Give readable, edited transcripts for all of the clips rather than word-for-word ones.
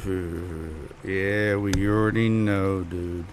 Yeah, we already know, dude.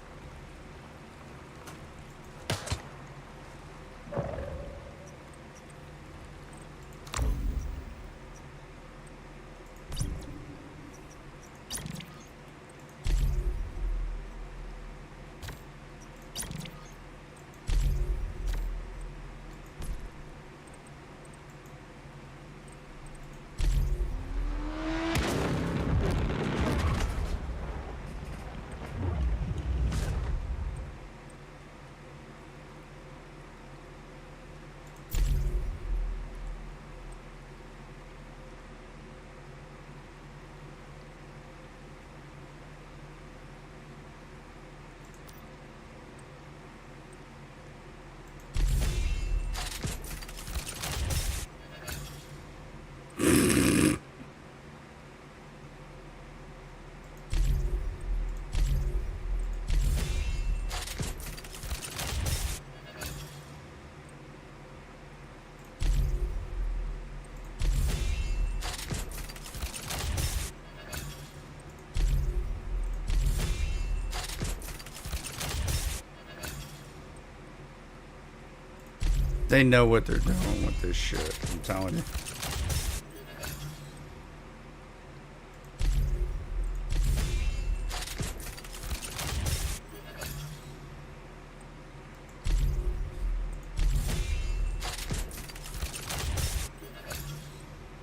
They know what they're doing with this shit. I'm telling you.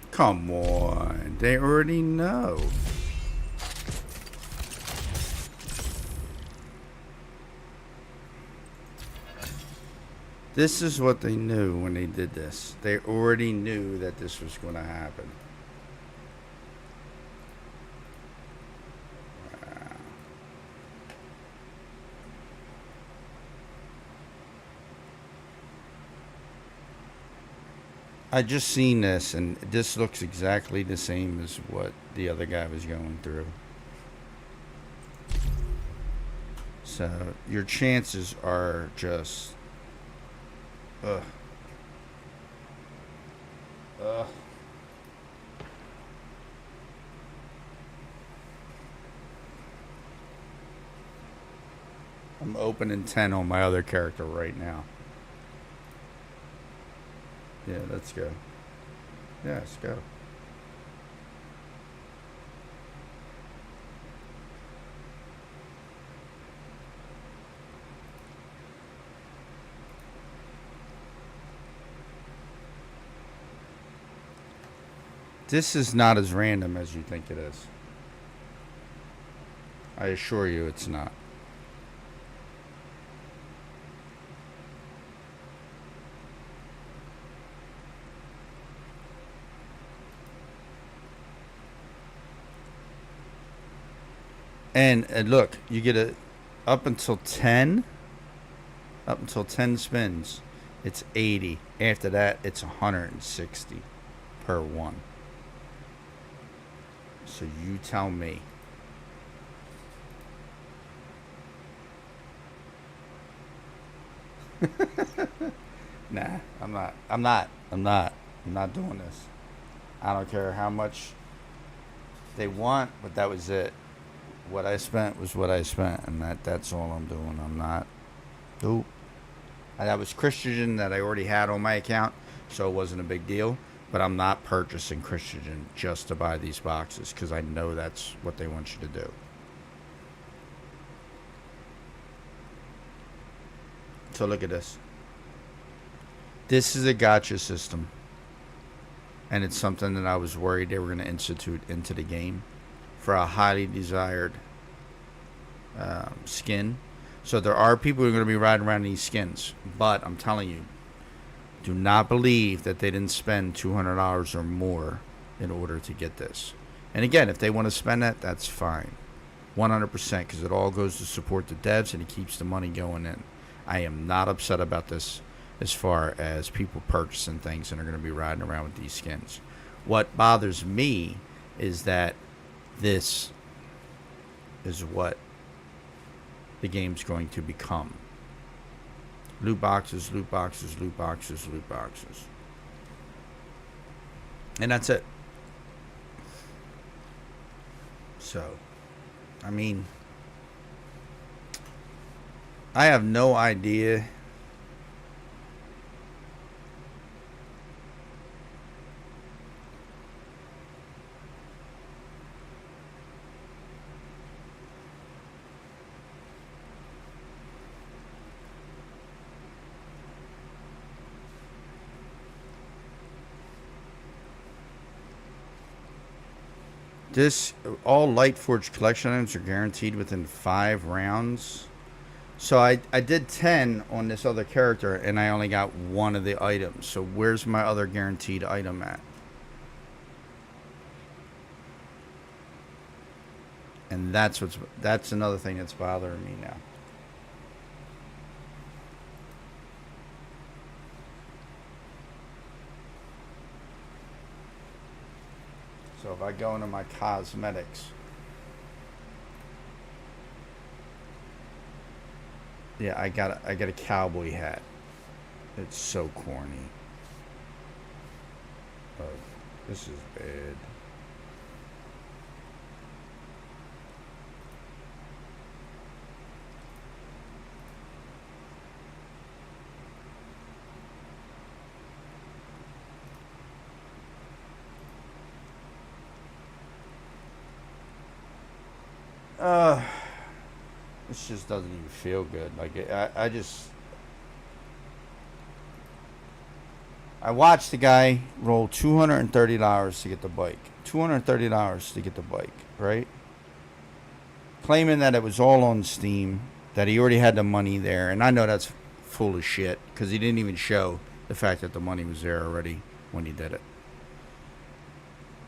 Come on. They already know. This is what they knew when they did this. They already knew that this was going to happen. I just seen this, and this looks exactly the same as what the other guy was going through. So your chances are just, ugh, ugh. I'm opening 10 on my other character right now. Yeah, let's go. Yeah, let's go. This is not as random as you think it is. I assure you it's not. And look, you get a up until 10, up until 10 spins, it's 80. After that, it's 160 per one. So you tell me. Nah, I'm not. I'm not. I'm not. I'm not doing this. I don't care how much they want, but that was it. What I spent was what I spent, and that's all I'm doing. I'm not. Nope. And that was Christian that I already had on my account, so it wasn't a big deal. But I'm not purchasing Christian just to buy these boxes because I know that's what they want you to do. So look at this. This is a gotcha system, and it's something that I was worried they were going to institute into the game for a highly desired skin. So there are people who are going to be riding around in these skins, but I'm telling you, do not believe that they didn't spend $200 or more in order to get this. And again, if they want to spend that, that's fine. 100%, because it all goes to support the devs and it keeps the money going in. I am not upset about this as far as people purchasing things and are going to be riding around with these skins. What bothers me is that this is what the game's going to become. Loot boxes, loot boxes, loot boxes, loot boxes. And that's it. So, I mean, I have no idea. This all Lightforge collection items are guaranteed within 5 rounds. So I did 10 on this other character, and I only got one of the items. So where's my other guaranteed item at? And that's another thing that's bothering me now. So if I go into my cosmetics, yeah, I got a cowboy hat. It's so corny. Oh, this is bad. Uh, this just doesn't even feel good. Like I just I watched the guy roll $230 to get the bike. $230 to get the bike, right? Claiming that it was all on Steam, that he already had the money there, and I know that's full of shit because he didn't even show the fact that the money was there already when he did it.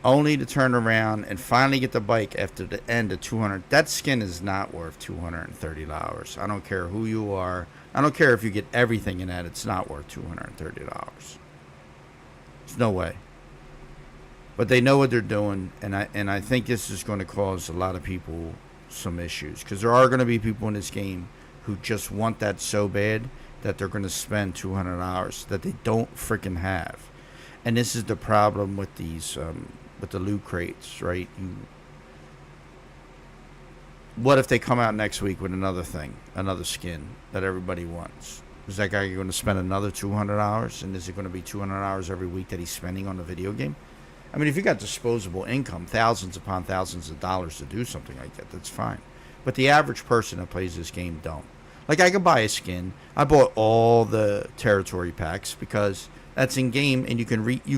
Only to turn around and finally get the bike after the end of 200. That skin is not worth $230. I don't care who you are. I don't care if you get everything in that. It's not worth $230. There's no way. But they know what they're doing, and I think this is going to cause a lot of people some issues because there are going to be people in this game who just want that so bad that they're going to spend $200 that they don't freaking have. And this is the problem with these with the loot crates, right? What if they come out next week with another thing, another skin that everybody wants? Is that guy going to spend another $200? And is it going to be $200 every week that he's spending on the video game? I mean, if you got disposable income, thousands upon thousands of dollars to do something like that, that's fine. But the average person that plays this game don't. Like, I could buy a skin. I bought all the territory packs because that's in game and you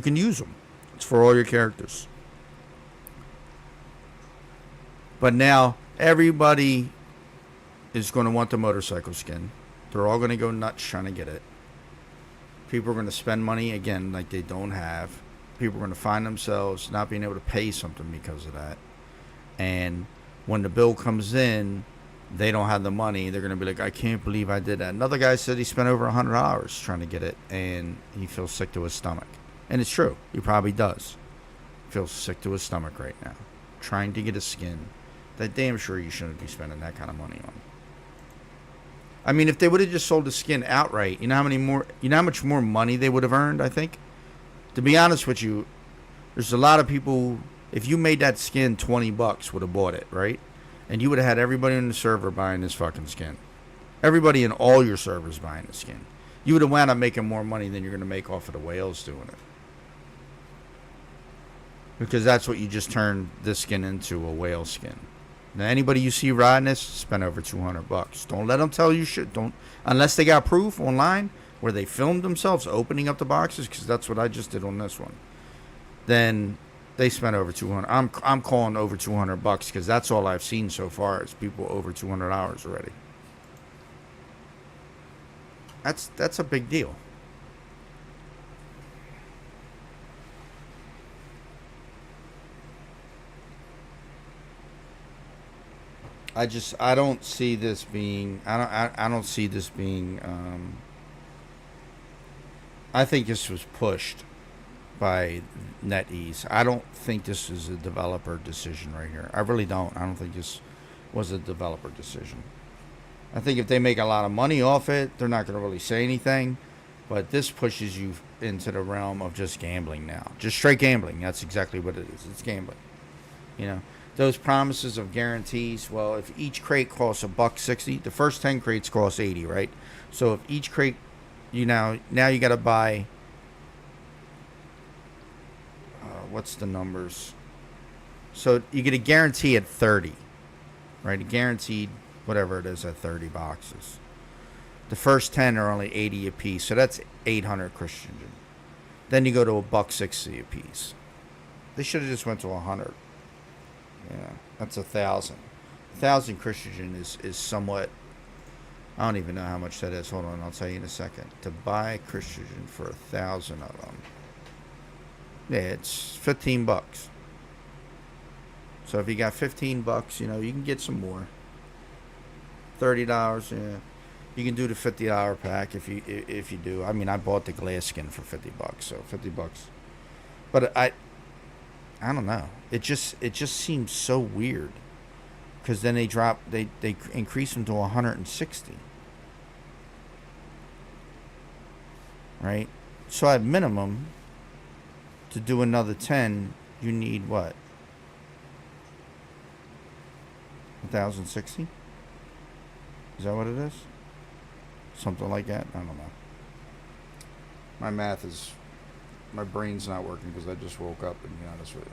can use them. It's for all your characters. But now everybody is going to want the motorcycle skin. They're all going to go nuts trying to get it. People are going to spend money again like they don't have. People are going to find themselves not being able to pay something because of that. And when the bill comes in, they don't have the money. They're going to be like, I can't believe I did that. Another guy said he spent over $100 trying to get it, and he feels sick to his stomach. And it's true. He probably does. Feels sick to his stomach right now. Trying to get a skin that damn sure you shouldn't be spending that kind of money on. I mean, if they would have just sold the skin outright, you know how much more money they would have earned, I think? To be honest with you, there's a lot of people, if you made that skin $20 would have bought it, right? And you would have had everybody on the server buying this fucking skin. Everybody in all your servers buying the skin. You would have wound up making more money than you're going to make off of the whales doing it. Because that's what you just turned this skin into, a whale skin. Now, anybody you see riding this, spend over $200. Don't let them tell you shit. Don't, unless they got proof online where they filmed themselves opening up the boxes, because that's what I just did on this one. Then they spent over 200. I'm calling over $200 because that's all I've seen so far is people over $200 already. That's a big deal. I don't see this being I don't see this being I think this was pushed by NetEase. I don't think this is a developer decision right here. I really don't. I don't think this was a developer decision. I think if they make a lot of money off it, they're not going to really say anything. But this pushes you into the realm of just gambling now. Just straight gambling. That's exactly what it is. It's gambling. You know, those promises of guarantees. Well, if each crate costs $1.60, the first 10 crates cost 80, right? So if each crate, now you got to buy. What's the numbers? So you get a guarantee at 30, right? A guaranteed whatever it is at 30 boxes. The first 10 are only 80 a piece, so that's 800 Christian. Then you go to $1.60 a piece. They should have just went to 100. Yeah, that's 1,000. 1,000 Christian is somewhat. I don't even know how much that is. Hold on, I'll tell you in a second. To buy Christian for 1,000 of them, yeah, it's $15. So if you got $15, you can get some more. $30, yeah. You can do the $50 pack if you do. I mean, I bought the glass skin for $50, so $50. But I don't know. It just seems so weird, because then they increase them to 160. Right? So at minimum, to do another 10, you need what? 1,060? Is that what it is? Something like that? I don't know. My brain's not working because I just woke up, to be honest with you.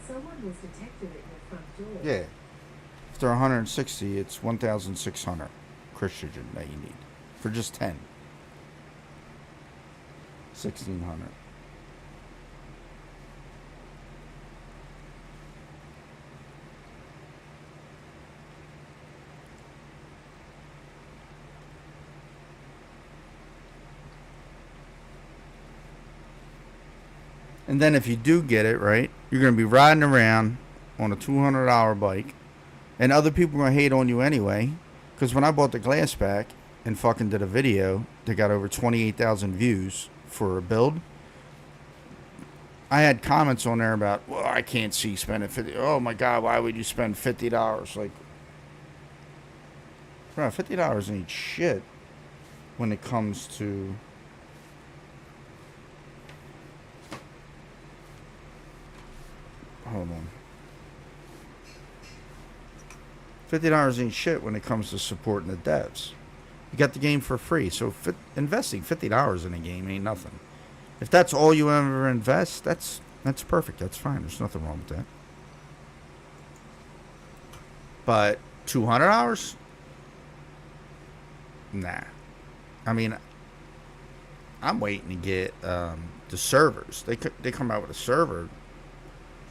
Someone was detected at your front door. Yeah. If they're 160, it's 1,600 Christian that you need. For just 10. 1,600. And then if you do get it, right, you're going to be riding around on a $200 bike. And other people are going to hate on you anyway. Because when I bought the glass pack and fucking did a video that got over 28,000 views for a build, I had comments on there about, well, I can't see spending 50. Oh my God, why would you spend $50? Like, bro, $50 ain't shit when it comes to. Hold on. $50 ain't shit when it comes to supporting the devs. You got the game for free, so investing $50 in a game ain't nothing. If that's all you ever invest, that's perfect. That's fine. There's nothing wrong with that. But $200? Nah. I mean, I'm waiting to get the servers. They come out with a server,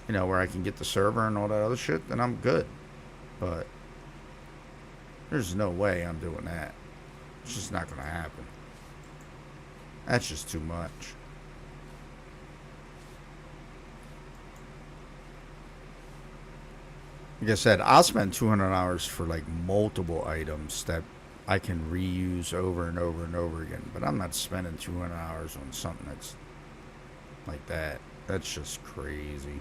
where I can get the server and all that other shit, then I'm good. But there's no way I'm doing that. It's just not going to happen. That's just too much. Like I said, I'll spend $200 for like multiple items that I can reuse over and over and over again. But I'm not spending $200 on something that's like that. That's just crazy.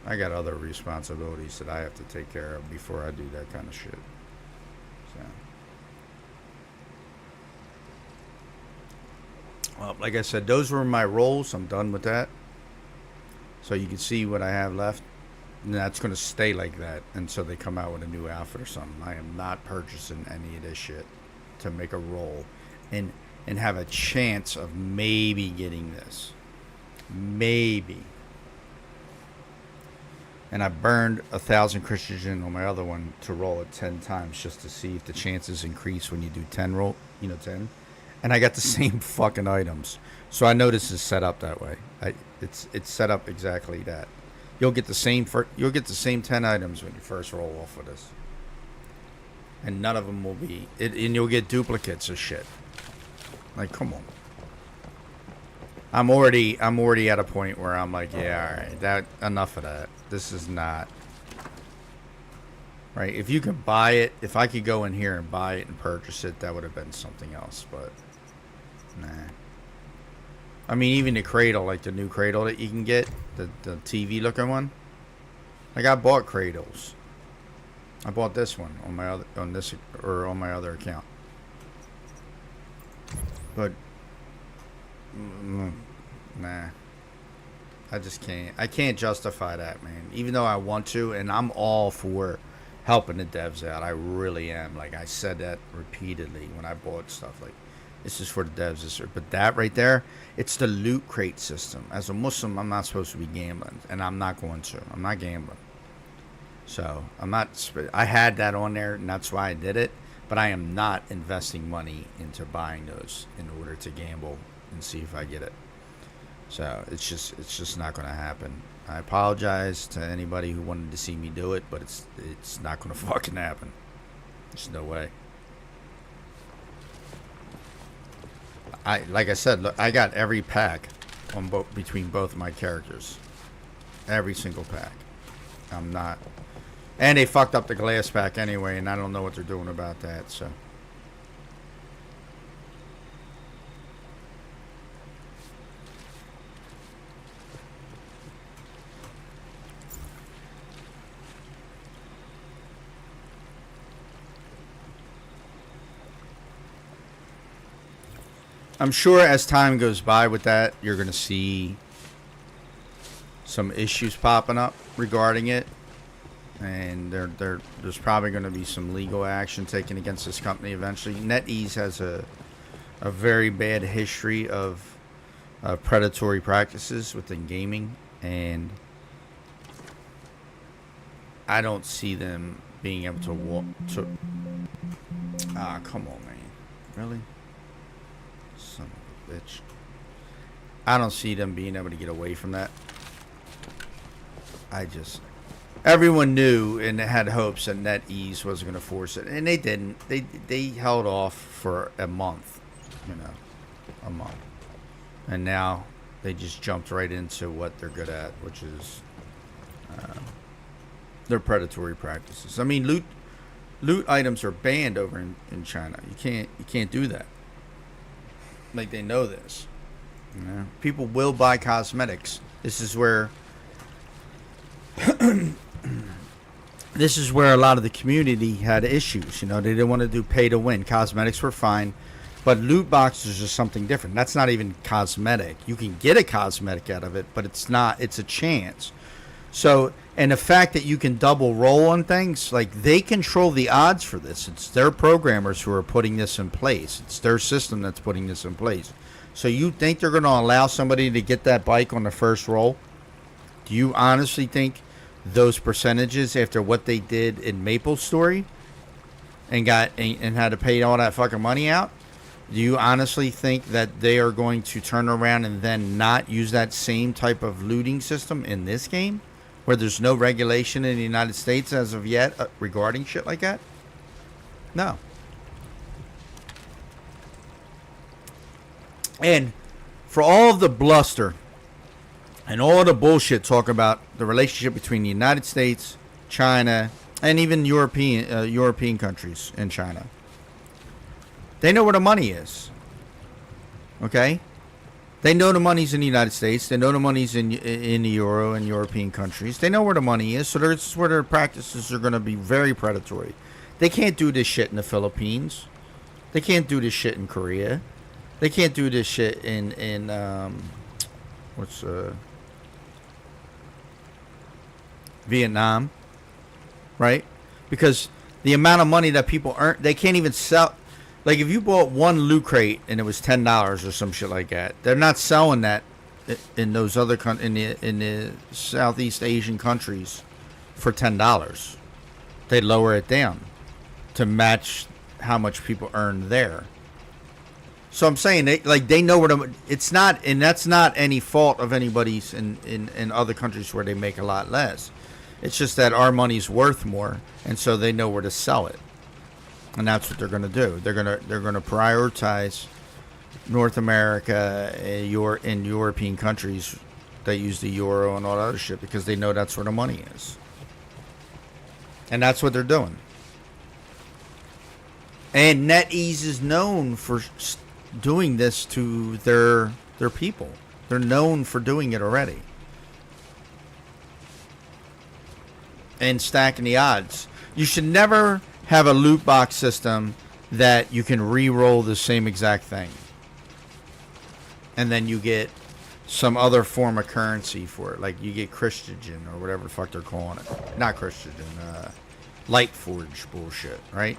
I got other responsibilities that I have to take care of before I do that kind of shit. So, well, like I said, those were my roles. I'm done with that. So you can see what I have left. And that's going to stay like that until they come out with a new outfit or something. I am not purchasing any of this shit to make a roll and have a chance of maybe getting this. Maybe. And I burned 1,000 Christian on my other one to roll it 10 times just to see if the chances increase when you do 10 10. And I got the same fucking items. So I know this is set up that way. It's set up exactly that. You'll get the same 10 items when you first roll off of this. And none of them will be and you'll get duplicates of shit. Like, come on. I'm already at a point where I'm like, yeah, all right, that enough of that. This is not right. If you can buy it, if I could go in here and buy it and purchase it, that would have been something else. But nah. I mean, even the cradle, like the new cradle that you can get, the TV looking one. Like I bought cradles. I bought this one on my other account. But nah, I just can't. I can't justify that, man. Even though I want to, and I'm all for helping the devs out. I really am. Like I said that repeatedly when I bought stuff. Like this is for the devs. But that right there, it's the loot crate system. As a Muslim, I'm not supposed to be gambling, and I'm not going to. I'm not gambling. So I'm not. I had that on there, and that's why I did it. But I am not investing money into buying those in order to gamble and see if I get it. So it's just not going to happen. I apologize to anybody who wanted to see me do it, but it's not going to fucking happen. There's no way. Like I said, look, I got every pack on between both of my characters. Every single pack. I'm not. And they fucked up the glass pack anyway, and I don't know what they're doing about that, so. I'm sure as time goes by with that, you're going to see some issues popping up regarding it. And there's probably going to be some legal action taken against this company eventually. NetEase has a very bad history of predatory practices within gaming, and I don't see them being able to walk to. Ah, come on, man! Really, son of a bitch! I don't see them being able to get away from that. Everyone knew and had hopes that NetEase was going to force it, and they didn't. They held off for a month, a month, and now they just jumped right into what they're good at, which is their predatory practices. I mean, loot items are banned over in China. You can't do that. Like they know this. People will buy cosmetics. This is where. This is where a lot of the community had issues. They didn't want to do pay to win. Cosmetics were fine, but loot boxes are something different. That's not even cosmetic. You can get a cosmetic out of it, but it's not. It's a chance. So, and the fact that you can double roll on things, like they control the odds for this. It's their programmers who are putting this in place. It's their system that's putting this in place. So you think they're going to allow somebody to get that bike on the first roll? Do you honestly think those percentages after what they did in MapleStory and had to pay all that fucking money out? Do you honestly think that they are going to turn around and then not use that same type of looting system in this game, where there's no regulation in the United States as of yet regarding shit like that? No. And for all of the bluster and all the bullshit talk about the relationship between the United States, China, and even European countries and China, they know where the money is. Okay? They know the money's in the United States. They know the money's in the Euro and European countries. They know where the money is, so that's where their practices are going to be very predatory. They can't do this shit in the Philippines. They can't do this shit in Korea. They can't do this shit in Vietnam, right? Because the amount of money that people earn, they can't even sell. Like if you bought one loot crate and it was $10 or some shit like that, they're not selling that in those other in the Southeast Asian countries for $10. They lower it down to match how much people earn there. So I'm saying they know where it's not, and that's not any fault of anybody's in other countries where they make a lot less. It's just that our money's worth more, and so they know where to sell it, and that's what they're going to do. They're going to prioritize North America in European countries that use the euro and all that other shit because they know that's where the money is, and that's what they're doing. And NetEase is known for doing this to their people. They're known for doing it already. And stacking the odds. You should never have a loot box system that you can re-roll the same exact thing. and then you get some other form of currency for it. Like you get Christian or whatever the fuck they're calling it. Not Christian, Light Forge bullshit, right?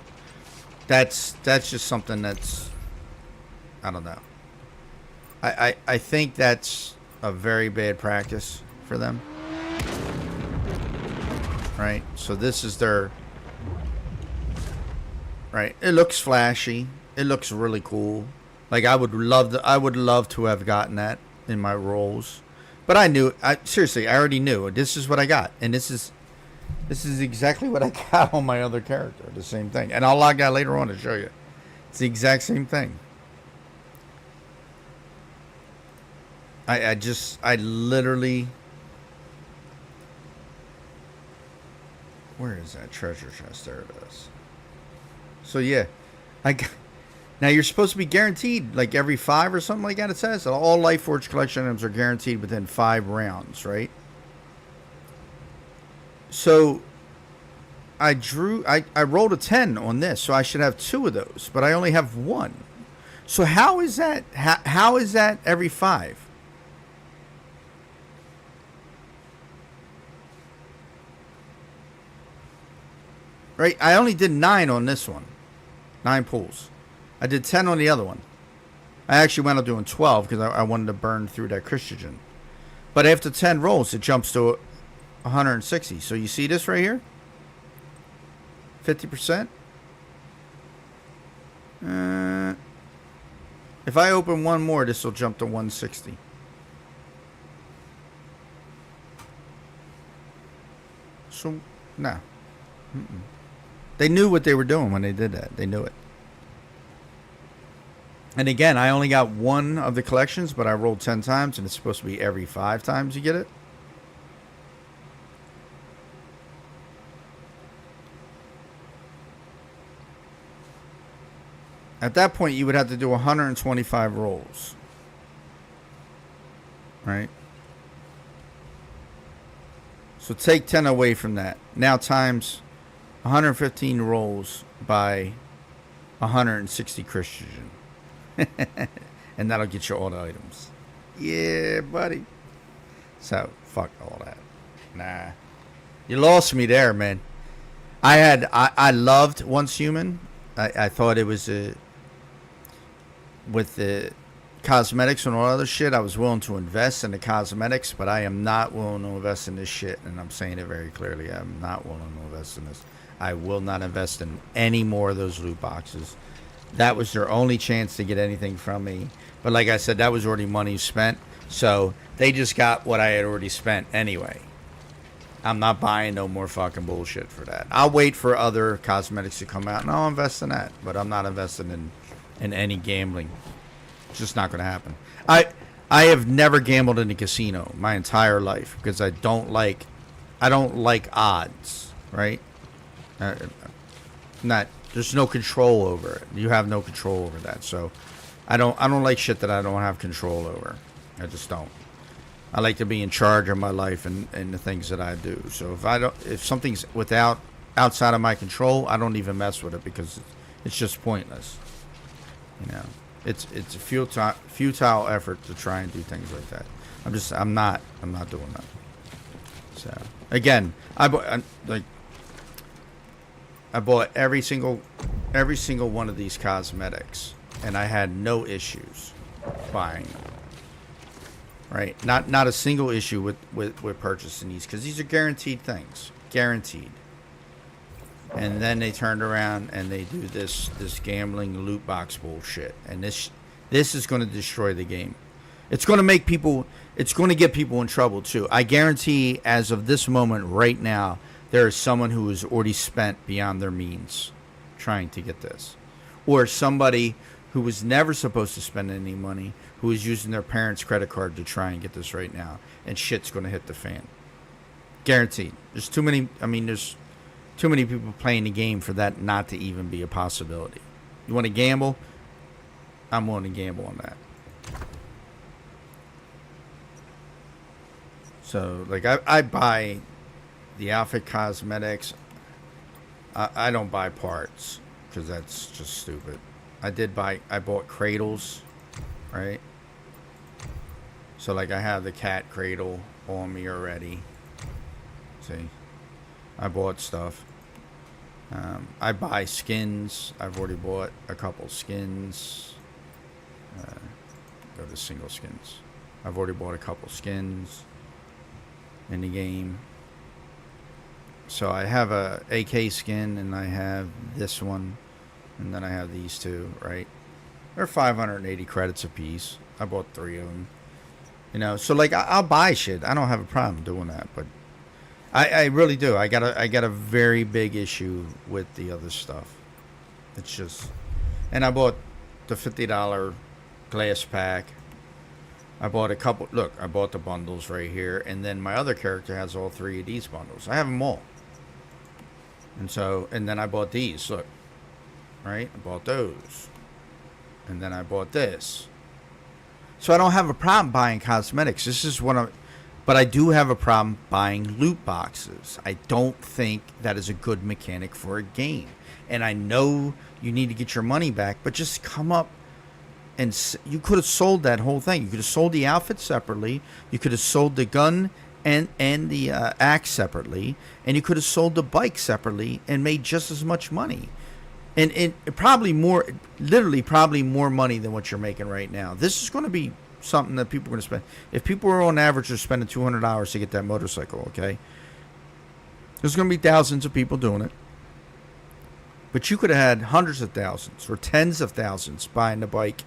That's just something that's, I don't know. I think that's a very bad practice for them. Right? So this is their, right? It looks flashy. It looks really cool. Like I would love to have gotten that in my rolls. But seriously, I already knew this is what I got. And this is exactly what I got on my other character. The same thing. And I'll log out later on to show you. It's the exact same thing. I literally... Where is that treasure chest? There it is. So yeah. Now you're supposed to be guaranteed like every 5 or something like that, it says. All Lightforge collection items are guaranteed within 5 rounds, right? So I rolled a 10 on this, so I should have 2 of those, but I only have 1. So how is that? How is that every 5? Right? I only did 9 on this one. 9 pulls. I did 10 on the other one. I actually wound up doing 12 because I wanted to burn through that Christian. But after 10 rolls, it jumps to 160. So you see this right here? 50%. If I open one more, this will jump to 160. So, no. They knew what they were doing when they did that. They knew it. And again, I only got 1 of the collections, but I rolled 10 times, and it's supposed to be every 5 times you get it. At that point, you would have to do 125 rolls. Right? So take 10 away from that. Now times 115 rolls by 160 Christian. And that'll get you all the items. Yeah, buddy. So, fuck all that. Nah. You lost me there, man. I loved Once Human. I thought it was with the cosmetics and all other shit, I was willing to invest in the cosmetics, but I am not willing to invest in this shit, and I'm saying it very clearly. I'm not willing to invest in this. I will not invest in any more of those loot boxes. That was their only chance to get anything from me. But like I said, that was already money spent. So they just got what I had already spent anyway. I'm not buying no more fucking bullshit for that. I'll wait for other cosmetics to come out and I'll invest in that. But I'm not investing in any gambling. It's just not going to happen. I have never gambled in a casino my entire life because I don't like odds, right? There's no control over it. You have no control over that. So I don't like shit that I don't have control over. I just don't. I like to be in charge of my life and the things that I do. So if something's outside of my control, I don't even mess with it because it's just pointless. You know, it's a futile effort to try and do things like that. I'm not doing that. So again, I bought every single one of these cosmetics, and I had no issues buying them. Right? Not a single issue with purchasing these, because these are guaranteed things. Guaranteed. And then they turned around and they do this gambling loot box bullshit. And this is going to destroy the game. It's going to get people in trouble too. I guarantee as of this moment right now, there is someone who has already spent beyond their means trying to get this. Or somebody who was never supposed to spend any money, who is using their parents' credit card to try and get this right now. And shit's going to hit the fan. Guaranteed. There's too many people playing the game for that not to even be a possibility. You want to gamble? I'm willing to gamble on that. So, like, I buy the outfit cosmetics. I don't buy parts because that's just stupid. I bought cradles, right? So like I have the cat cradle on me already. See, I bought stuff. I buy skins. I've already bought a couple skins. Go to single skins. I've already bought a couple skins in the game. So I have a AK skin, and I have this one, and then I have these two, right? They're 580 credits a piece. I bought 3 of them. You know, so like I'll buy shit. I don't have a problem doing that, but I really do. I got a very big issue with the other stuff. It's just, and I bought the $50 glass pack. I bought a couple. Look, I bought the bundles right here, and then my other character has all 3 of these bundles. I have them all. And so, and then I bought these. Look, right? I bought those, and then I bought this. So I don't have a problem buying cosmetics. This is what I'm, but I do have a problem buying loot boxes. I don't think that is a good mechanic for a game. And I know you need to get your money back, but just come up and you could have sold that whole thing. You could have sold the outfit separately. You could have sold the gun and the axe separately, and you could have sold the bike separately and made just as much money. And it probably more, literally probably more money than what you're making right now. This is going to be something that people are going to spend. If people are on average are spending $200 to get that motorcycle, okay, there's going to be thousands of people doing it. But you could have had hundreds of thousands or tens of thousands buying the bike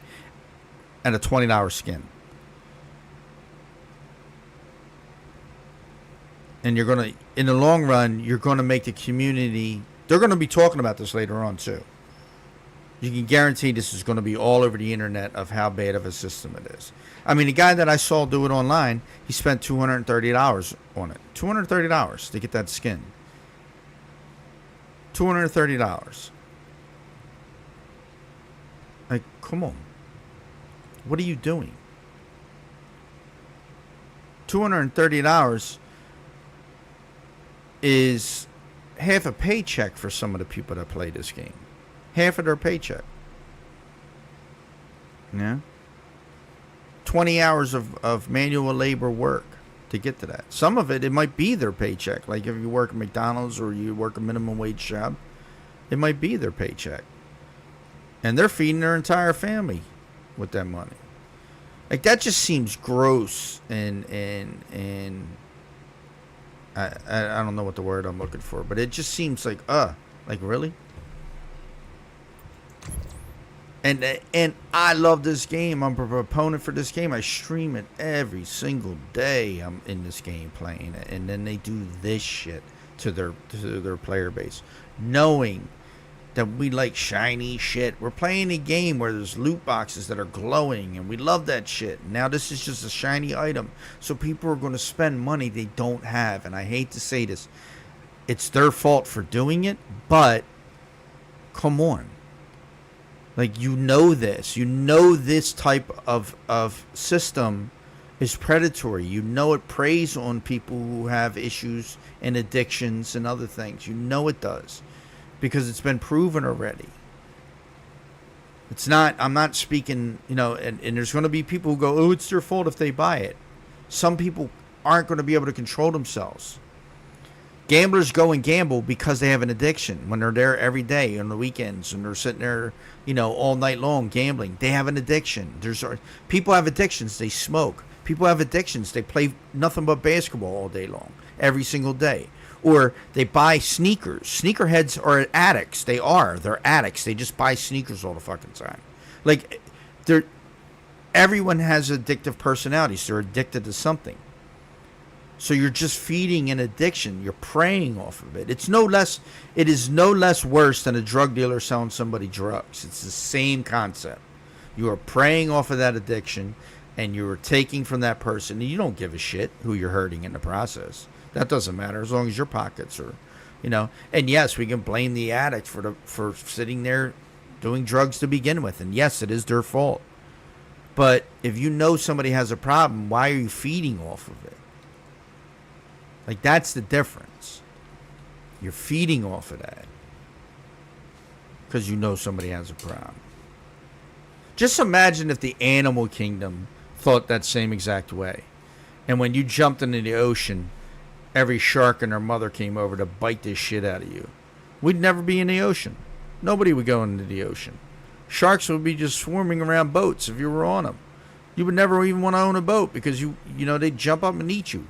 and a $20 skin. And you're going to, in the long run, you're going to make the community. They're going to be talking about this later on, too. You can guarantee this is going to be all over the internet of how bad of a system it is. I mean, the guy that I saw do it online, he spent $230 on it. $230 to get that skin. $230. Like, come on. What are you doing? $230 is half a paycheck for some of the people that play this game. Half of their paycheck. Yeah. 20 hours of manual labor work to get to that. Some of it might be their paycheck. Like if you work at McDonald's or you work a minimum wage job, it might be their paycheck. And they're feeding their entire family with that money. Like that just seems gross and I don't know what the word I'm looking for, but it just seems like really? And I love this game. I'm a proponent for this game. I stream it every single day. I'm in this game playing it, and then they do this shit to their player base, knowing that we like shiny shit. We're playing a game where there's loot boxes that are glowing, and we love that shit. Now this is just a shiny item, so people are going to spend money they don't have. And I hate to say this, it's their fault for doing it, but come on. Like, you know this. You know this type of system is predatory. You know it preys on people who have issues and addictions and other things. You know it does. Because it's been proven already. It's not, I'm not speaking, and there's going to be people who go, oh, it's their fault if they buy it. Some people aren't going to be able to control themselves. Gamblers go and gamble because they have an addiction. When they're there every day on the weekends and they're sitting there, all night long gambling, they have an addiction. People have addictions. They smoke. People have addictions. They play nothing but basketball all day long, every single day. Or they buy sneakers. Sneakerheads are addicts. They're addicts. They just buy sneakers all the fucking time. Like, everyone has addictive personalities. They're addicted to something. So you're just feeding an addiction. You're preying off of it. It is no less worse than a drug dealer selling somebody drugs. It's the same concept. You are preying off of that addiction, and you are taking from that person. And you don't give a shit who you're hurting in the process. That doesn't matter as long as your pockets are, And yes, we can blame the addict for sitting there doing drugs to begin with. And yes, it is their fault. But if you know somebody has a problem, why are you feeding off of it? Like, that's the difference. You're feeding off of that because you know somebody has a problem. Just imagine if the animal kingdom thought that same exact way. And when you jumped into the ocean, every shark and their mother came over to bite this shit out of you. We'd never be in the ocean. Nobody would go into the ocean. Sharks would be just swarming around boats if you were on them. You would never even want to own a boat because you know they'd jump up and eat you.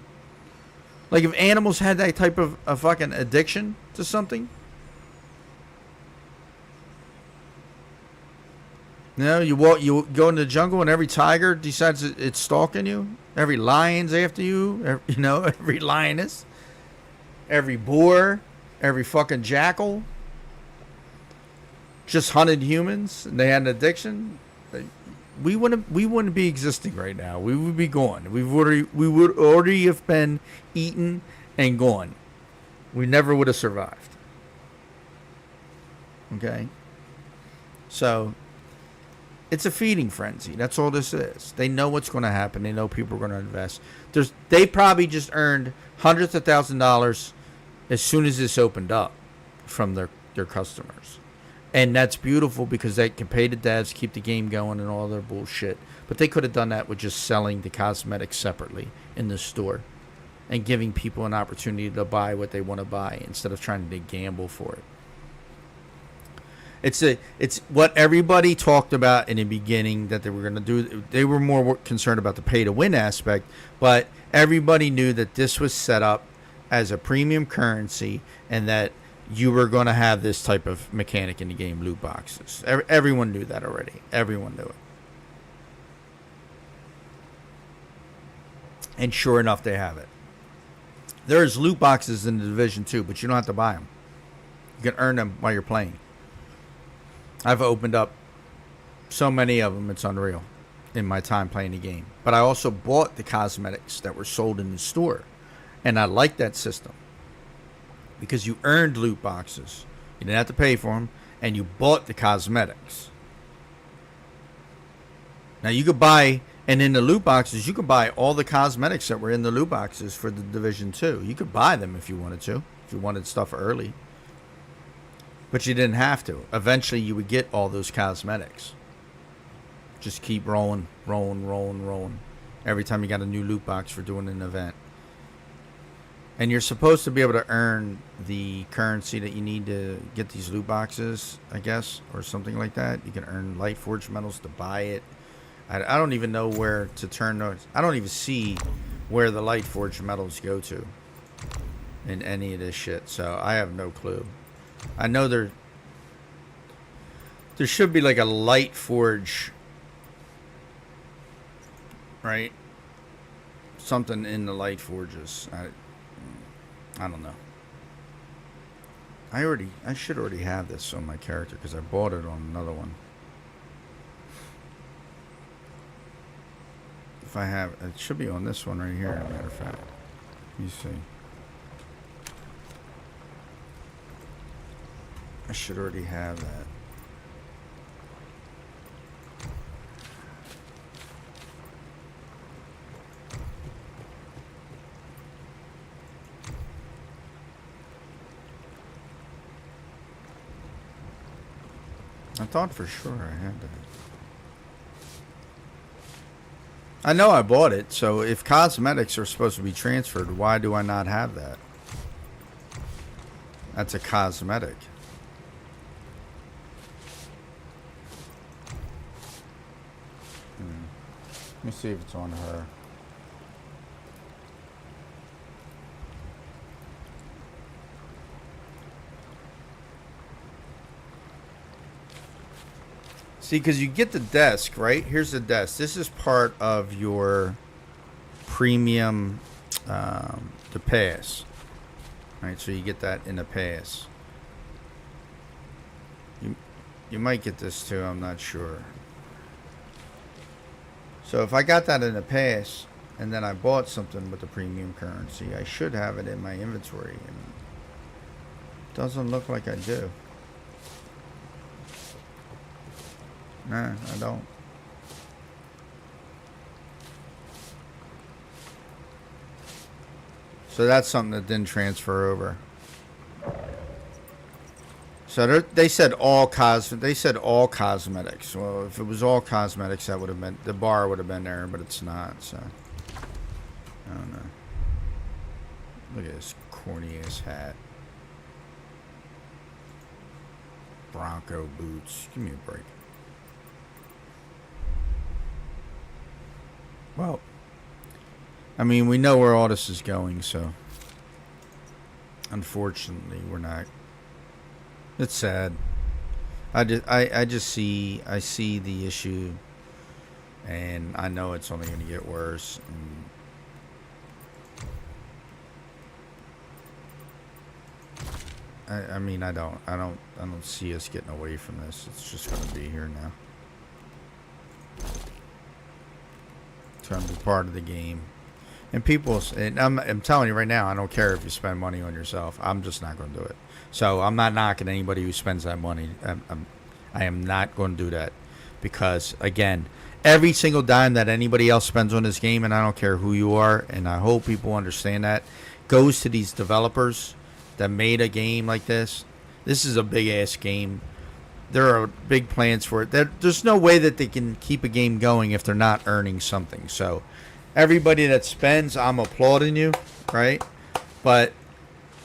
Like if animals had that type of a fucking addiction to something, you know, you go in the jungle and every tiger decides it's stalking you. Every lion's after you. Every lioness, every boar, every fucking jackal just hunted humans and they had an addiction. We wouldn't be existing right now. We would be gone. We would already have been eaten and gone. We never would have survived. Okay? So it's a feeding frenzy. That's all this is. They know what's going to happen. They know people are going to invest. They probably just earned hundreds of $1,000s as soon as this opened up from their customers. And that's beautiful because they can pay the devs, keep the game going and all their bullshit. But they could have done that with just selling the cosmetics separately in the store and giving people an opportunity to buy what they want to buy instead of trying to gamble for it. It's what everybody talked about in the beginning that they were going to do. They were more concerned about the pay to win aspect, but everybody knew that this was set up as a premium currency and that you were going to have this type of mechanic in the game, loot boxes. Everyone knew that already. Everyone knew it. And sure enough, they have it. There's loot boxes in the Division 2, but you don't have to buy them. You can earn them while you're playing. I've opened up so many of them, it's unreal in my time playing the game. But I also bought the cosmetics that were sold in the store. And I like that system. Because you earned loot boxes. You didn't have to pay for them. And you bought the cosmetics. Now you could buy, and in the loot boxes, you could buy all the cosmetics that were in the loot boxes for the Division 2. You could buy them if you wanted to. If you wanted stuff early. But you didn't have to. Eventually you would get all those cosmetics. Just keep rolling. Every time you got a new loot box for doing an event. And you're supposed to be able to earn the currency that you need to get these loot boxes, I guess, or something like that. You can earn Light Forge medals to buy it. I don't even know where to turn those. I don't even see where the Light Forge medals go to in any of this shit. So I have no clue. I know there should be like a Light Forge, right? Something in the Light Forges. I don't know. I should already have this on my character because I bought it on another one. If I have, it should be on this one right here, as a matter of fact. Let me see. I should already have that. I thought for sure I had that. I know I bought it, so if cosmetics are supposed to be transferred, why do I not have that? That's a cosmetic. Let me see if it's on her. See, because you get the desk, right? Here's the desk. This is part of your premium, the pass. Right, so you get that in the pass. You might get this too, I'm not sure. So if I got that in the pass, and then I bought something with the premium currency, I should have it in my inventory. And it doesn't look like I do. Nah, I don't. So that's something that didn't transfer over. So they said all They said all cosmetics. Well, if it was all cosmetics, that would have been the bar would have been there, but it's not. So I don't know. Look at this corny ass hat. Bronco boots. Give me a break. Well, I mean, we know where all this is going, so unfortunately, we're not. It's sad. I just see the issue, and I know it's only going to get worse. I mean, I don't see us getting away from this. It's just going to be here now. It's going to be part of the game. And and I'm telling you right now, I don't care if you spend money on yourself. I'm just not going to do it. So I'm not knocking anybody who spends that money. I am not going to do that because, again, every single dime that anybody else spends on this game, and I don't care who you are, and I hope people understand that, goes to these developers that made a game like this. This is a big-ass game. There are big plans for it. There's no way that they can keep a game going if they're not earning something. So everybody that spends, I'm applauding you, right? But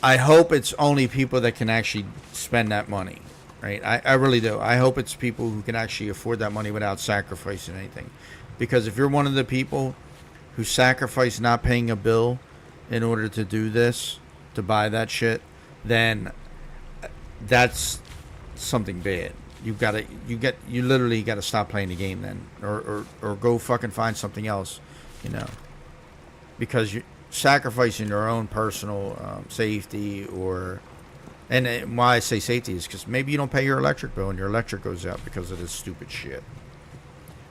I hope it's only people that can actually spend that money, right? I really do. I hope it's people who can actually afford that money without sacrificing anything. Because if you're one of the people who sacrifice not paying a bill in order to do this, to buy that shit, then that's something bad. You literally gotta stop playing the game then, or go fucking find something else, because you're sacrificing your own personal safety, and why I say safety is because maybe you don't pay your electric bill and your electric goes out because of this stupid shit.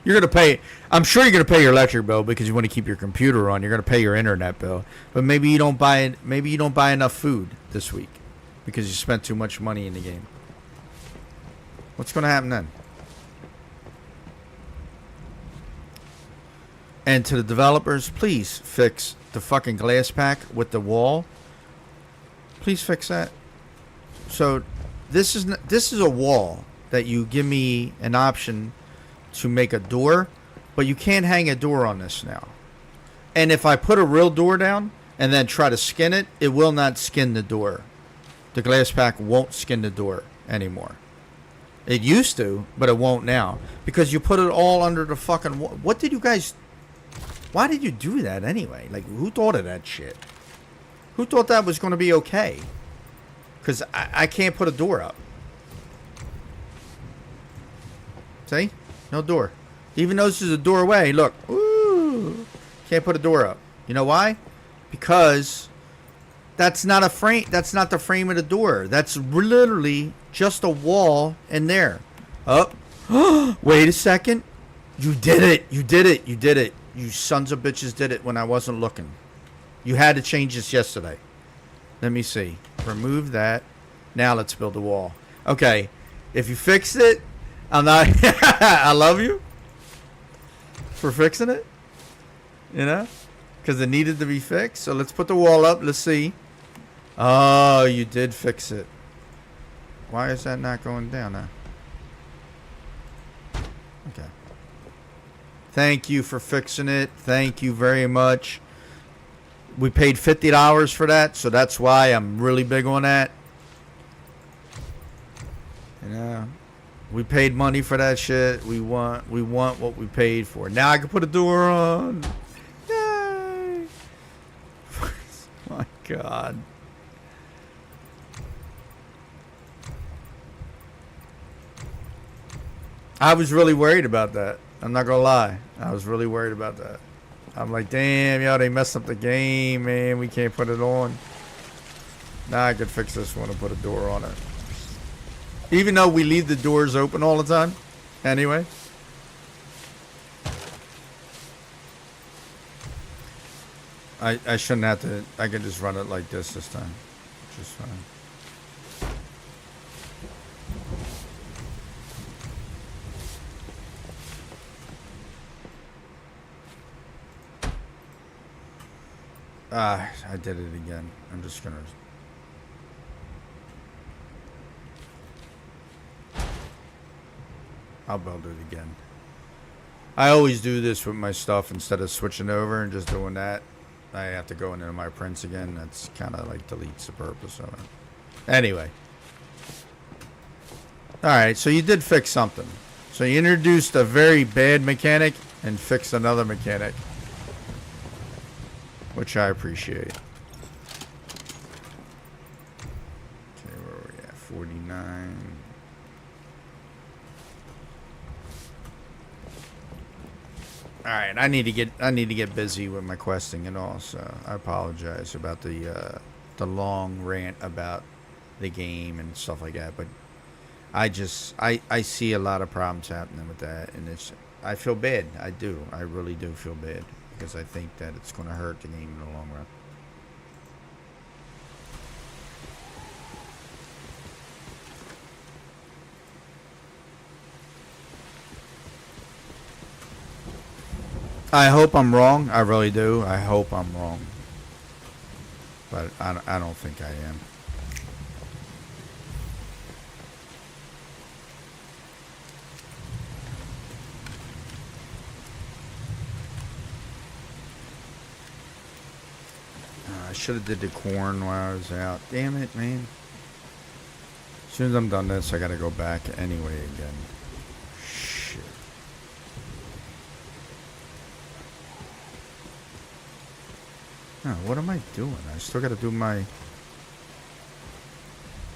You're gonna pay. I'm sure you're gonna pay your electric bill because you want to keep your computer on. You're gonna pay your internet bill, but maybe you don't buy enough food this week because you spent too much money in the game. What's gonna happen then? And to the developers, please fix the fucking glass pack with the wall. Please fix that. So this is a wall that you give me an option to make a door, but you can't hang a door on this now. And if I put a real door down and then try to skin it, it will not skin the door. The glass pack won't skin the door anymore. It used to, but it won't now because you put it all under the fucking wall. What did you guys? Why did you do that anyway? Like, who thought of that shit? Who thought that was going to be okay? Because I can't put a door up. See? No door. Even though this is a doorway, look. Ooh, can't put a door up. You know why? Because that's not a frame. That's not the frame of the door. That's literally just a wall in there. Oh, wait a second. You did it. You did it. You did it. You sons of bitches did it when I wasn't looking. You had to change this yesterday. Let me see. Remove that. Now let's build a wall. Okay. If you fixed it, I'm not. I love you for fixing it. Because it needed to be fixed. So let's put the wall up. Let's see. Oh, you did fix it. Why is that not going down now? Okay. Thank you for fixing it. Thank you very much. We paid $50 for that, so that's why I'm really big on that. We paid money for that shit. We want what we paid for. Now I can put a door on. Yay! My God. I was really worried about that. I'm not gonna lie. I was really worried about that. I'm like, damn, yo, they messed up the game, man. We can't put it on. Now I could fix this one and put a door on it. Even though we leave the doors open all the time. Anyway. I shouldn't have to. I could just run it like this time. Just fine. I did it again. I'm just gonna. I'll build it again. I always do this with my stuff instead of switching over and just doing that. I have to go into my prints again. That's kind of like deletes the purpose of it. Anyway. Alright, so you did fix something. So you introduced a very bad mechanic and fixed another mechanic. Which I appreciate. Okay, where are we at? 49. Alright, I need to get busy with my questing and all, so I apologize about the long rant about the game and stuff like that, but I see a lot of problems happening with that, and I feel bad. I really do feel bad, because I think that it's going to hurt the game in the long run. I hope I'm wrong. I really do. I hope I'm wrong. But I don't think I am. I should have did the corn while I was out. Damn it, man. As soon as I'm done this, I gotta go back anyway again. Shit. Oh, what am I doing? I still gotta do my...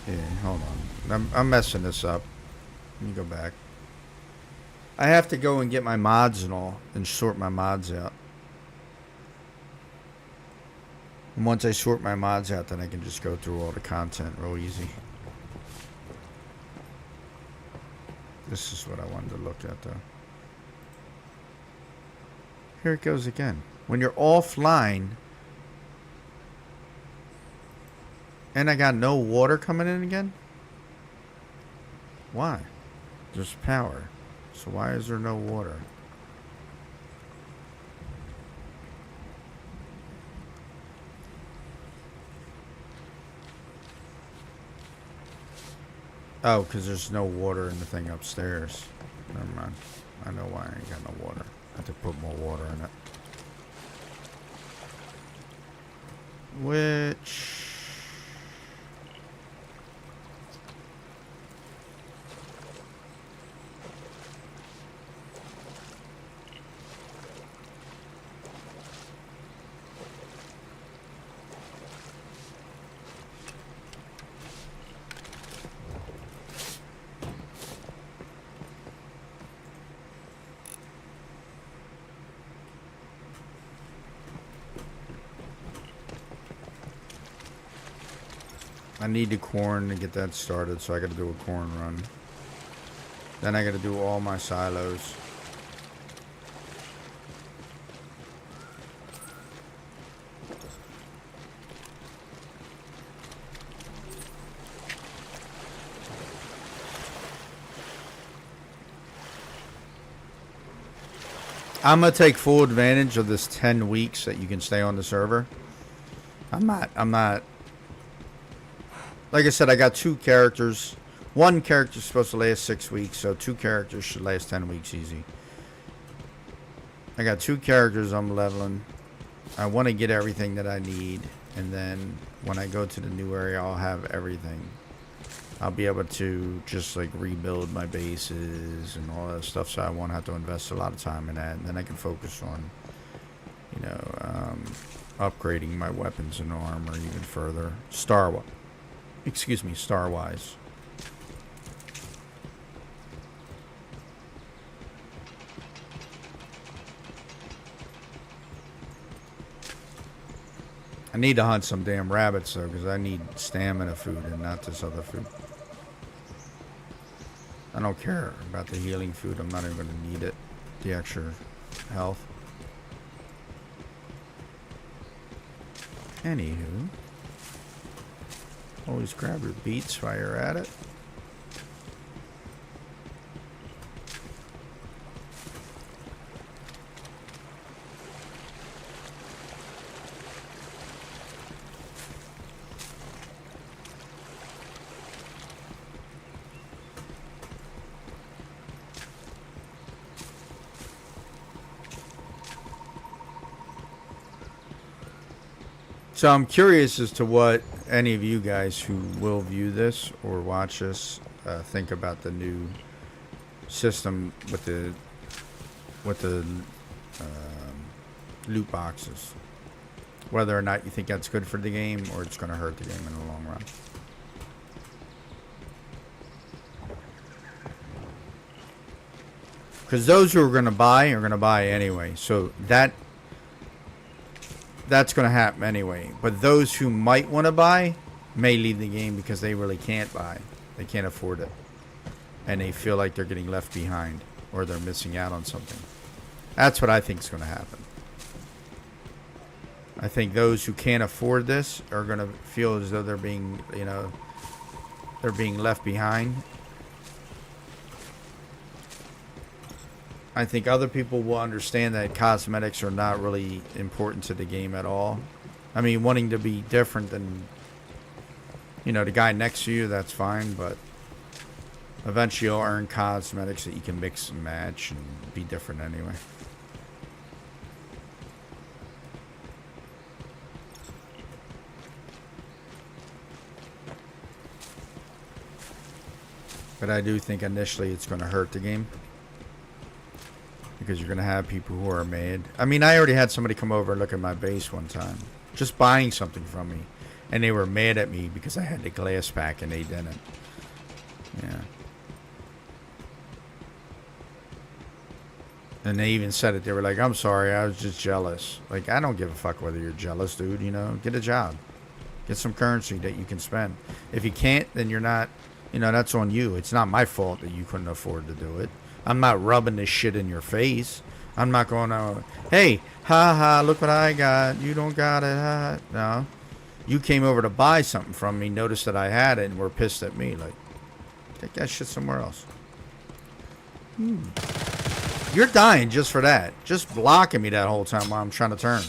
Yeah, hold on. I'm messing this up. Let me go back. I have to go and get my mods and all, and sort my mods out. And once I sort my mods out, then I can just go through all the content real easy. This is what I wanted to look at, though. Here it goes again. When you're offline, and I got no water coming in again? Why? There's power. So why is there no water? Oh, because there's no water in the thing upstairs. Never mind. I know why I ain't got no water. I have to put more water in it. Which... I need the corn to get that started, so I gotta do a corn run. Then I gotta do all my silos. I'm gonna take full advantage of this 10 weeks that you can stay on the server. I'm not like I said, I got 2 characters. One character's supposed to last 6 weeks, so 2 characters should last 10 weeks easy. I got 2 characters I'm leveling. I want to get everything that I need, and then when I go to the new area, I'll have everything. I'll be able to just like rebuild my bases and all that stuff, so I won't have to invest a lot of time in that, and then I can focus on, you know, upgrading my weapons and armor even further. Star-wise. I need to hunt some damn rabbits though, because I need stamina food and not this other food. I don't care about the healing food. I'm not even going to need it. The extra health. Anywho. Always grab your beets while you're at it. So I'm curious as to what any of you guys who will view this or watch this think about the new system with the loot boxes. Whether or not you think that's good for the game or it's going to hurt the game in the long run. Because those who are going to buy anyway. So that's going to happen anyway. But those who might want to buy may leave the game because they really can't buy. They can't afford it. And they feel like they're getting left behind or they're missing out on something. That's what I think is going to happen. I think those who can't afford this are going to feel as though they're being, they're being left behind. I think other people will understand that cosmetics are not really important to the game at all. I mean, wanting to be different than, the guy next to you, that's fine, but eventually you'll earn cosmetics that you can mix and match and be different anyway. But I do think initially it's going to hurt the game. Because you're going to have people who are mad. I mean, I already had somebody come over and look at my base one time. Just buying something from me. And they were mad at me because I had the glass pack and they didn't. Yeah. And they even said it. They were like, I'm sorry, I was just jealous. Like, I don't give a fuck whether you're jealous, dude. Get a job. Get some currency that you can spend. If you can't, then you're not, that's on you. It's not my fault that you couldn't afford to do it. I'm not rubbing this shit in your face. I'm not going to, hey, ha ha, look what I got. You don't got it. Ha. No. You came over to buy something from me, noticed that I had it, and were pissed at me. Like, take that shit somewhere else. You're dying just for that. Just blocking me that whole time while I'm trying to turn.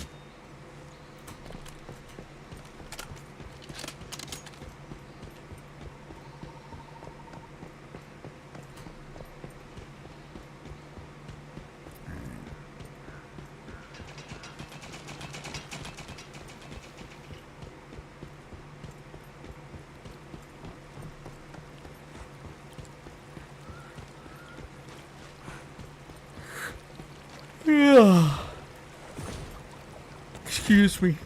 Yeah. Excuse me.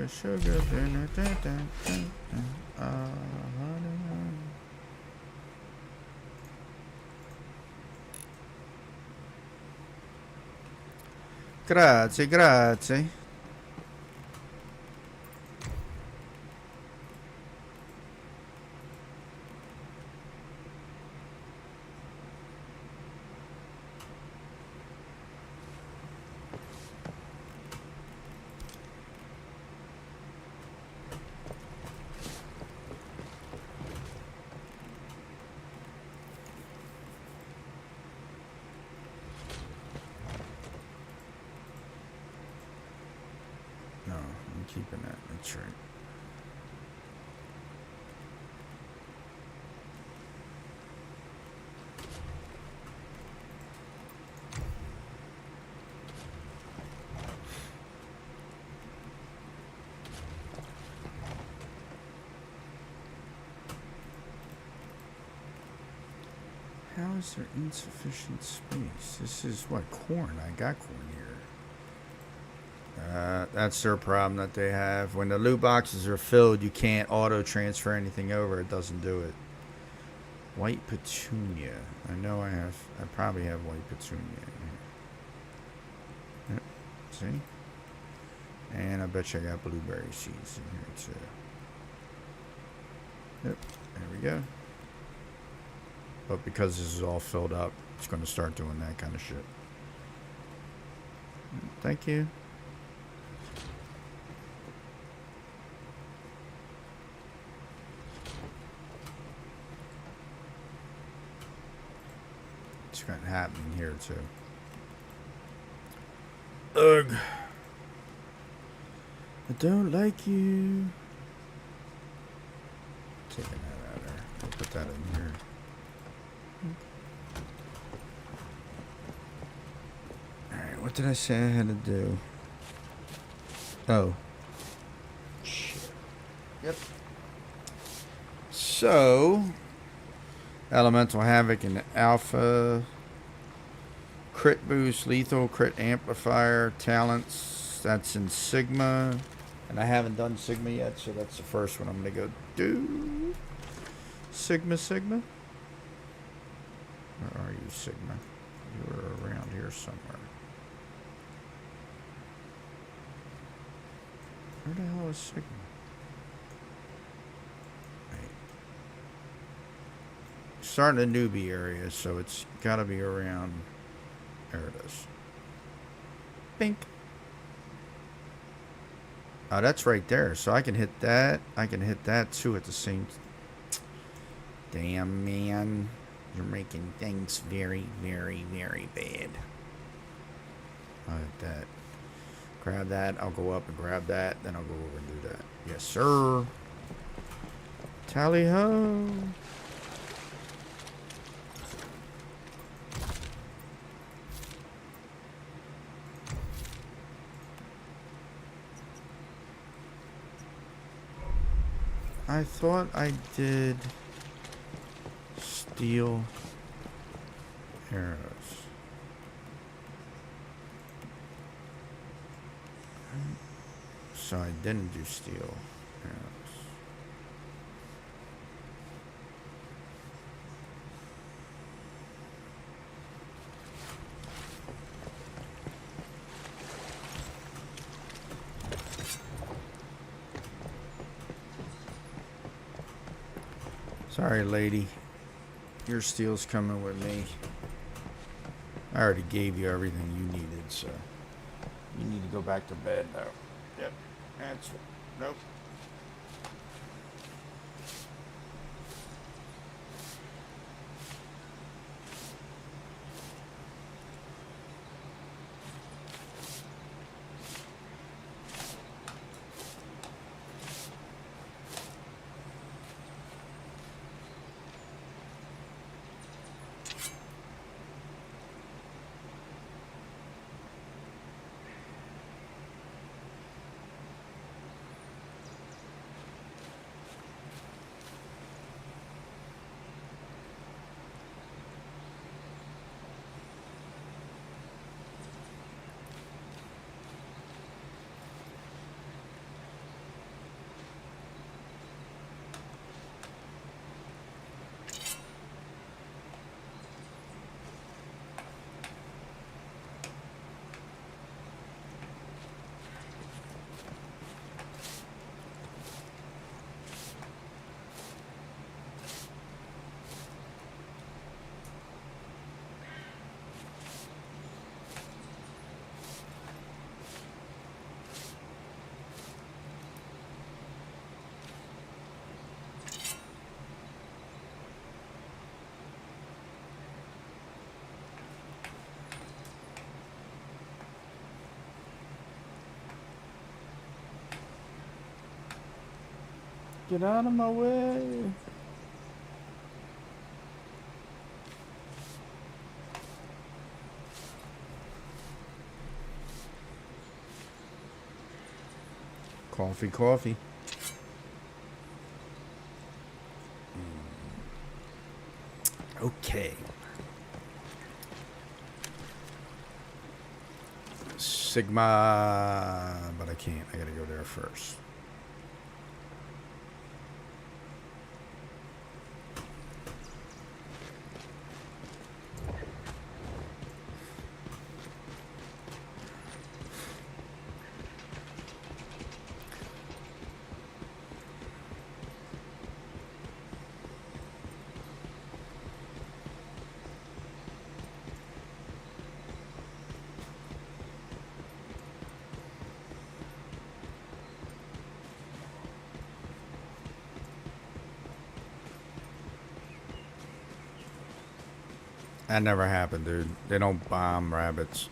Sugar. Grazie. No, I'm keeping that. That's right. How is there insufficient space? This is what, corn? I got corn here. That's their problem that they have. When the loot boxes are filled, you can't auto transfer anything over. It doesn't do it. White petunia. I know I probably have white petunia in here. Yep. See? And I bet you I got blueberry seeds in here too. Yep. There we go. But because this is all filled up, it's going to start doing that kind of shit. Thank you. It's going to happen here too. Ugh. I don't like you. Taking that out of there. I'll put that in here. Alright, what did I say I had to do? Oh. Shit. Yep. So, Elemental Havoc and Alpha. Crit boost, lethal, crit amplifier, talents. That's in Sigma. And I haven't done Sigma yet, so that's the first one I'm going to go do. Sigma. Where are you, Sigma? You were around here somewhere. Where the hell is Sigma? Right. Starting a newbie area, so it's got to be around. There it is. Bink. Oh, that's right there. So I can hit that. I can hit that too at the same. Damn, man. You're making things very, very, very bad. I'll hit that. Grab that. I'll go up and grab that. Then I'll go over and do that. Yes, sir. Tally ho. I thought I did steel arrows. So I didn't do steel arrows. Sorry, lady. Your steel's coming with me. I already gave you everything you needed, so you need to go back to bed now. Yep. That's nope. Get out of my way. Coffee, coffee. Okay. Sigma, but I can't. I gotta go there first. That never happened, dude. They don't bomb rabbits.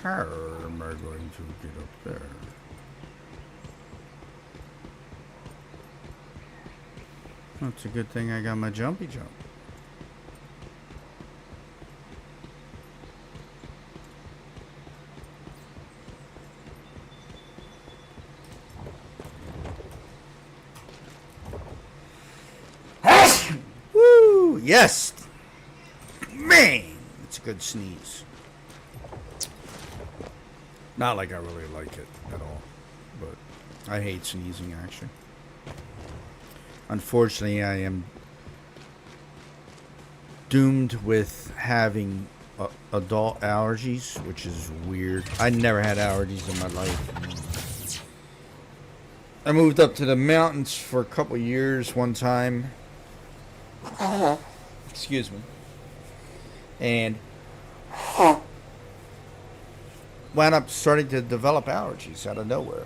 How am I going to get up there? That's a good thing I got my jumpy jump. Woo! Yes! Man! It's a good sneeze. Not like I really like it at all, but I hate sneezing actually. Unfortunately, I am doomed with having adult allergies, which is weird. I never had allergies in my life. I moved up to the mountains for a couple years one time. Excuse me. And wound up starting to develop allergies out of nowhere.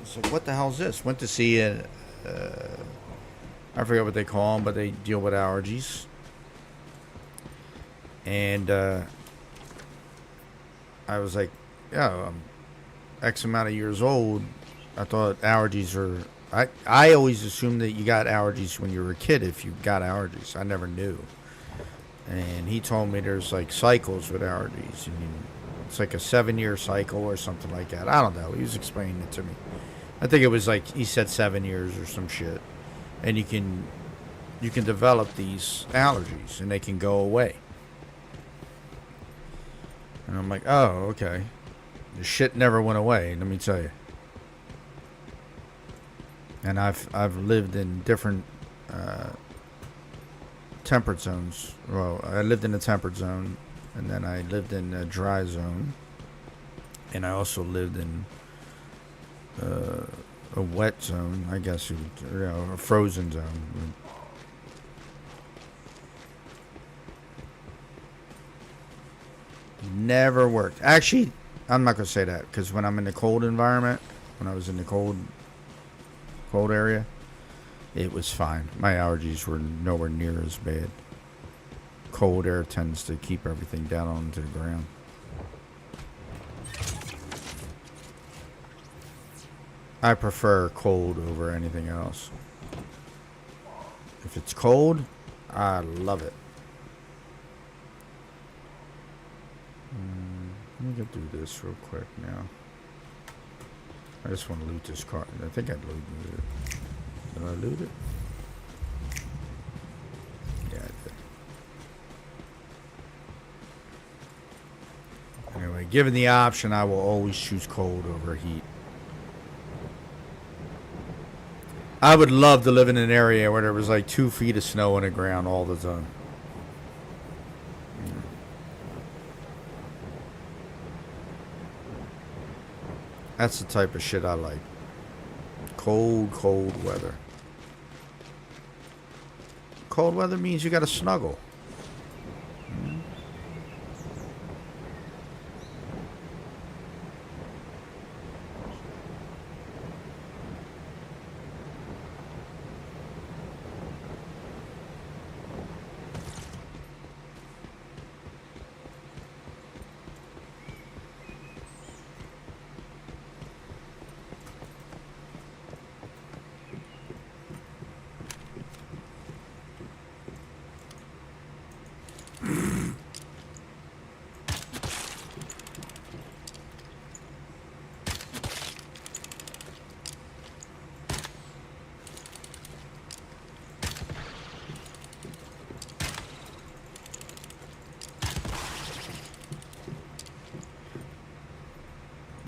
It's like, what the hell is this? Went to see a, I forget what they call them, but they deal with allergies. And I was like, yeah, I'm X amount of years old. I thought allergies are... I always assumed that you got allergies when you were a kid if you got allergies. I never knew. And he told me there's like cycles with allergies. I mean, it's like a 7-year cycle or something like that. I don't know. He was explaining it to me. I think it was like, he said 7 years or some shit. And you can develop these allergies and they can go away. And I'm like, oh, okay. The shit never went away, let me tell you. And I've lived in different temperate zones. Well, I lived in a temperate zone, and then I lived in a dry zone, and I also lived in a wet zone, I guess, a frozen zone. Never worked. Actually, I'm not gonna say that because when I'm in the cold environment, when I was in the cold area, it was fine. My allergies were nowhere near as bad. Cold air tends to keep everything down onto the ground. I prefer cold over anything else. If it's cold, I love it. Let me get through this real quick now. I just want to loot this car. I think I looted it. Did I loot it? Yeah, I did. Anyway, given the option, I will always choose cold over heat. I would love to live in an area where there was like 2 feet of snow on the ground all the time. That's the type of shit I like. Cold, cold weather. Cold weather means you gotta snuggle.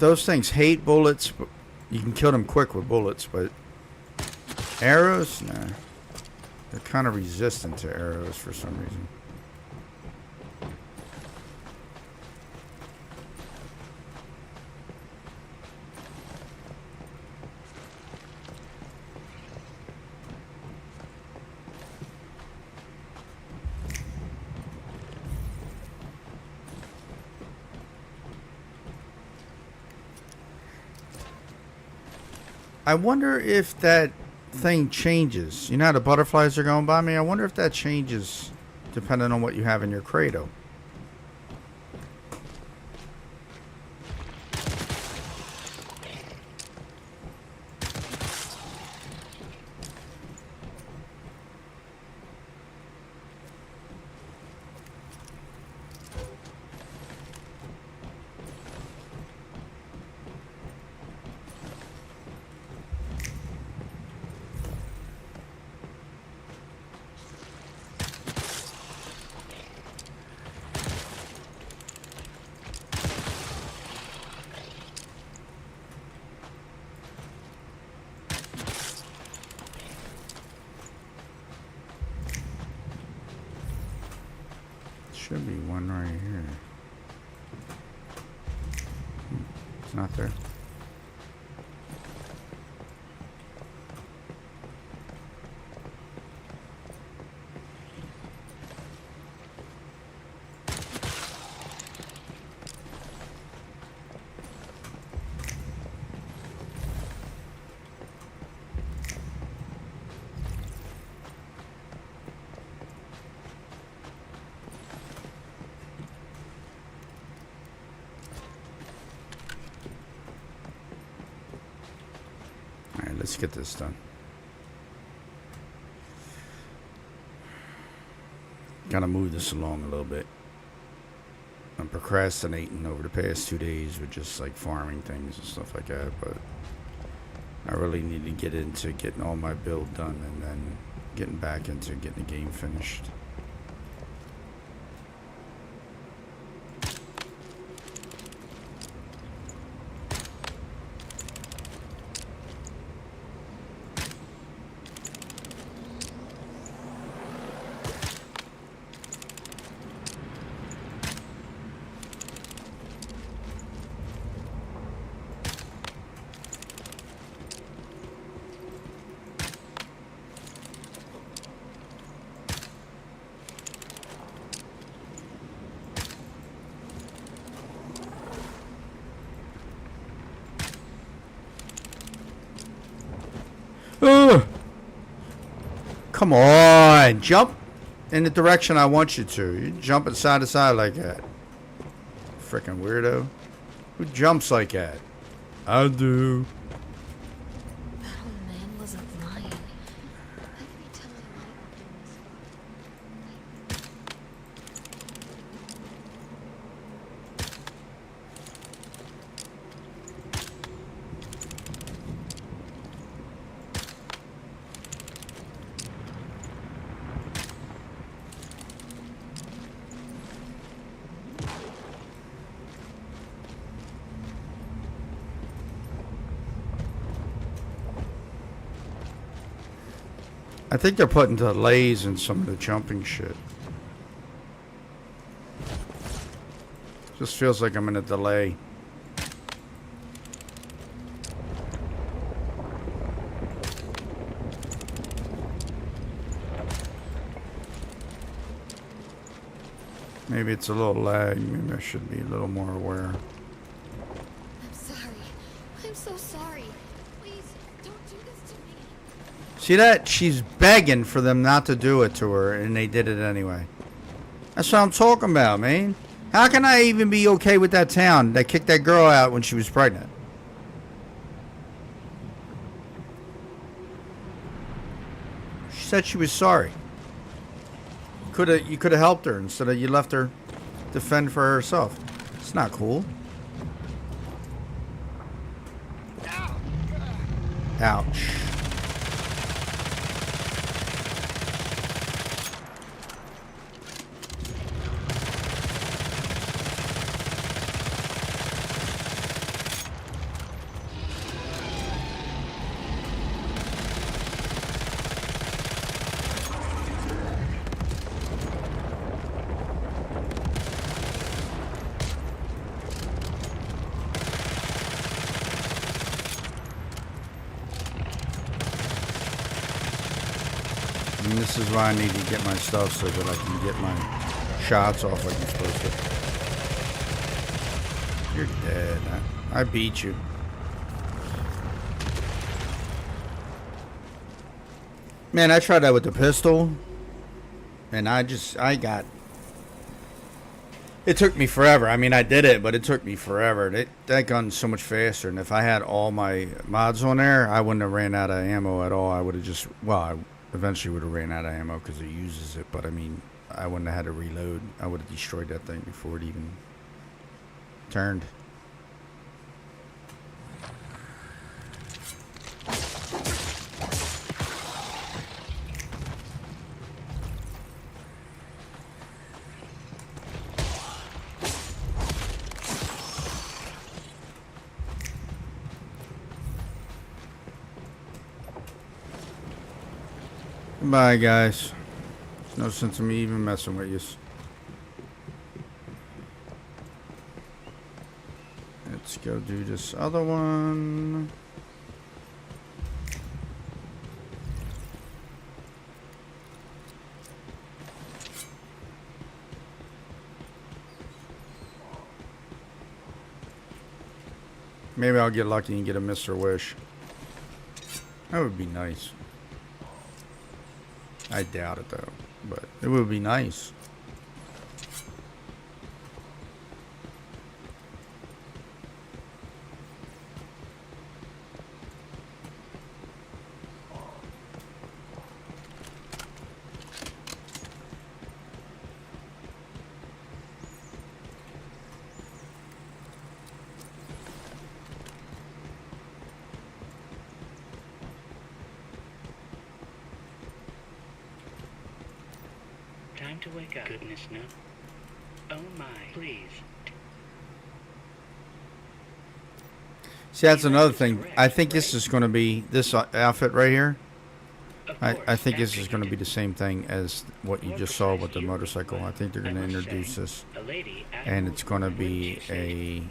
those things hate bullets. You can kill them quick with bullets, but arrows, nah. They're kind of resistant to arrows for some reason. I wonder if that thing changes. You know how the butterflies are going by me? I wonder if that changes depending on what you have in your cradle. Should be one right here. It's not there. Alright, let's get this done. Gotta move this along a little bit. I'm procrastinating over the past 2 days with just like farming things and stuff like that, but I really need to get into getting all my build done and then getting back into getting the game finished. Ugh. Come on, jump in the direction I want you to. You jumping side to side like that. Freaking weirdo. Who jumps like that? I do. That old man wasn't lying. How could he tell me I worked in this I think they're putting delays in some of the jumping shit. Just feels like I'm in a delay. Maybe it's a little lag. Maybe I should be a little more aware. I'm sorry. I'm so sorry. Please, don't do this to me. See that? She's begging for them not to do it to her, and they did it anyway. That's what I'm talking about, man. How can I even be okay with that town that kicked that girl out when she was pregnant? She said she was sorry. You could have helped her instead of you left her to fend for herself. It's not cool. Ouch. this is why I need to get my stuff so that I can get my shots off like I'm supposed to. You're dead. I beat you. Man, I tried that with the pistol, and I got... It took me forever. I mean, I did it, but it took me forever. That gun's so much faster, and if I had all my mods on there, I wouldn't have ran out of ammo at all. I would have just... Well, I eventually would have ran out of ammo because it uses it, but I mean, I wouldn't have had to reload. I would have destroyed that thing before it even turned. Bye, guys. There's no sense in me even messing with you. Let's go do this other one. Maybe I'll get lucky and get a Mr. Wish. That would be nice. I doubt it though, but it would be nice. Time to wake up. Goodness, no. Oh my, please. See, that's another thing. I think this is going to be, this outfit right here, I think this is going to be the same thing as what you just saw with the motorcycle. I think they're going to introduce this, and it's going to be a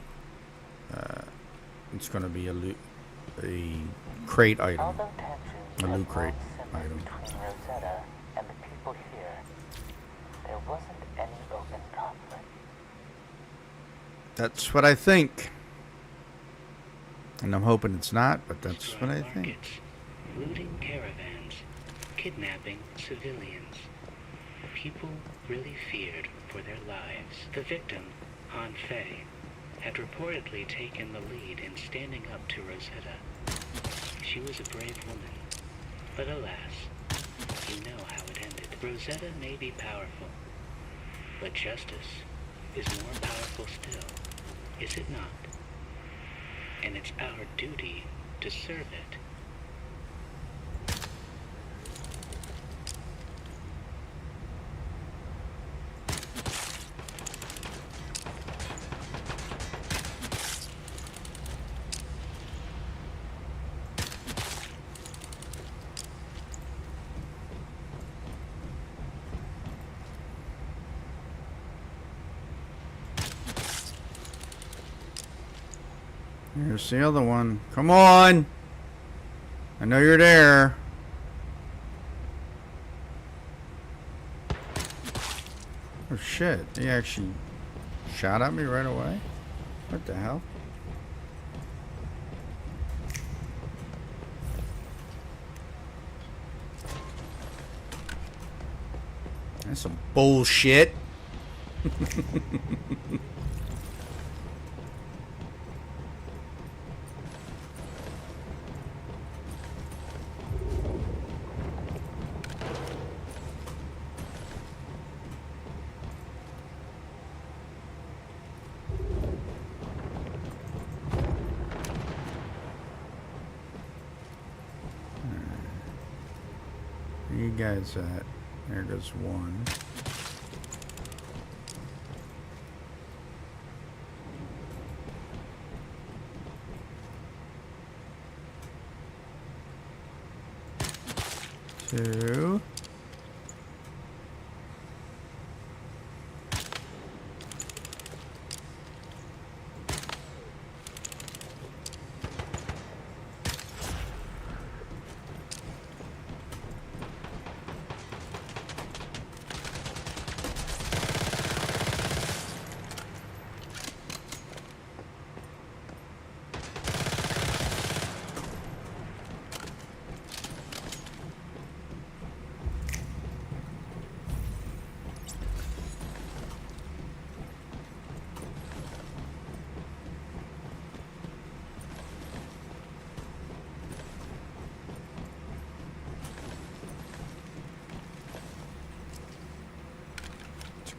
crate item, a loot crate item. Between Rosetta and the people here, there wasn't any open conflict. That's what I think. And I'm hoping it's not, but that's what I think. Markets, looting caravans, kidnapping civilians. People really feared for their lives. The victim, Han Fei, had reportedly taken the lead in standing up to Rosetta. She was a brave woman, but alas, you know how it ended. Rosetta may be powerful, but justice is more powerful still, is it not? And it's our duty to serve it. Here's the other one. Come on! I know you're there. Oh shit, he actually shot at me right away? What the hell? That's some bullshit. Where you guys at? There goes one. Two.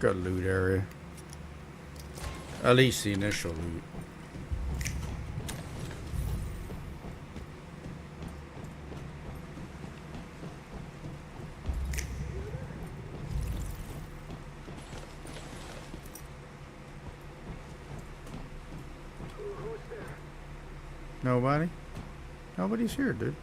Good loot area. At least the initial loot. Nobody? Nobody's here, dude.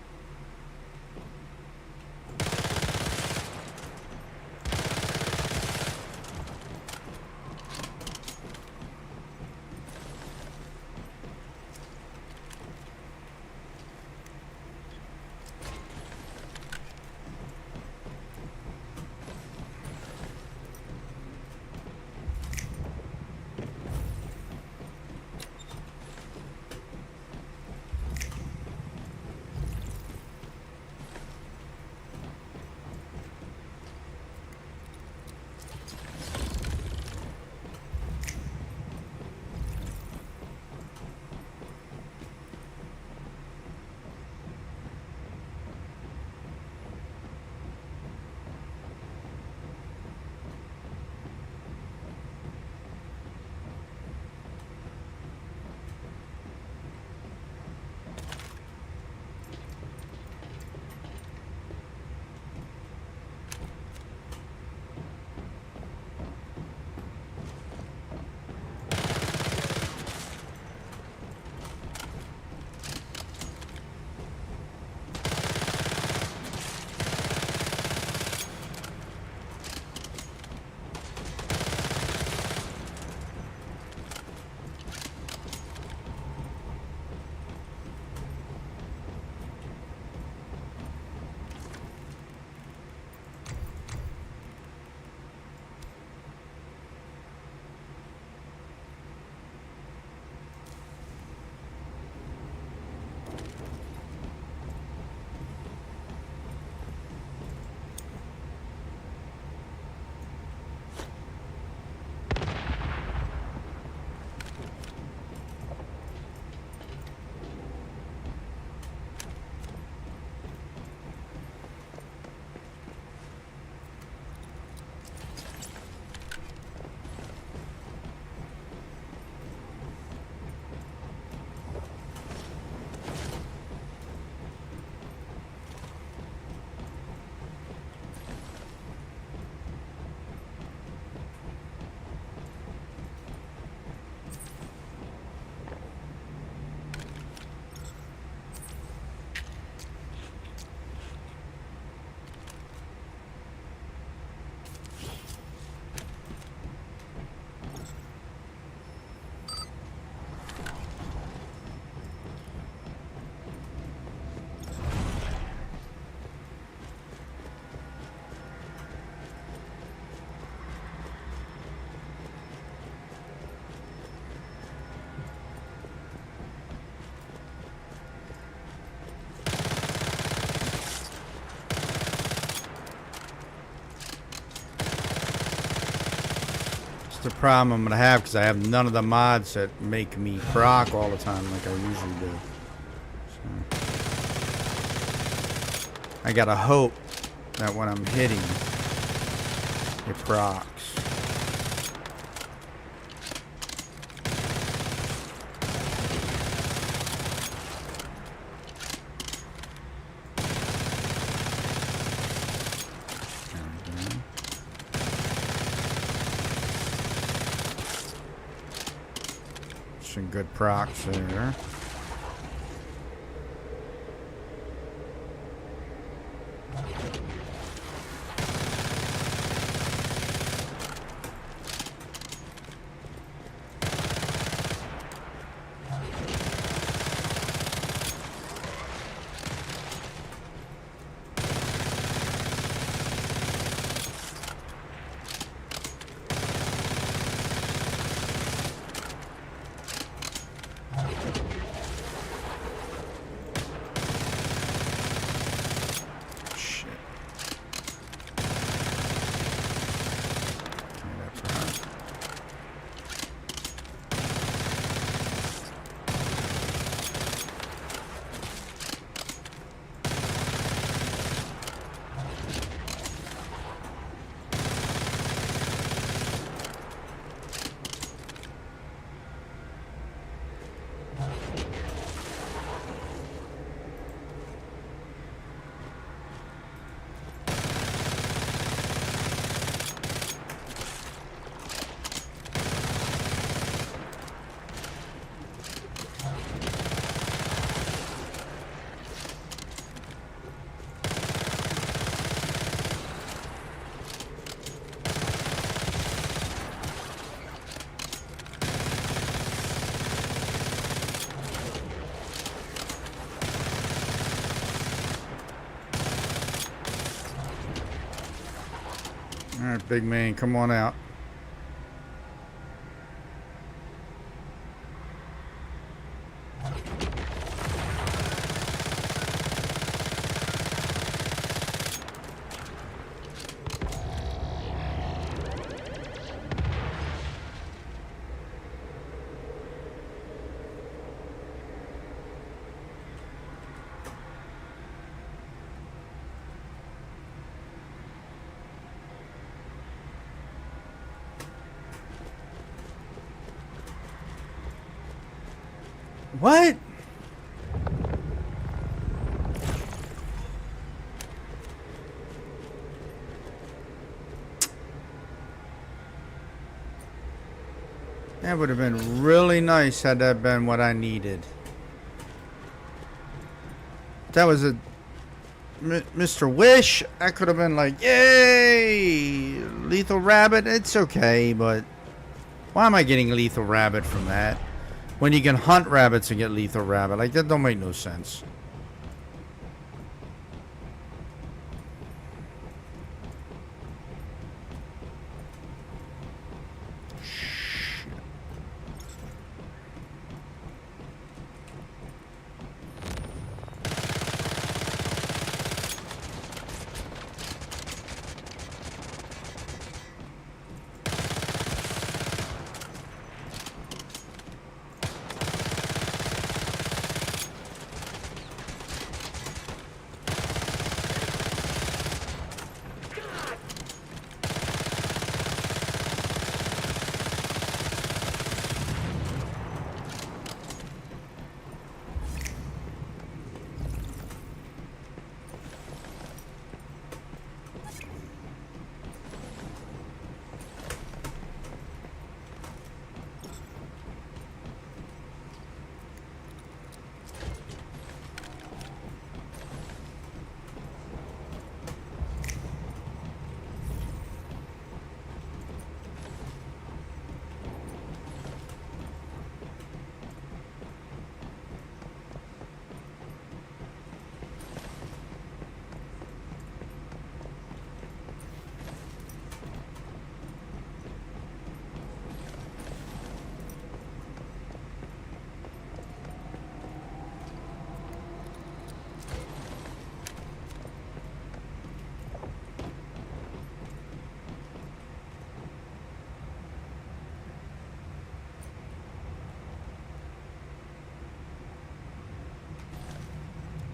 The problem I'm gonna have because I have none of the mods that make me proc all the time like I usually do. So I gotta hope that when I'm hitting, it procs. Some good procs there. Big man, come on out. What? That would have been really nice had that been what I needed. That was a Mr. Wish. I could have been like, yay! Lethal Rabbit. It's okay, but why am I getting Lethal Rabbit from that? When you can hunt rabbits and get Lethal Rabbit. Like, that don't make no sense.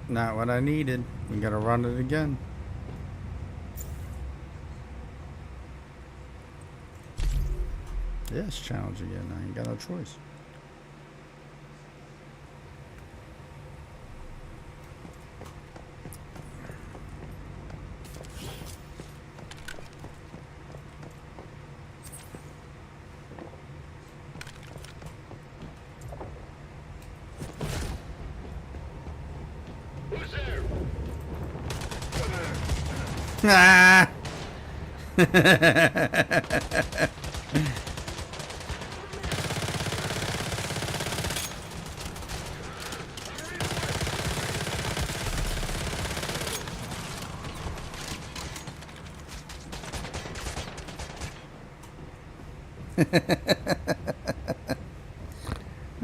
Not what I needed. We gotta run it again. Yes, challenge again. I ain't got no choice. Ah!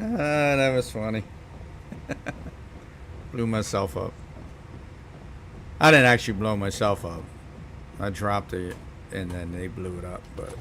That was funny. Blew myself up. I didn't actually blow myself up. I dropped it and then they blew it up, but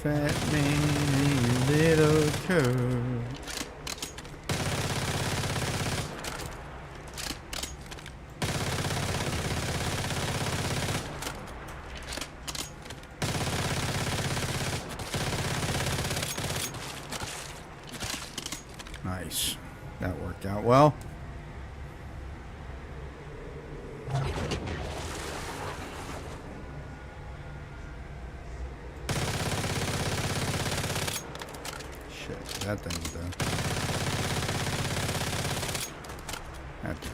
fat man, little curve. Nice. That worked out well. Shit, that thing's done. That's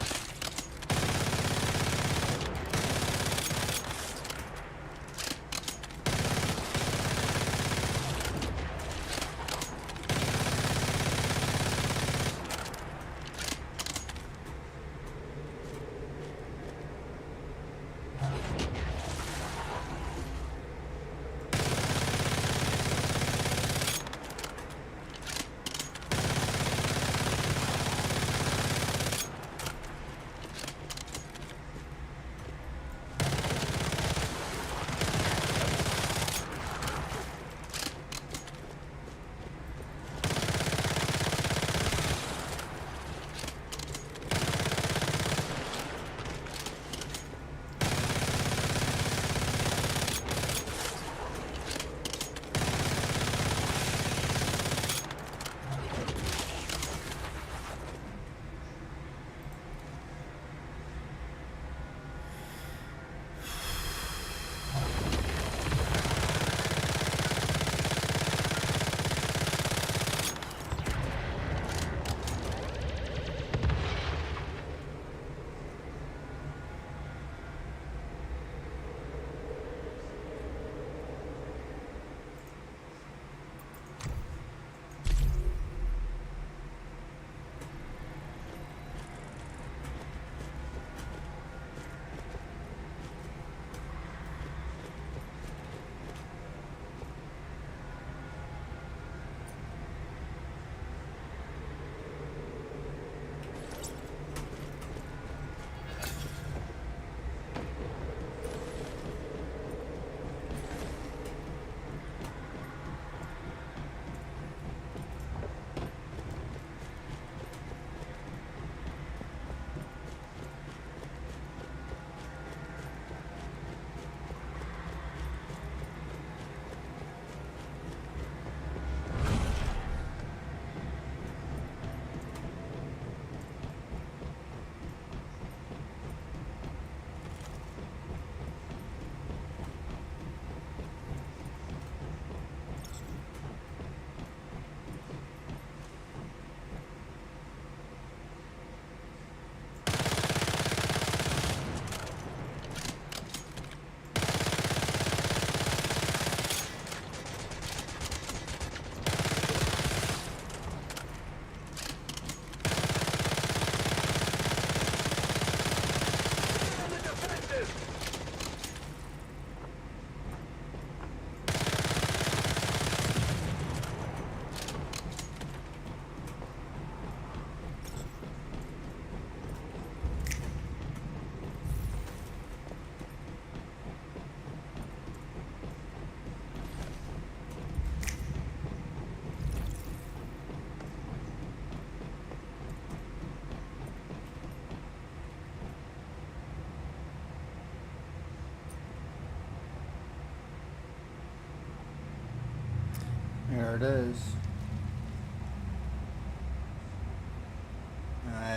There it is.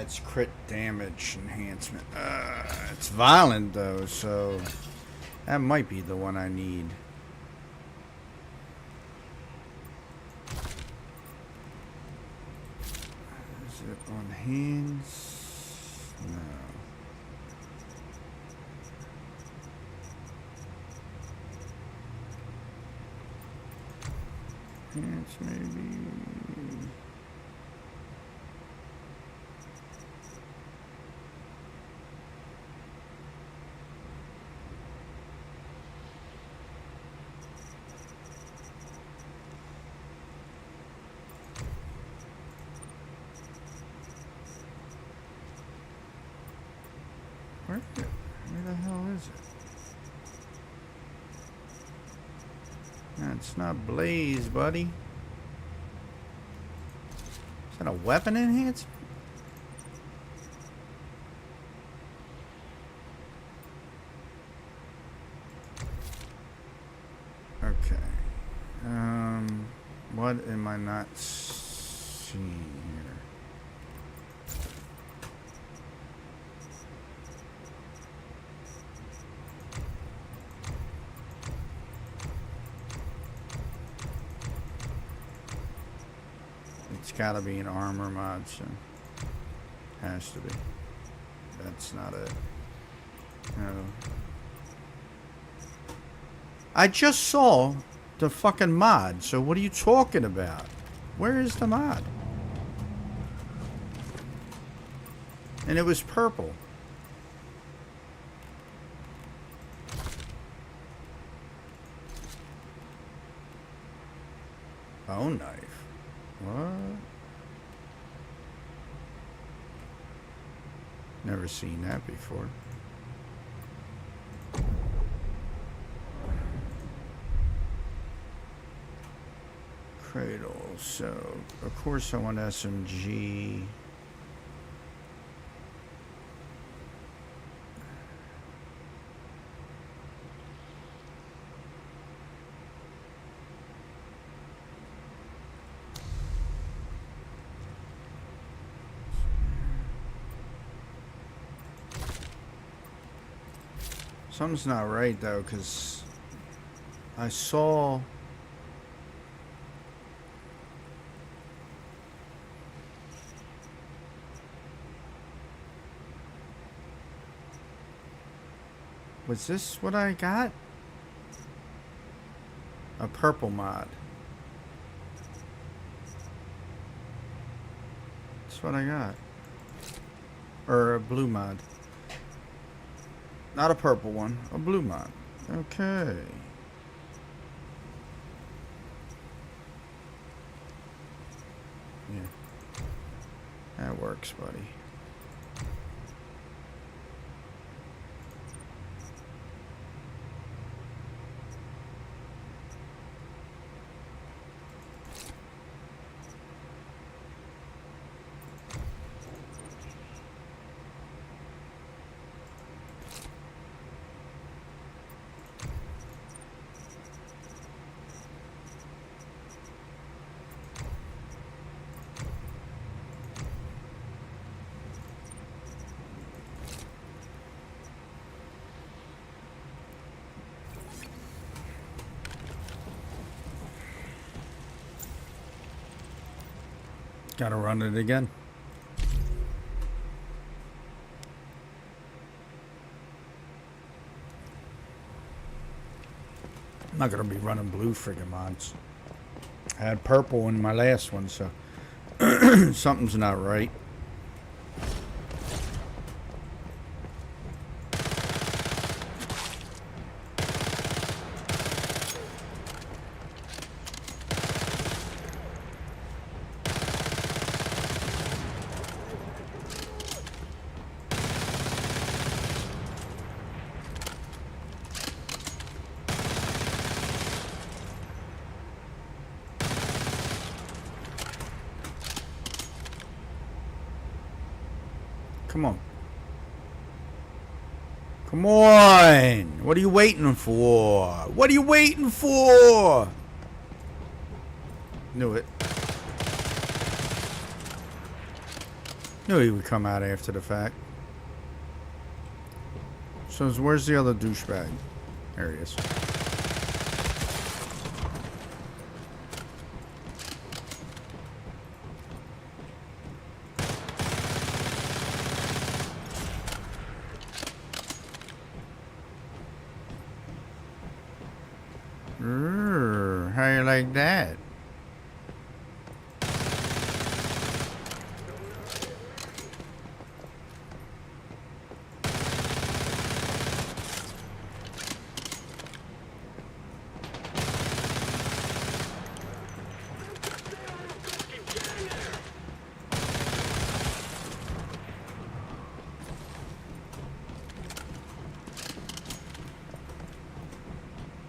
It's crit damage enhancement. It's violent though, so that might be the one I need. Is it on hands? No. Hands maybe. Where the hell is it? That's not Blaze, buddy. Is that a weapon enhancement? Okay. What am I not seeing here? It's gotta be an armor mod, so has to be. That's not it. No. I just saw the fucking mod, so what are you talking about? Where is the mod? And it was purple. Bone knife. What? Never seen that before. Cradle. So, of course I want SMG. Something's not right though, because I saw was this what I got? A purple mod. That's what I got. Or a blue mod. Not a purple one, a blue mod. Okay. Yeah. That works, buddy. Gotta run it again. I'm not gonna be running blue friggin' mods. I had purple in my last one, so something's not right. Come on. Come on! What are you waiting for? What are you waiting for? Knew it. Knew he would come out after the fact. So where's the other douchebag? There he is. How you like that?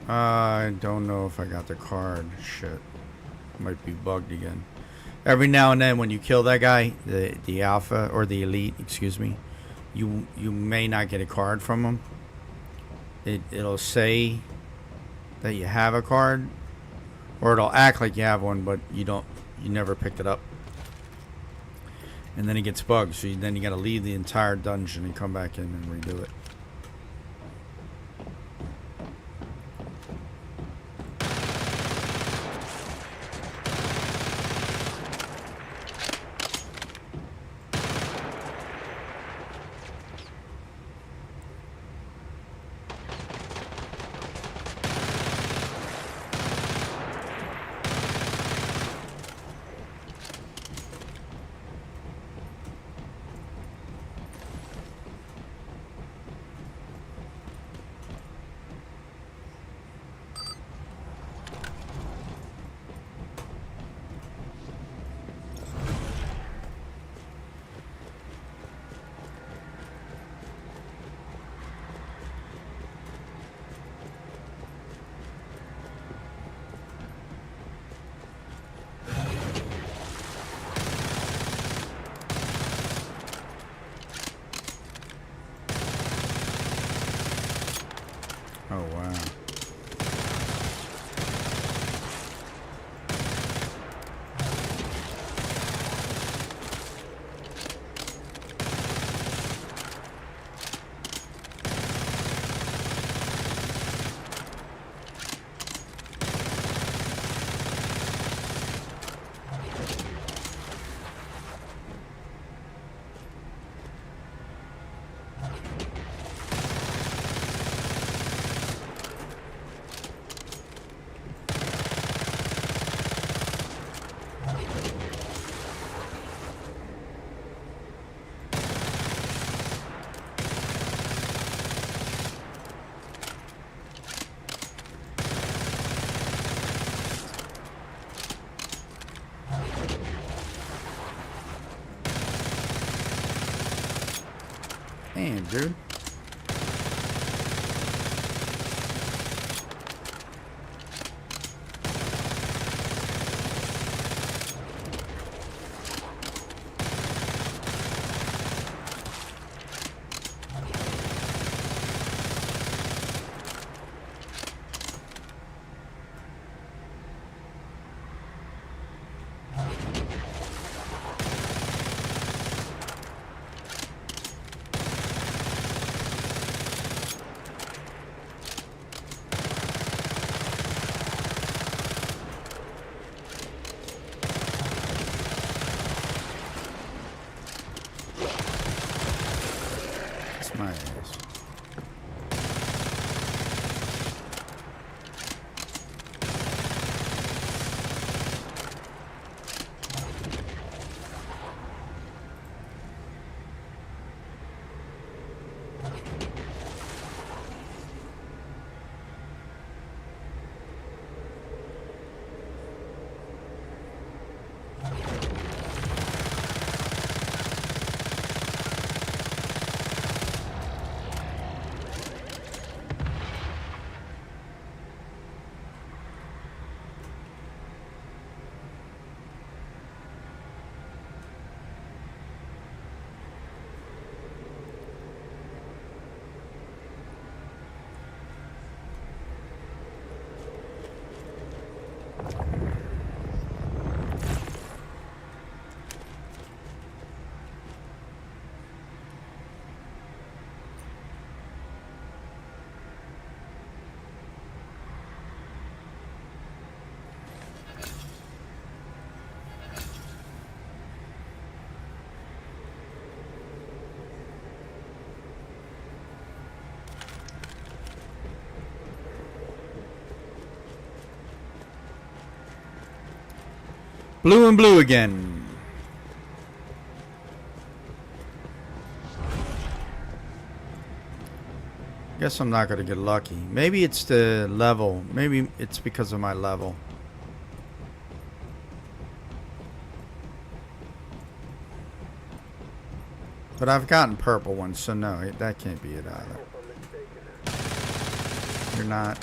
I don't know if I got the card. Shit. Might be bugged again. Every now and then when you kill that guy, the alpha or the elite, excuse me, you may not get a card from him. It'll say that you have a card, or it'll act like you have one, but you never picked it up. And then it gets bugged, so then you gotta leave the entire dungeon and come back in and redo it. Oh, wow. Damn, dude. My ass. Blue and blue again. Guess I'm not gonna get lucky. Maybe it's the level. Maybe it's because of my level. But I've gotten purple ones, so no, that can't be it either. You're not.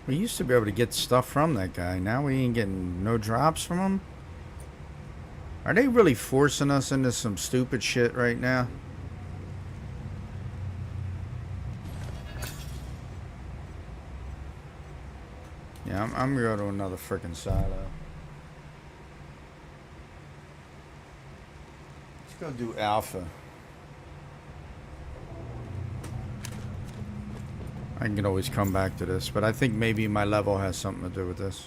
We used to be able to get stuff from that guy. Now we ain't getting no drops from him. Are they really forcing us into some stupid shit right now? Yeah, I'm gonna go to another freaking silo. Let's go do Alpha. I can always come back to this, but I think maybe my level has something to do with this.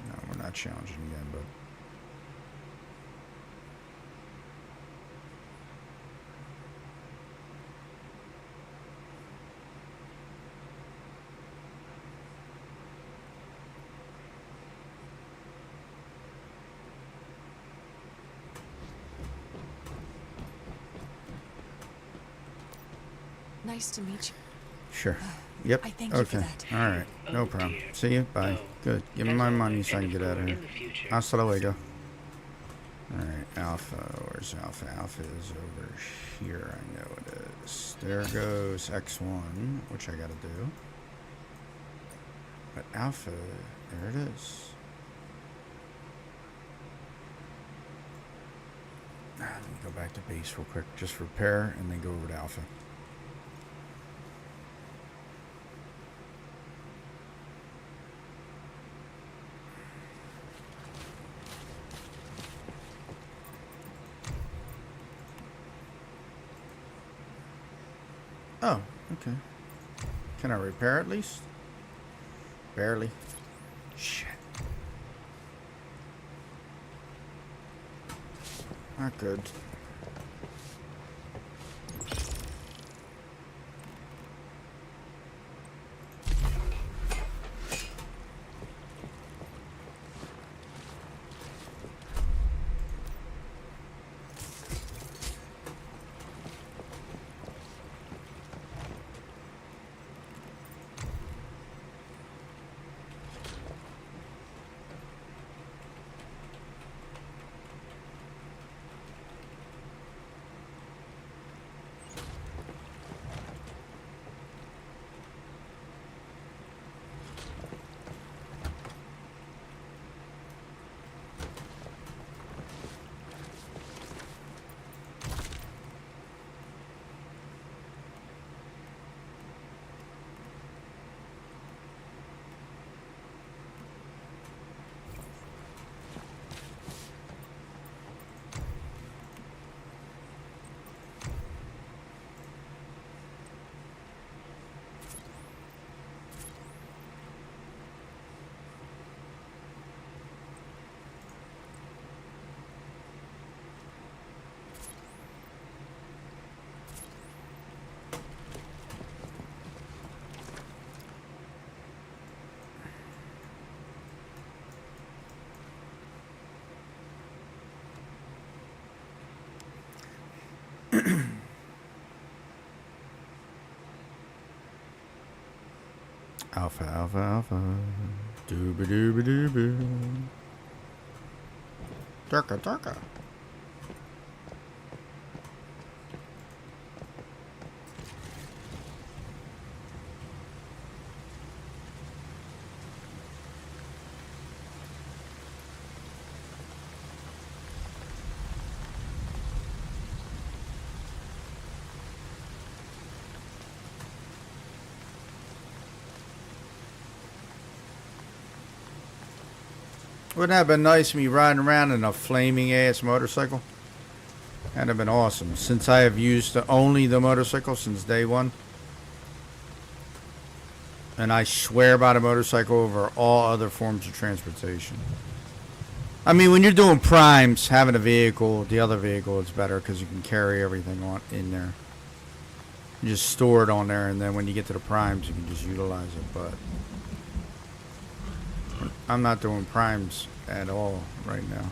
No, we're not challenging again, but... Nice to meet you. Sure. Yep. I thank you for Okay. that. All right. No Oh, problem. dear. See you. Bye. Oh, Good. Give me as my always, money so I can and get out of for here. in the future. Hasta luego. All right. Alpha. Where's Alpha? Alpha is over here. I know it is. There goes X1, which I got to do. But Alpha, there it is. Let me go back to base real quick. Just repair and then go over to Alpha. Oh, okay. Can I repair at least? Barely. Shit. Not good. Alpha, alpha, alpha. Dooba dooba dooba. Darka, darka. Wouldn't that have been nice me riding around in a flaming ass motorcycle? That'd have been awesome. Since I have used only the motorcycle since day one. And I swear by the motorcycle over all other forms of transportation. I mean, when you're doing primes, having a vehicle, the other vehicle is better because you can carry everything on in there. You just store it on there, and then when you get to the primes, you can just utilize it. But I'm not doing primes at all right now.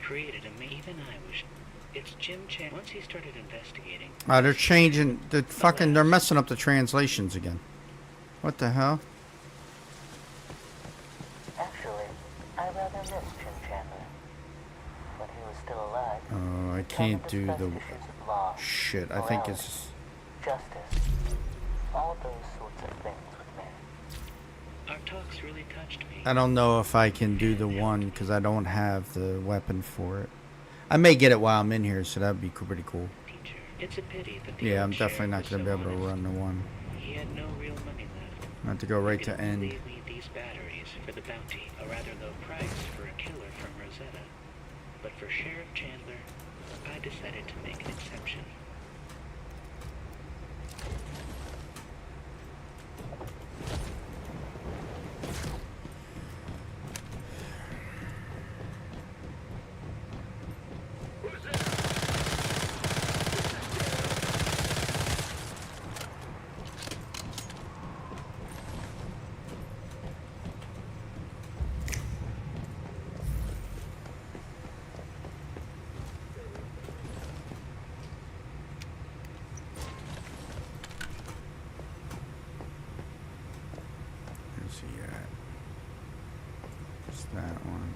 created even I wish. It's Jim Chan. Once he started investigating, They're changing the fucking. They're messing up the translations again. What the hell? Actually, I rather miss Jim Chandler. When he was still alive, Oh, I he can't often do discussed the issues of law, shit. I think morality, it's. justice, all those sorts of things with me. our talks really touched me. I don't know if I can do the one because I don't have the weapon for it. I may get it while I'm in here, so that'd be pretty cool. Teacher, it's a pity that the Yeah, old I'm definitely sheriff not was gonna be so able to honest. run the one. He had no real money left. I have to go right He to could end. only leave these batteries for the bounty, a rather low price for a killer from Rosetta. But for Sheriff Chandler, I decided to make an exception. Where's he at? It's that one.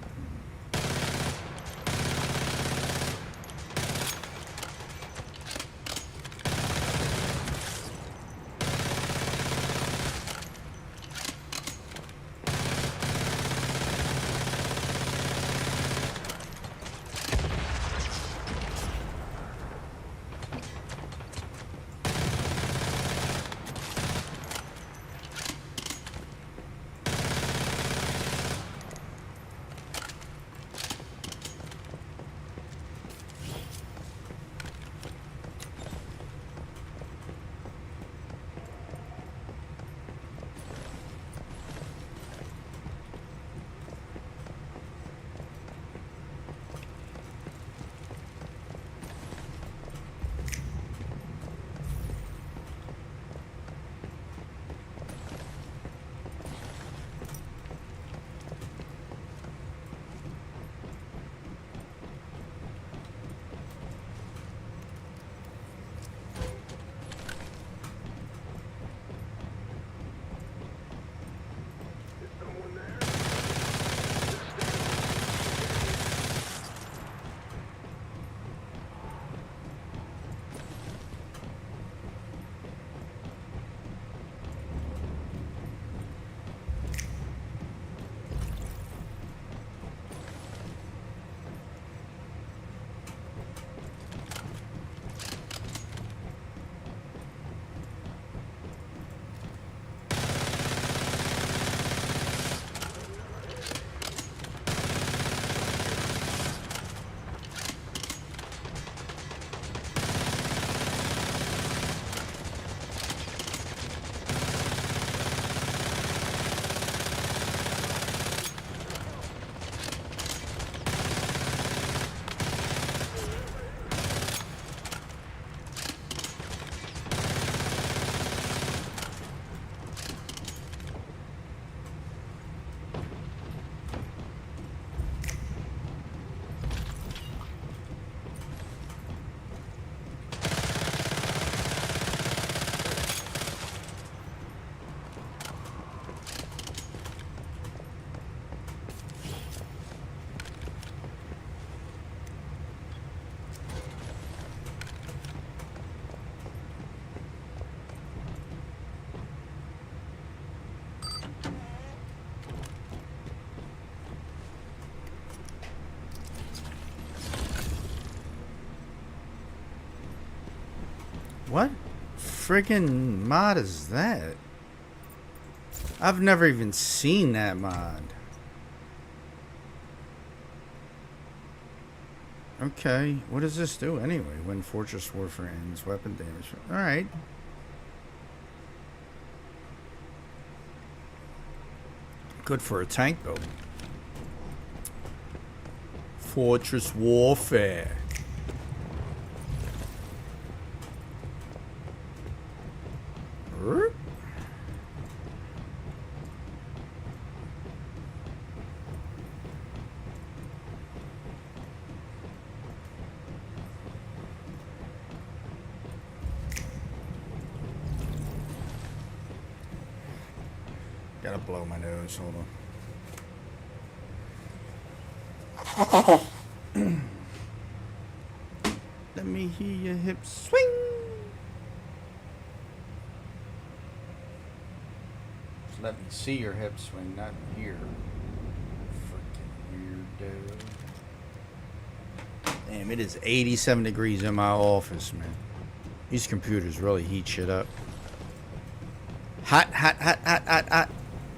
What friggin' mod is that? I've never even seen that mod. Okay, what does this do anyway? When Fortress Warfare ends, weapon damage. Alright. Good for a tank build. Fortress Warfare. Gotta blow my nose. Hold on. Let me hear your hips swing. Just let me see your hips swing, not hear. Freaking weirdo. Damn, it is 87 degrees in my office, man. These computers really heat shit up. Hot, hot, hot, hot, hot, hot.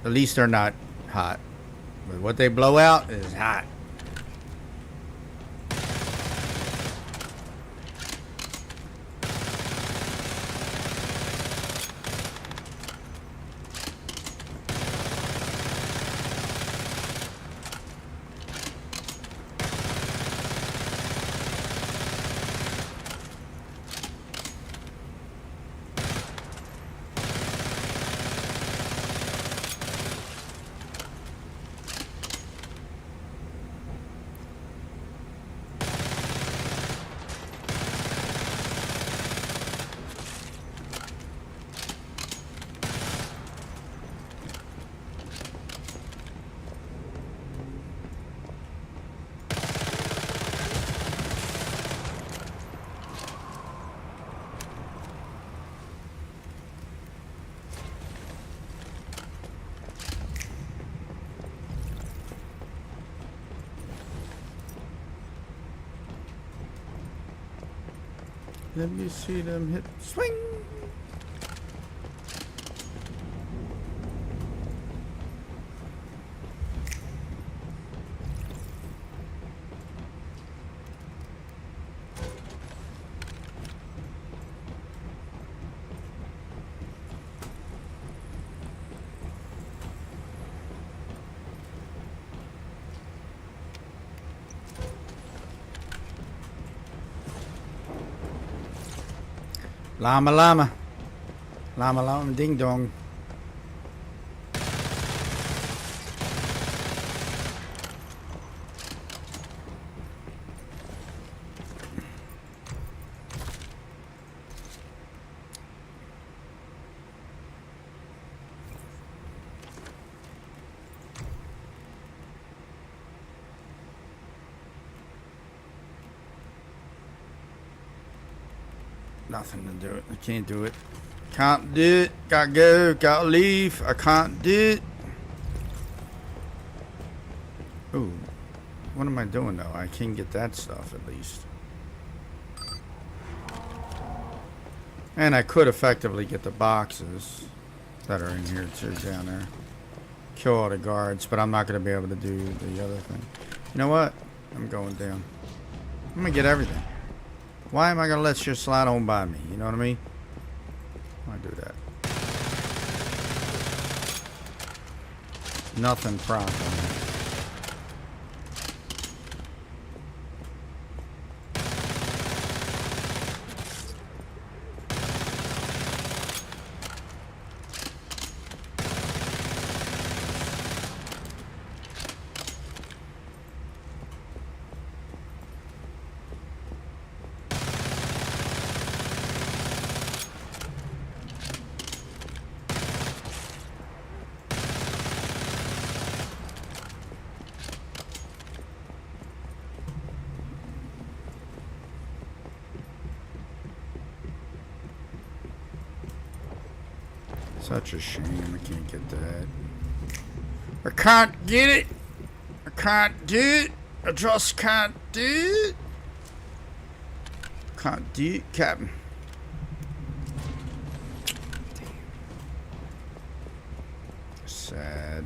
At least they're not hot. But what they blow out is hot. Let me see them hips swing. Llama llama. Llama llama ding dong. Nothing to do it. I can't do it. Can't do it. Gotta go. Gotta leave. I can't do it. Ooh. What am I doing though? I can get that stuff at least. And I could effectively get the boxes that are in here too down there. Kill all the guards, but I'm not going to be able to do the other thing. You know what? I'm going down. I'm going to get everything. Why am I going to let you slide on by me? You know what I mean? Why do that? Nothing proper. Such a shame I can't get that. I can't get it. I can't do it. I just can't do it. Can't do it, Captain. Sad.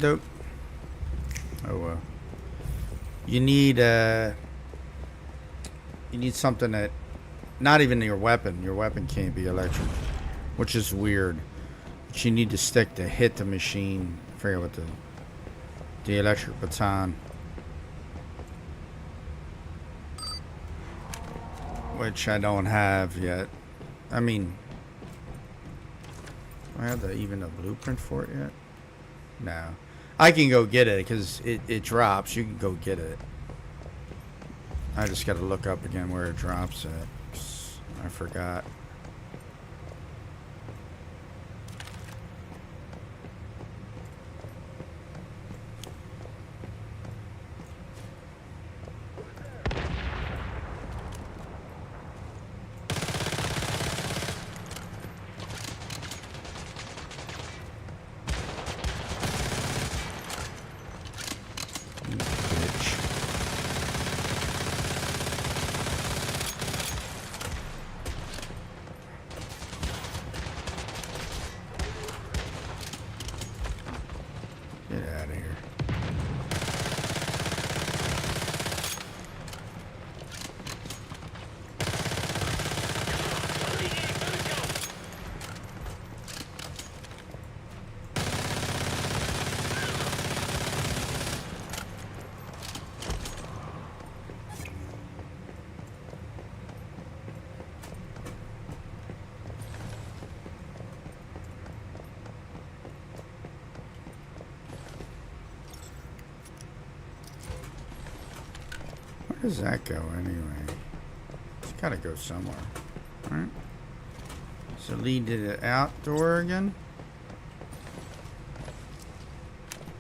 Nope. Oh well. You need something that, not even your weapon. Your weapon can't be electric, which is weird. But you need to stick to hit the machine. I forget what the electric baton, which I don't have yet. I mean, do I have even a blueprint for it yet? No. I can go get it because it drops. You can go get it. I just gotta look up again where it drops at. 'Cause I forgot. You bitch. Get out of here. Where does that go anyway? It's gotta go somewhere, right? So lead to the outdoor again?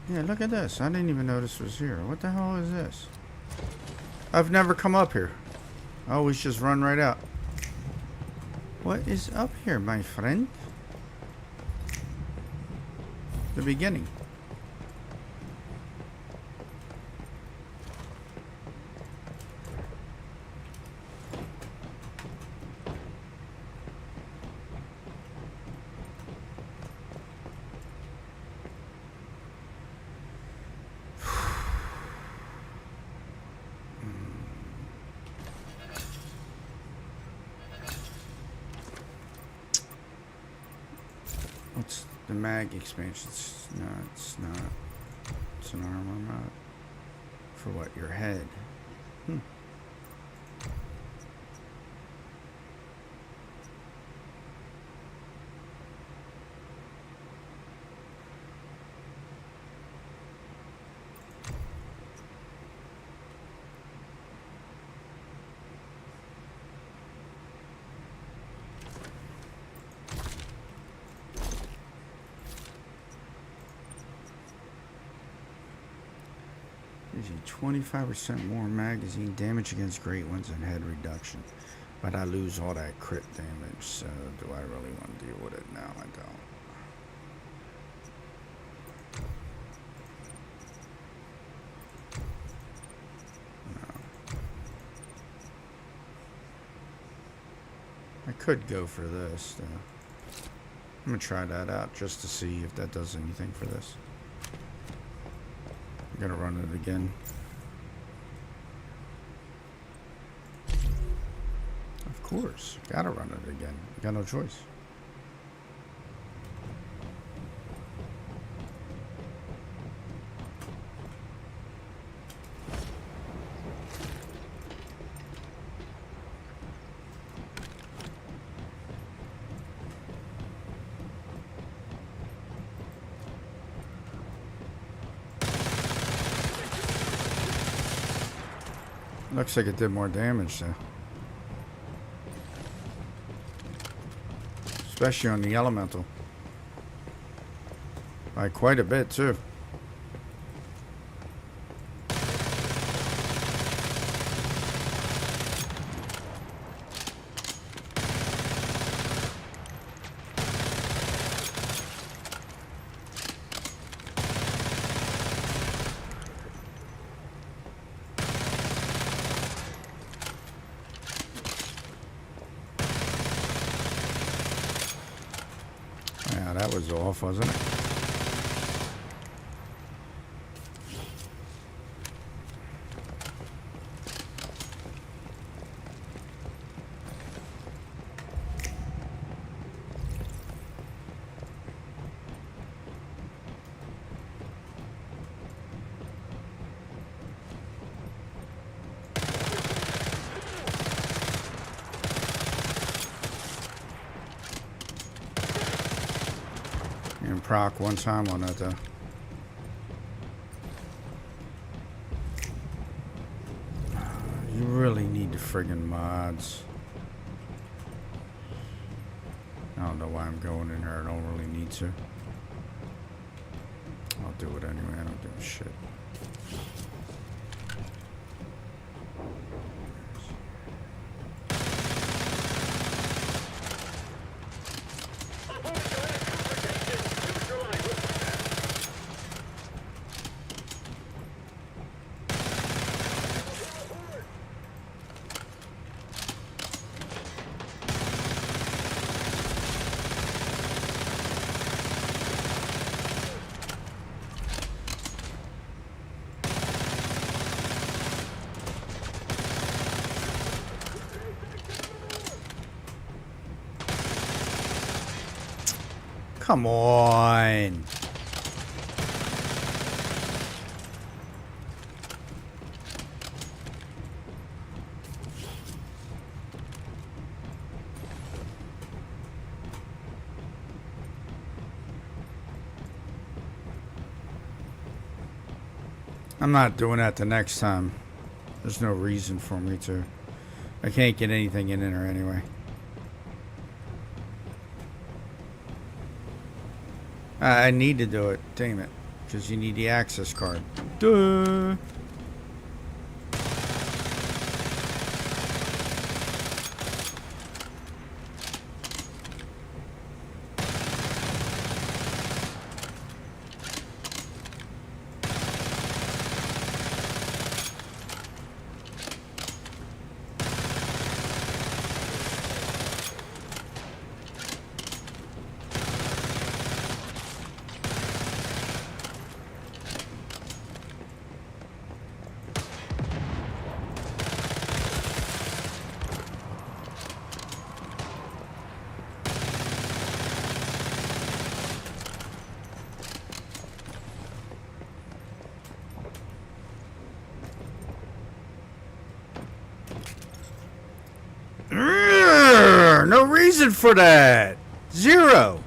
Yeah, look at this. I didn't even know this was here. What the hell is this? I've never come up here. I always just run right out. What is up here, my friend? The beginning. What's the mag expansion? No, it's not. It's an armor mod. For what? Your head. Hmm. Gives you 25% more magazine damage against great ones and head reduction. But I lose all that crit damage, so do I really want to deal with it now? I don't. No. I could go for this, though. I'm gonna try that out just to see if that does anything for this. I'm gonna run it again. Of course, gotta run it again. Got no choice. Looks like it did more damage though. Especially on the elemental. By quite a bit too. Yeah, that was off, wasn't it? And proc one time on that though. You really need the friggin' mods. I don't know why I'm going in there. I don't really need to. I'll do it anyway. I don't give a shit. Come on. I'm not doing that the next time. There's no reason for me to. I can't get anything in there anyway. I need to do it. Damn it. Because you need the access card. Duh. No reason for that. Zero.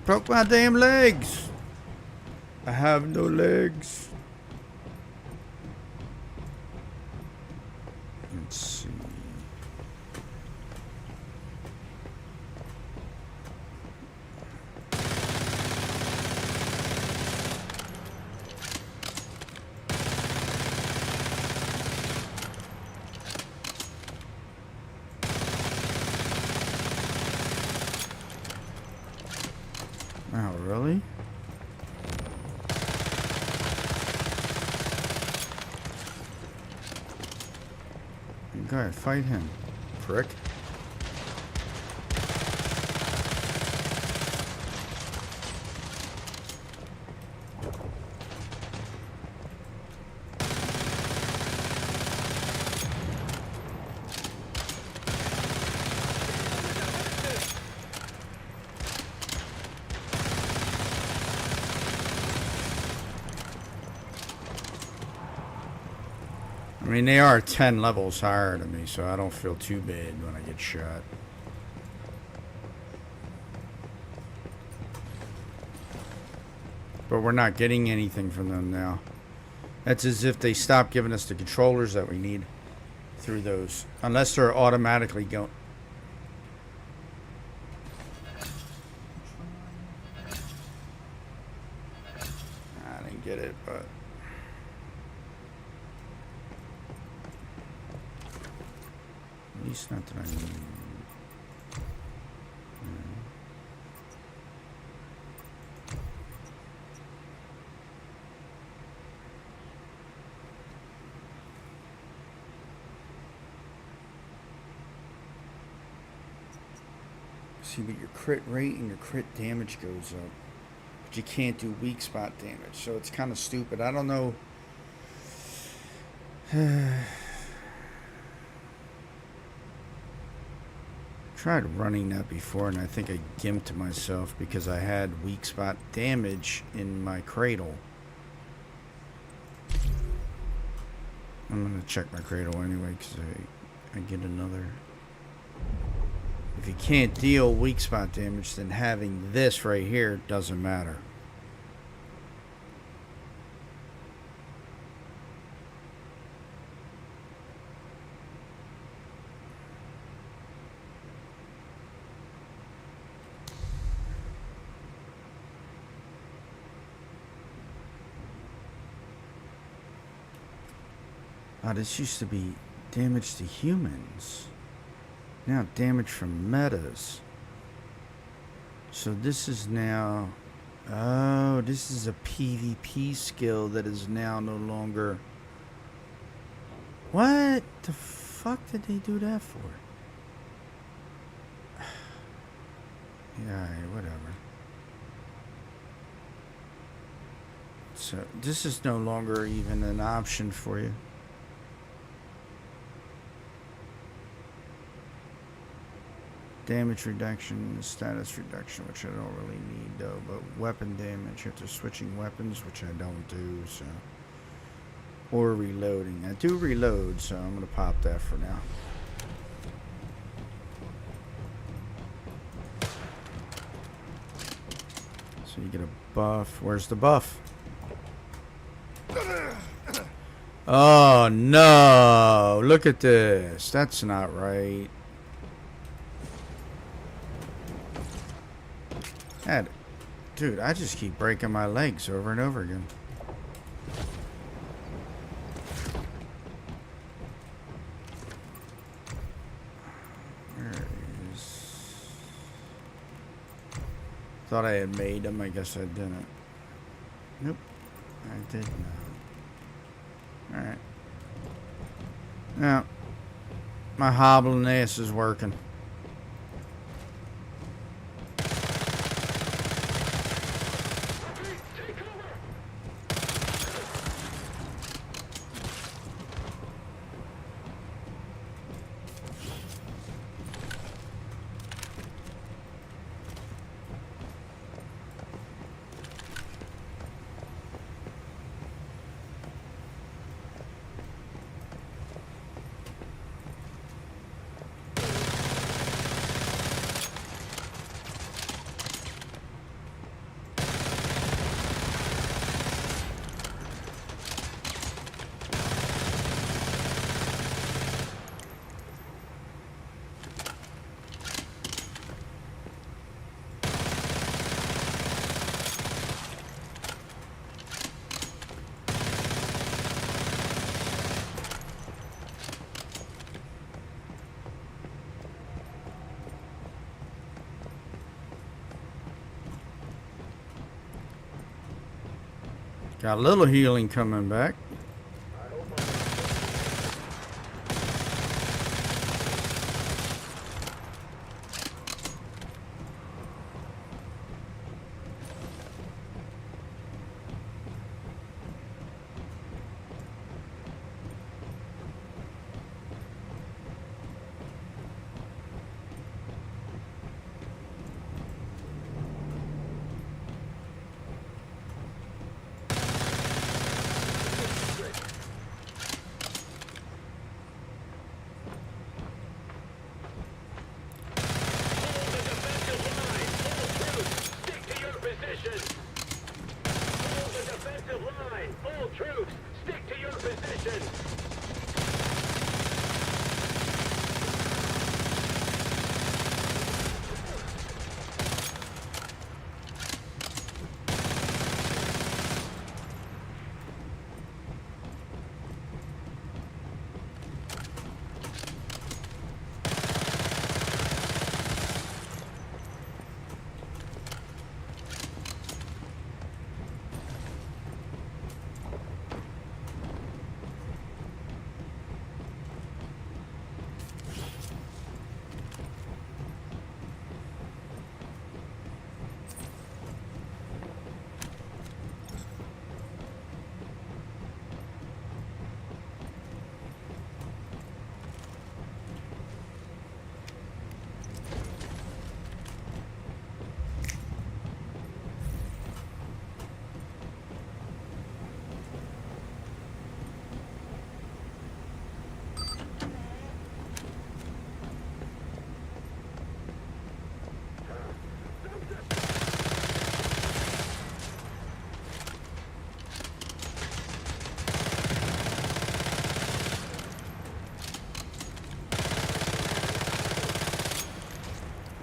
Broke my damn legs. I have no legs. Let's see. Oh, really? Go ahead, fight him, prick. I mean, they are 10 levels higher than me, so I don't feel too bad when I get shot. But we're not getting anything from them now. That's as if they stopped giving us the controllers that we need through those. Unless they're automatically going. I didn't get it, but... At least not that I need. See, but your crit rate and your crit damage goes up. But you can't do weak spot damage, so it's kind of stupid. I don't know. Tried running that before, and I think I gimped myself because I had weak spot damage in my cradle. I'm gonna check my cradle anyway because I get another. If you can't deal weak spot damage, then having this right here doesn't matter. Oh, this used to be damage to humans. Now damage from metas. So this is now... Oh, this is a PvP skill that is now no longer... What the fuck did they do that for? Yeah, whatever. So this is no longer even an option for you. Damage reduction, status reduction, which I don't really need though, but weapon damage after switching weapons, which I don't do, so. Or reloading. I do reload, so I'm gonna pop that for now. So you get a buff. Where's the buff? Oh no! Look at this. That's not right. Dude, I just keep breaking my legs over and over again. Where is... Thought I had made them. I guess I didn't. Nope. I did not. Alright. Now, my hobbling ass is working. Got a little healing coming back.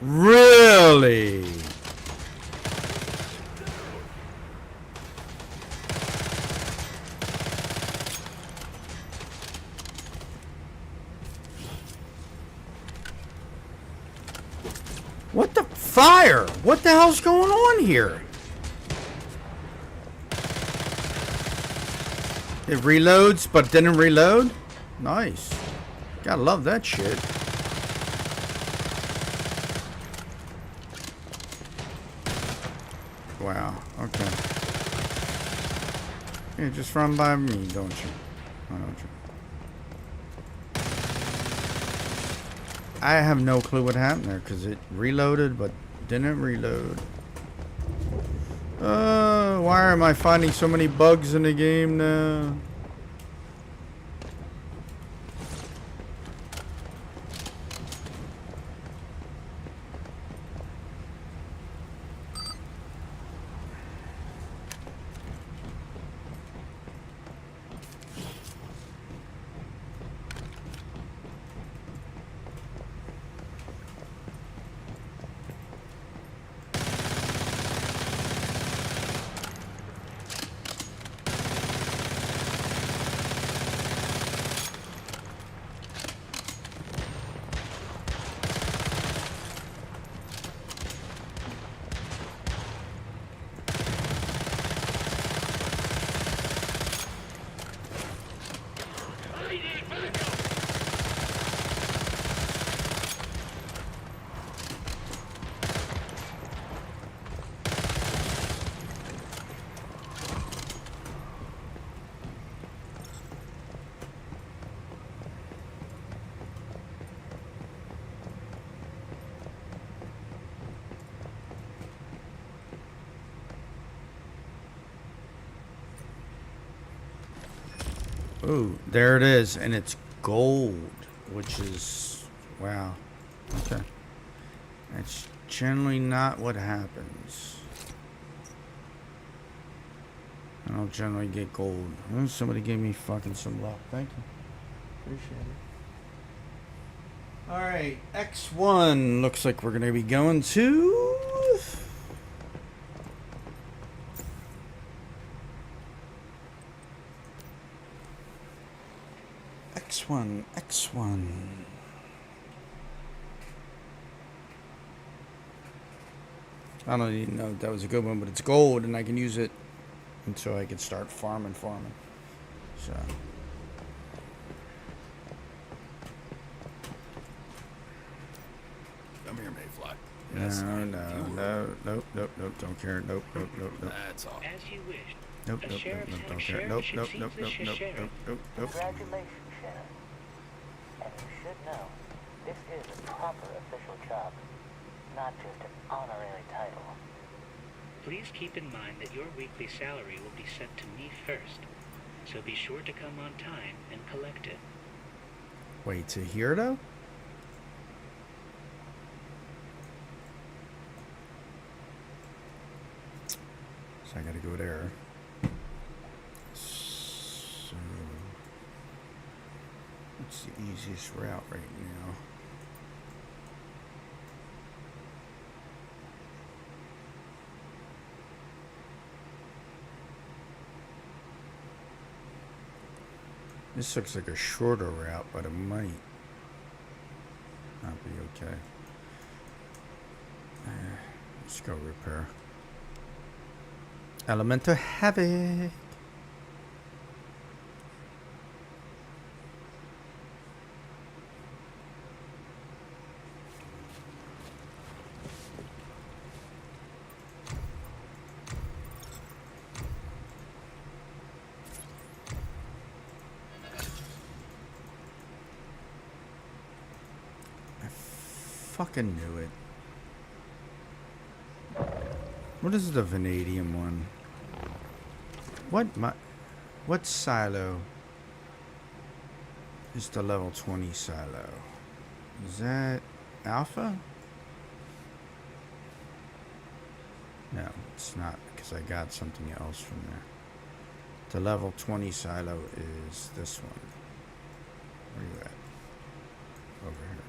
Really? What the fire? What the hell's going on here? It reloads but didn't reload? Nice. Gotta love that shit. Wow, okay. Yeah, just run by me, don't you? Why don't you? I have no clue what happened there because it reloaded but didn't reload. Why am I finding so many bugs in the game now? Ooh, there it is, and it's gold, which is, wow, okay. That's generally not what happens. I don't generally get gold. Oh, somebody gave me fucking some luck. Thank you. Appreciate it. Alright, X1 looks like we're gonna be going to... X1. I don't even know if that was a good one, but it's gold and I can use it until I can start farming. So. Come here, Mayfly. No, nope, don't care. Nope. That's all. As you wish. Nope, A sheriff's like don't care. sheriff Nope. should see the sheriff. Congratulations, Sheriff. And you should know, this is a proper official job, not just an honorary title. Please keep in mind that your weekly salary will be sent to me first, so be sure to come on time and collect it. Wait, to here though? So I gotta go there. So what's the easiest route right now? This looks like a shorter route, but it might not be okay. Let's go repair. Elemental Havoc. Fucking knew it. What is the vanadium one? What silo is the level 20 silo? Is that alpha? No, it's not, because I got something else from there. The level 20 silo is this one. Where you at? Over here.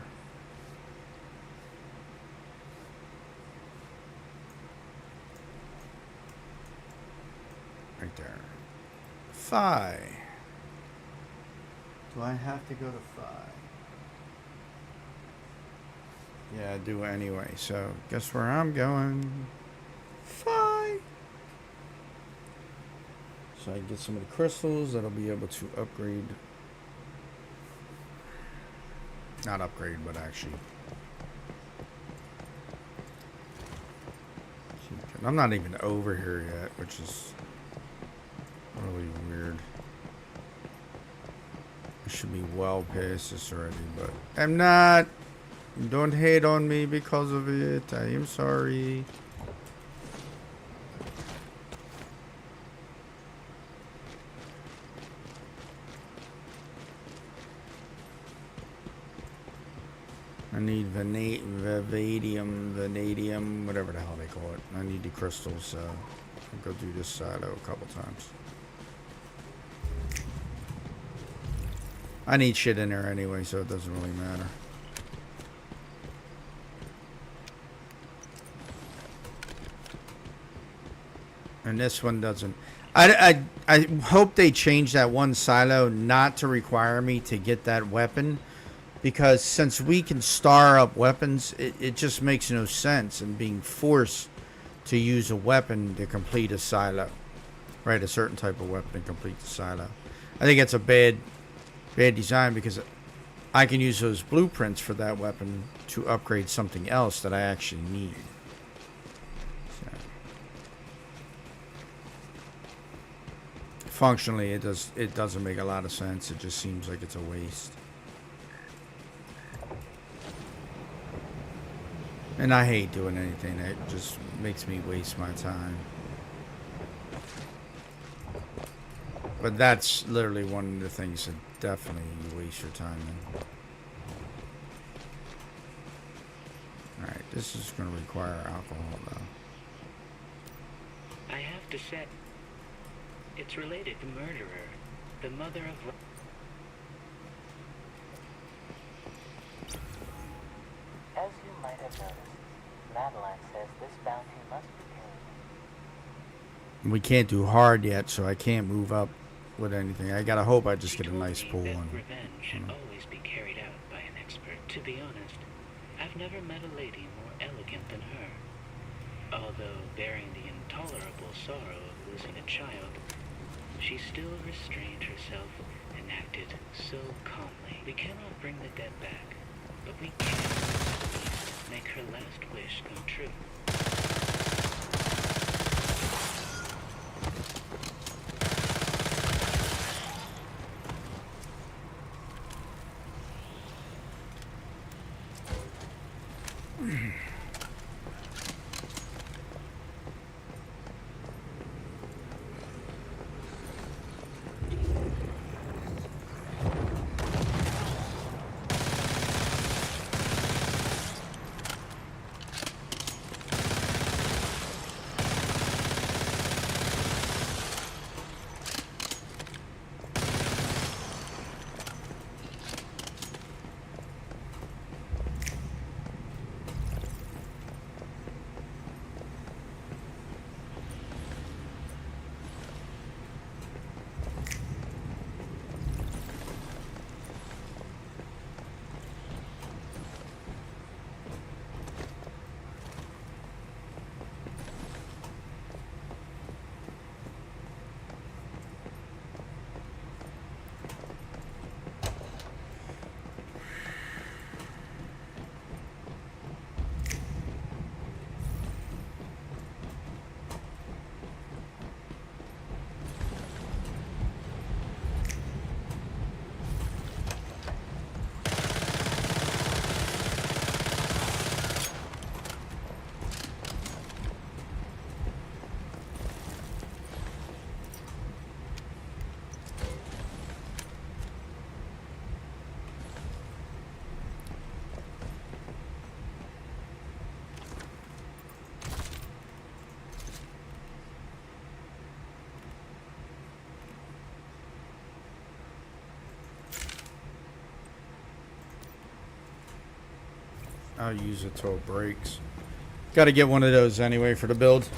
Phi. Do I have to go to Phi? Yeah, I do anyway. So, guess where I'm going? Phi. So I get some of the crystals that'll be able to upgrade. Not upgrade, but actually. I'm not even over here yet, which is really weird. I should be well past this already, but I'm not. Don't hate on me because of it. I am sorry. I need vanadium, whatever the hell they call it. I need the crystals, so I'll go do this silo a couple times. I need shit in there anyway, so it doesn't really matter. And this one doesn't. I hope they change that one silo not to require me to get that weapon. Because since we can star up weapons, it just makes no sense in being forced to use a weapon to complete a silo. Right, a certain type of weapon to complete the silo. I think it's a bad design because I can use those blueprints for that weapon to upgrade something else that I actually need. So. Functionally, it doesn't make a lot of sense. It just seems like it's a waste. And I hate doing anything that just makes me waste my time. But that's literally one of the things that definitely you waste your time in. Alright, this is going to require alcohol though. I have to say, it's related to murderer, the mother of... As you might have noticed, Madeline says this bounty must be paid. We can't do hard yet, so I can't move up with anything. I gotta hope I just get a nice pull that one. Revenge should always be carried out by an expert. To be honest, I've never met a lady more elegant than her. Although bearing the intolerable sorrow of losing a child, she still restrained herself and acted so calmly. We cannot bring the dead back, but we can make her last wish come true. I'll use it till it breaks. Gotta get one of those anyway for the build.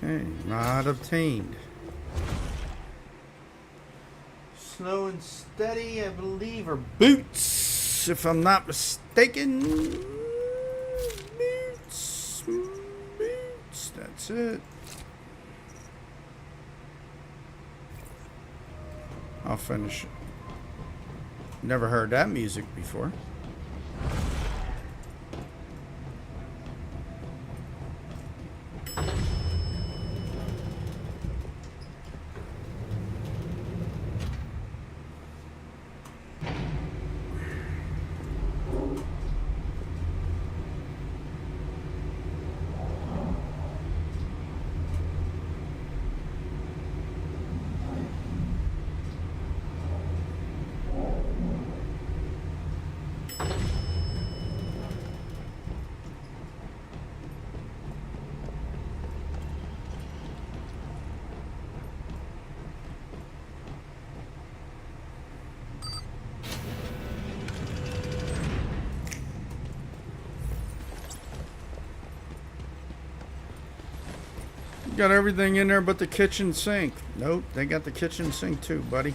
Okay, rod obtained. Slow and steady, I believe, are boots, if I'm not mistaken. Boots, boots, that's it. I'll finish it. Never heard that music before. Got everything in there but the kitchen sink. Nope, they got the kitchen sink too, buddy.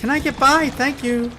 Can I get by? Thank you.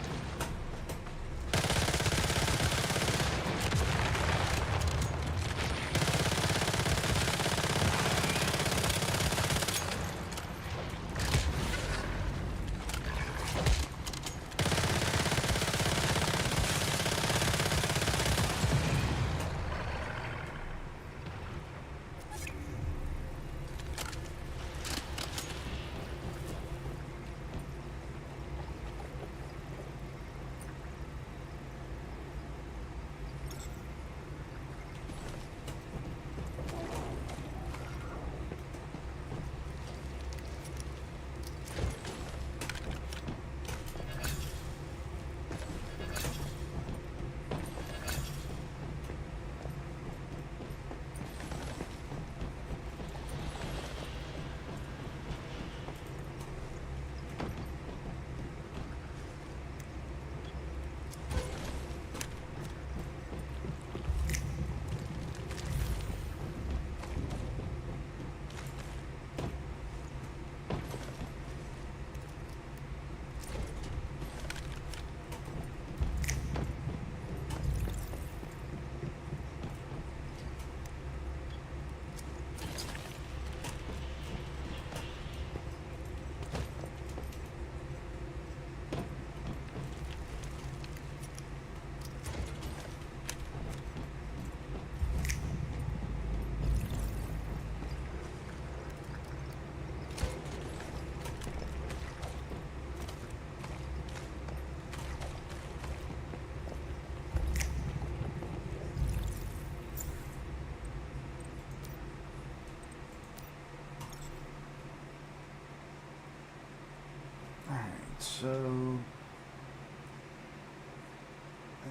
So I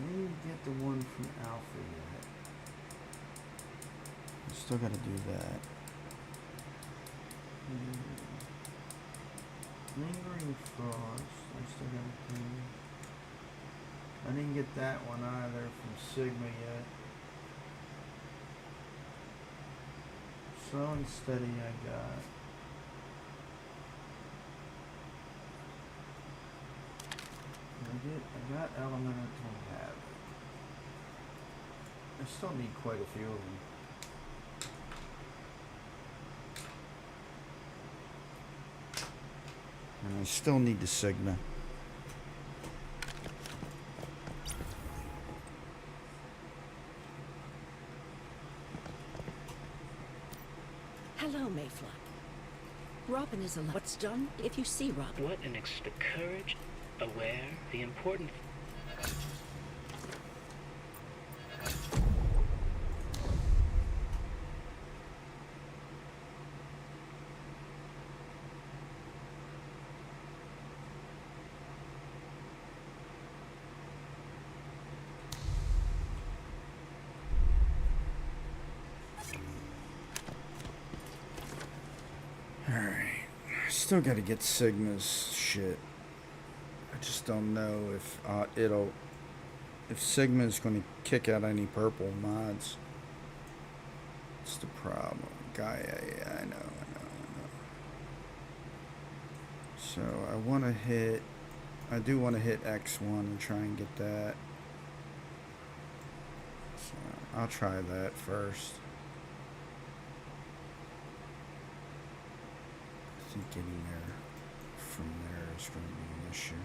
didn't get the one from Alpha yet. I still gotta do that. Lingering Frost, I still gotta do. I didn't get that one either from Sigma yet. Slow and Steady I got. I got Elemental Havoc. I still need quite a few of them. And I still need the Sigma. Hello, Mayfly. Robin is alive. What's done if you see Robin? What an the courage, aware, the important. Still gotta get Sigma's shit. I just don't know if if Sigma's gonna kick out any purple mods. That's the problem. Gaia, yeah, I know. So I do wanna hit X1 and try and get that. So I'll try that first. I think getting there from there is going to be an issue.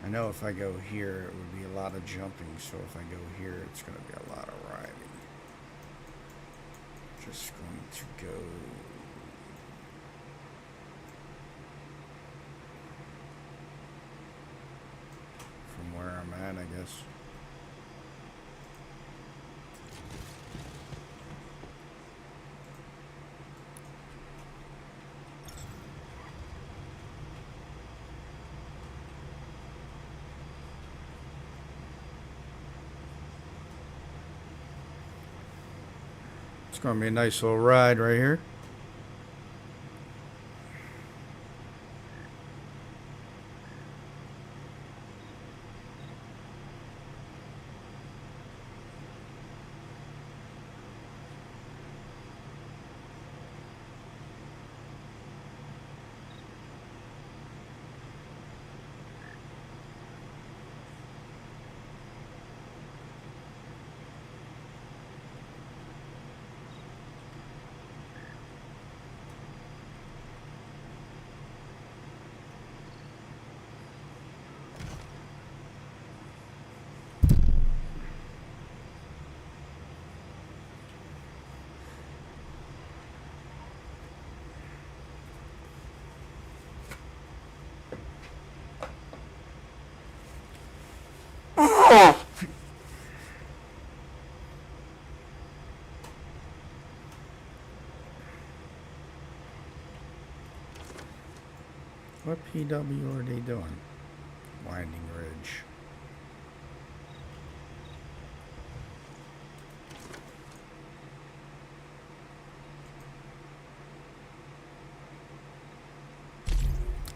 I know if I go here, it would be a lot of jumping, so if I go here, it's going to be a lot of riding. Just going to go... from where I'm at, I guess. It's going to be a nice little ride right here. What PW are they doing? Winding Ridge.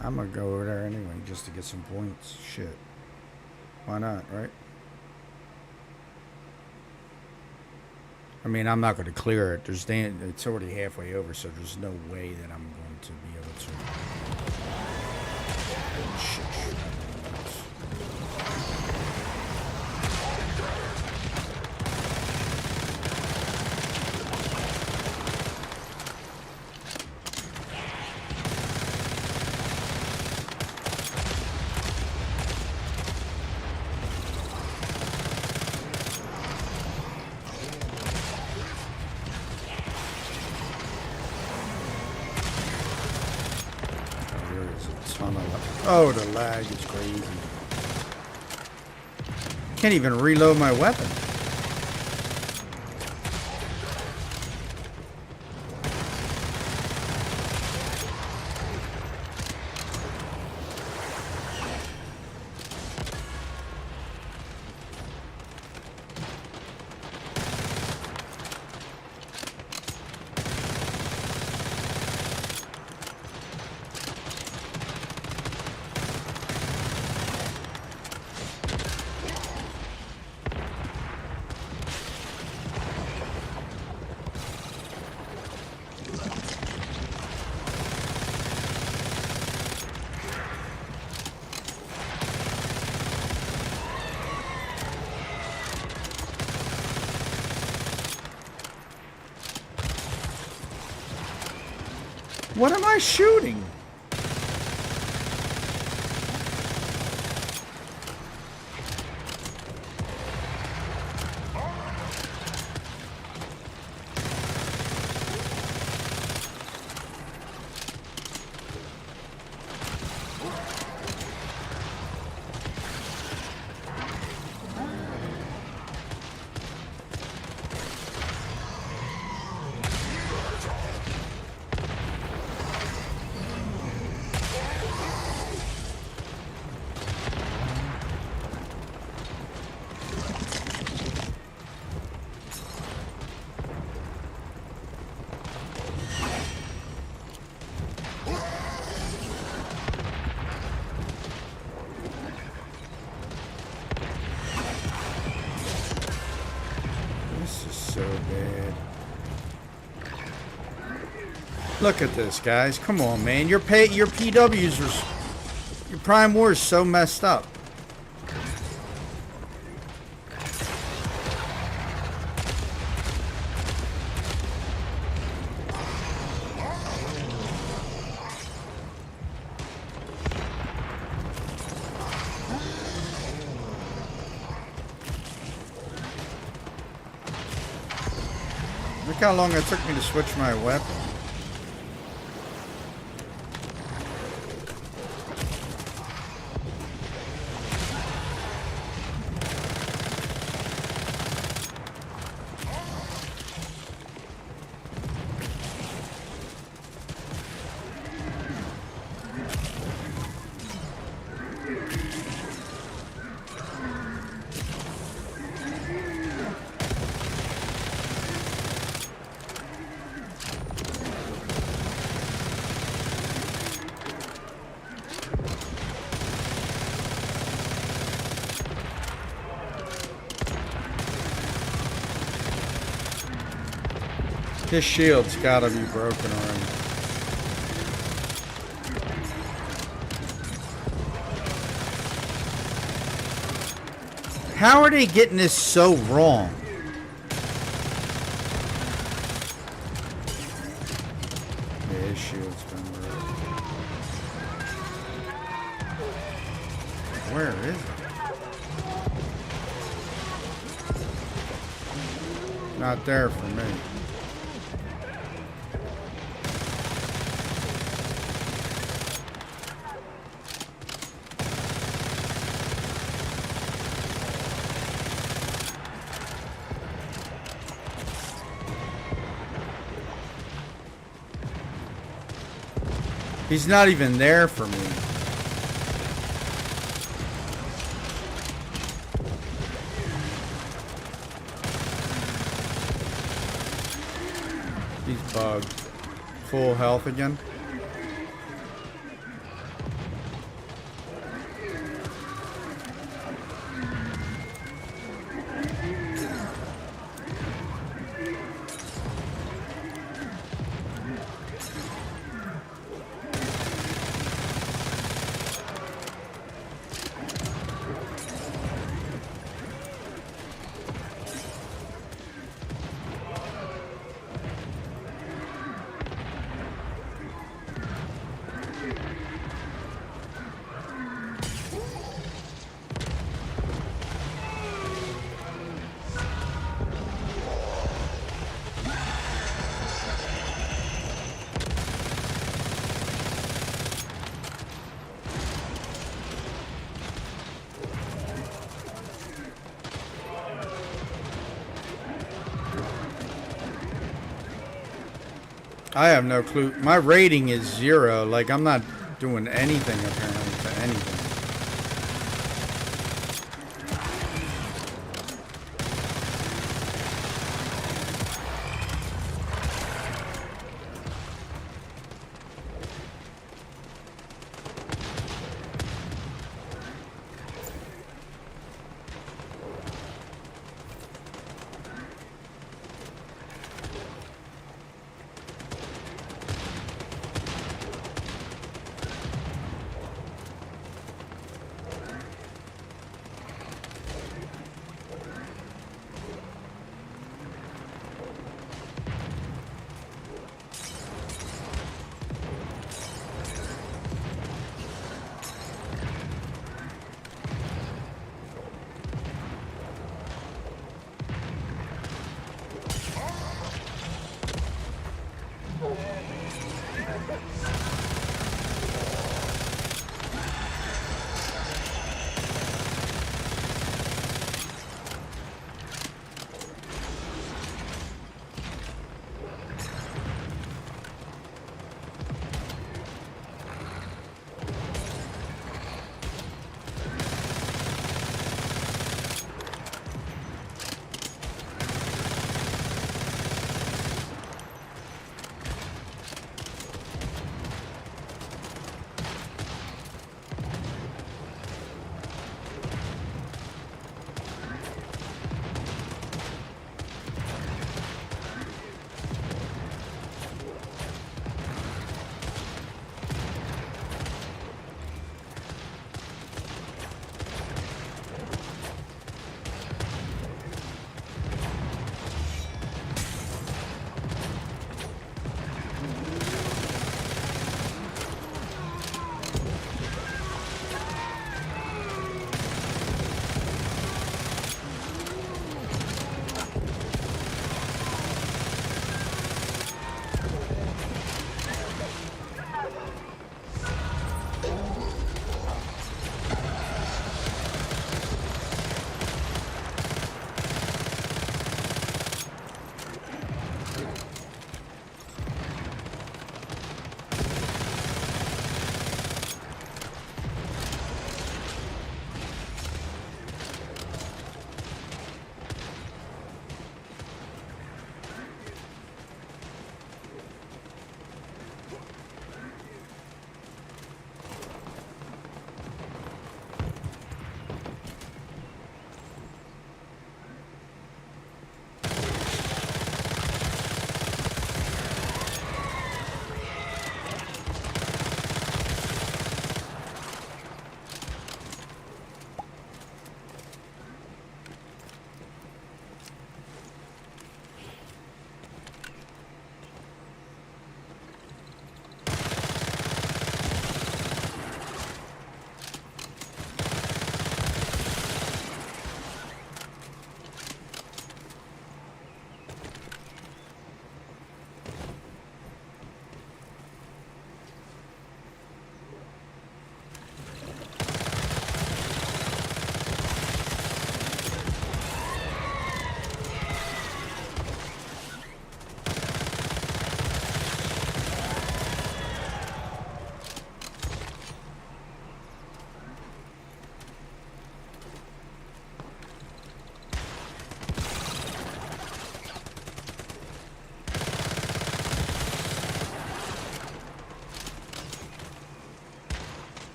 I'm gonna go over there anyway just to get some points. Shit. Why not, right? I mean, I'm not going to clear it. It's already halfway over, so there's no way that I'm going to be able to. Shit. Oh, the lag is crazy. Can't even reload my weapon. What am I shooting? This is so bad. Look at this, guys. Come on, man. Your PWs are... Your Prime War is so messed up. Look how long it took me to switch my weapon. His shield's gotta be broken already. How are they getting this so wrong? Yeah, his shield's been broken. Where is it? Not there for me. He's not even there for me. He's bugged. Full health again. I have no clue. My rating is 0. Like, I'm not doing anything apparently to anything.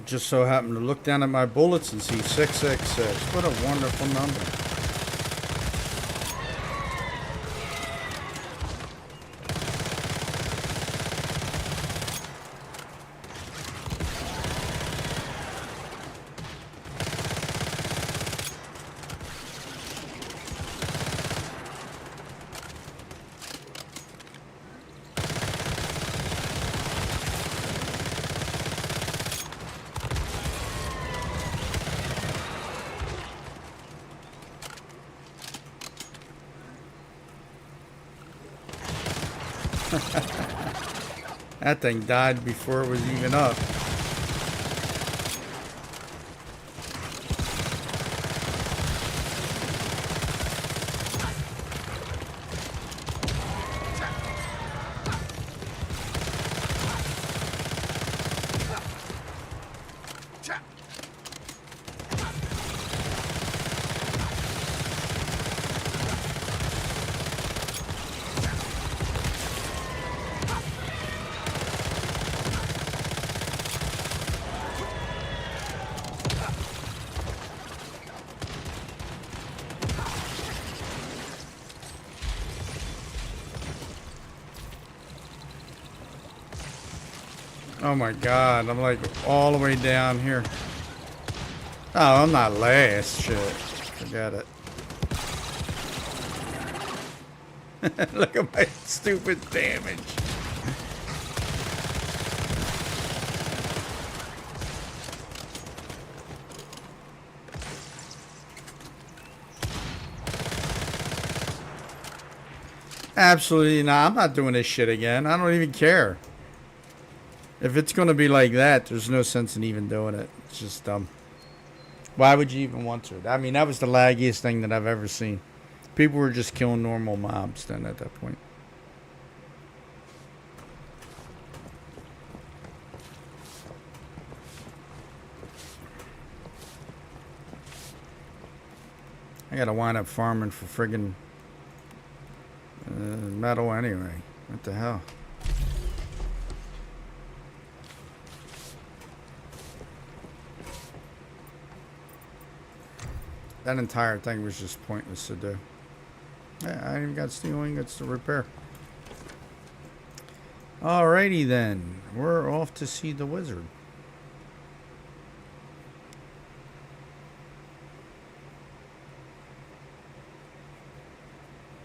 Just so happened to look down at my bullets and see 666. What a wonderful number. That thing died before it was even up. Oh my god, I'm like all the way down here. Oh, I'm not last. Shit. Forget it. Look at my stupid damage. Absolutely not. I'm not doing this shit again. I don't even care. If it's going to be like that, there's no sense in even doing it. It's just dumb. Why would you even want to? I mean, that was the laggiest thing that I've ever seen. People were just killing normal mobs then at that point. I gotta wind up farming for friggin' metal anyway. What the hell? That entire thing was just pointless to do. Yeah, I even got steel ingots to repair. Alrighty then. We're off to see the wizard.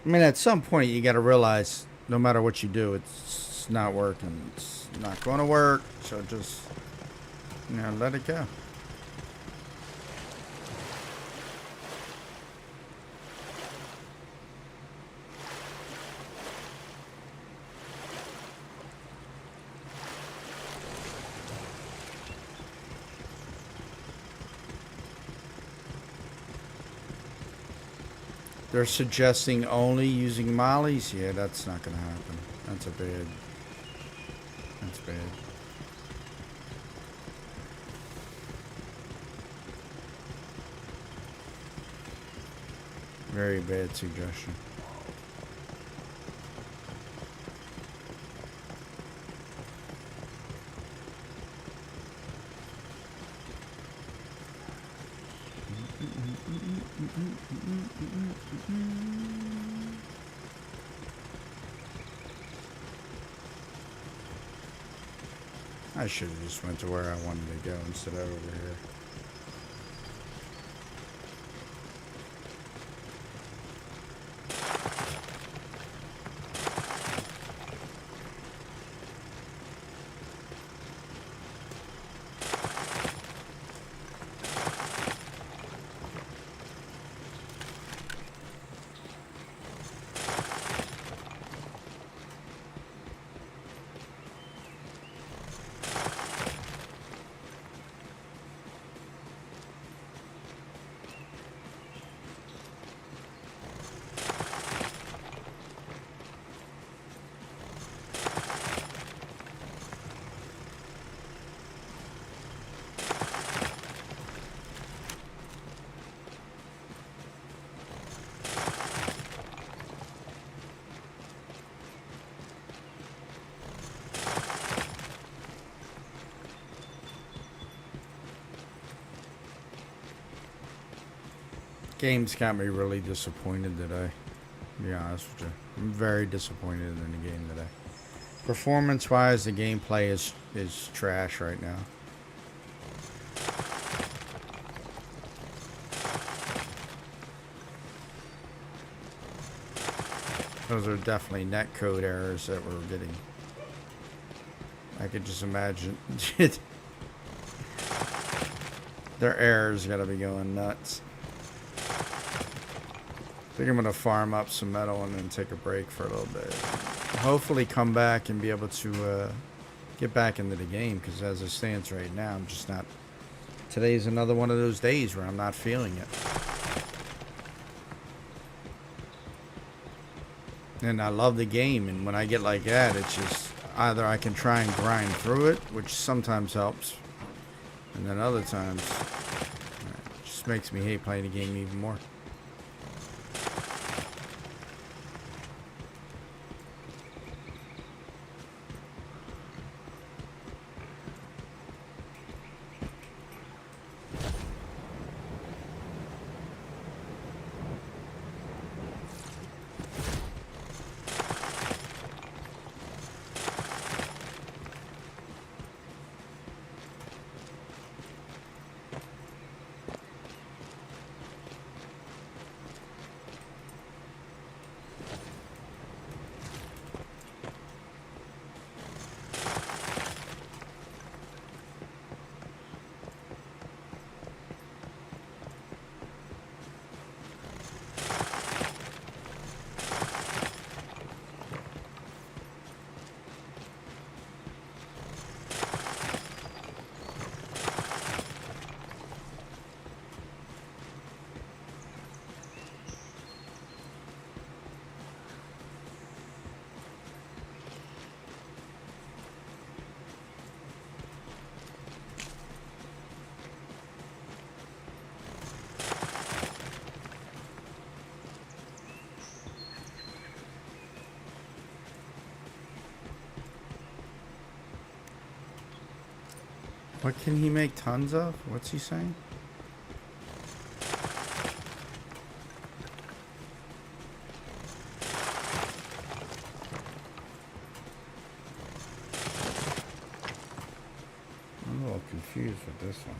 I mean, at some point you gotta realize no matter what you do, it's not working. It's not gonna work, so just, you know, let it go. They're suggesting only using mollies? Yeah, that's not gonna happen. That's bad. That's bad. Very bad suggestion. I should have just went to where I wanted to go instead of over here. Game's got me really disappointed today. To be honest with you, I'm very disappointed in the game today. Performance-wise, the gameplay is trash right now. Those are definitely netcode errors that we're getting. I could just imagine their errors gotta be going nuts. I think I'm gonna farm up some metal and then take a break for a little bit. Hopefully come back and be able to get back into the game, because as it stands right now, I'm just not. Today's another one of those days where I'm not feeling it. And I love the game, and when I get like that, it's just either I can try and grind through it, which sometimes helps, and then other times it just makes me hate playing the game even more. What can he make tons of? What's he saying? I'm a little confused with this one.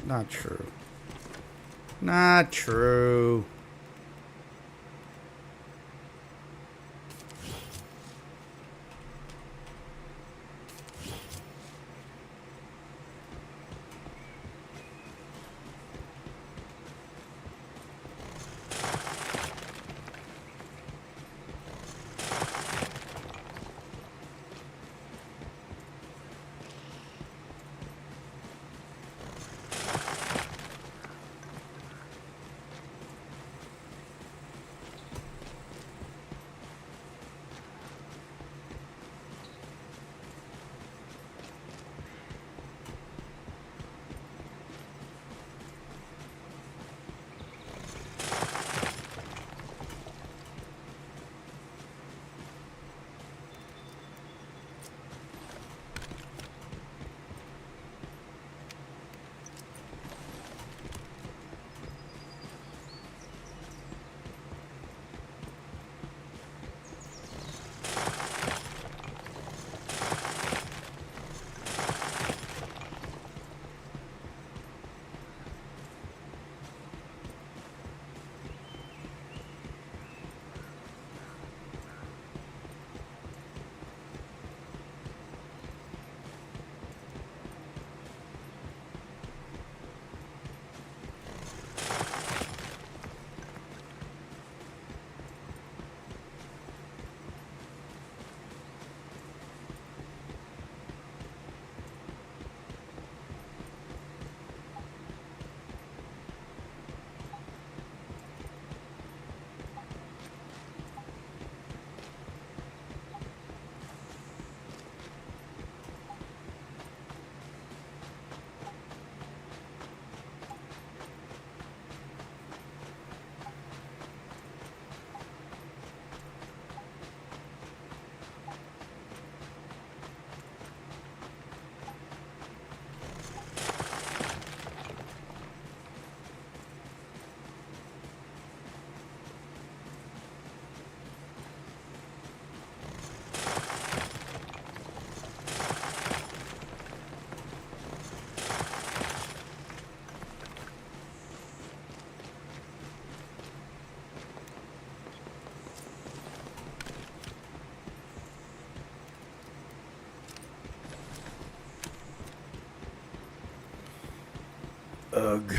Not true. Not true. Ugh.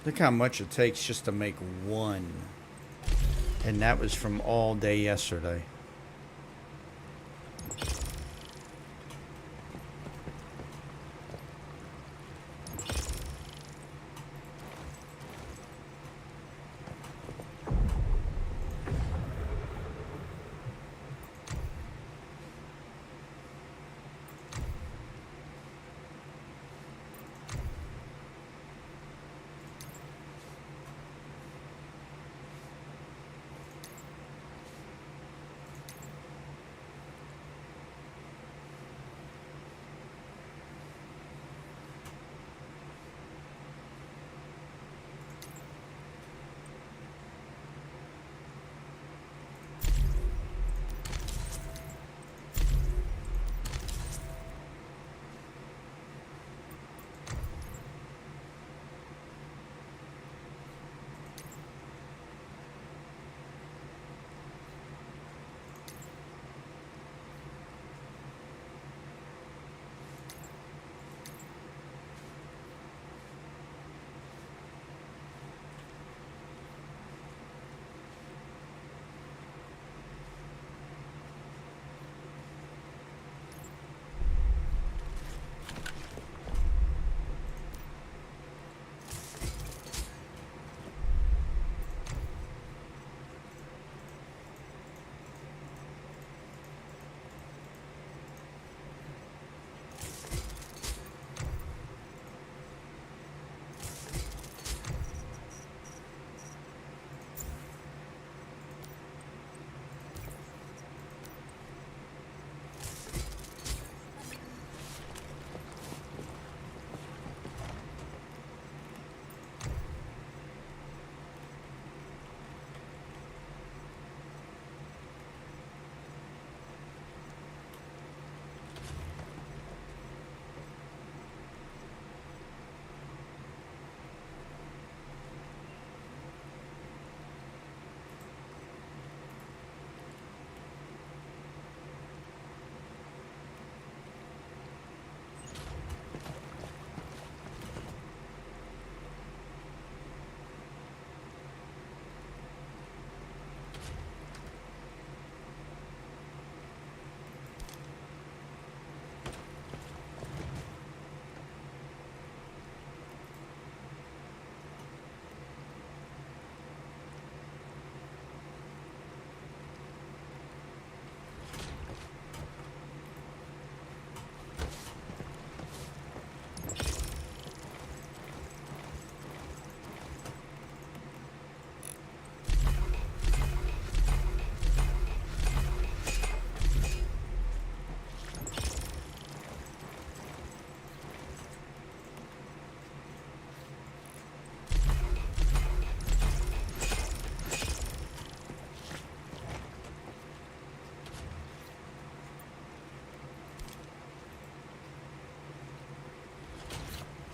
Look how much it takes just to make one. And that was from all day yesterday.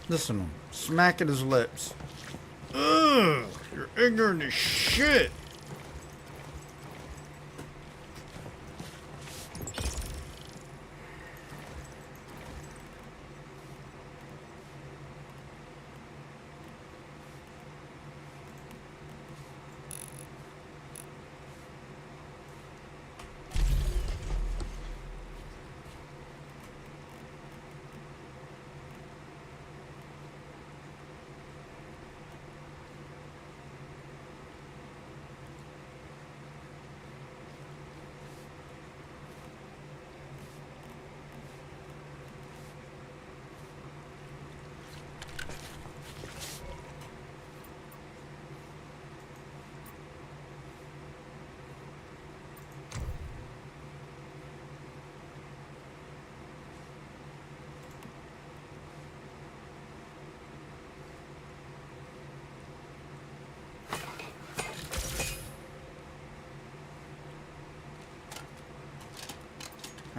Listen to him. Smacking his lips. Ugh! You're ignorant as shit!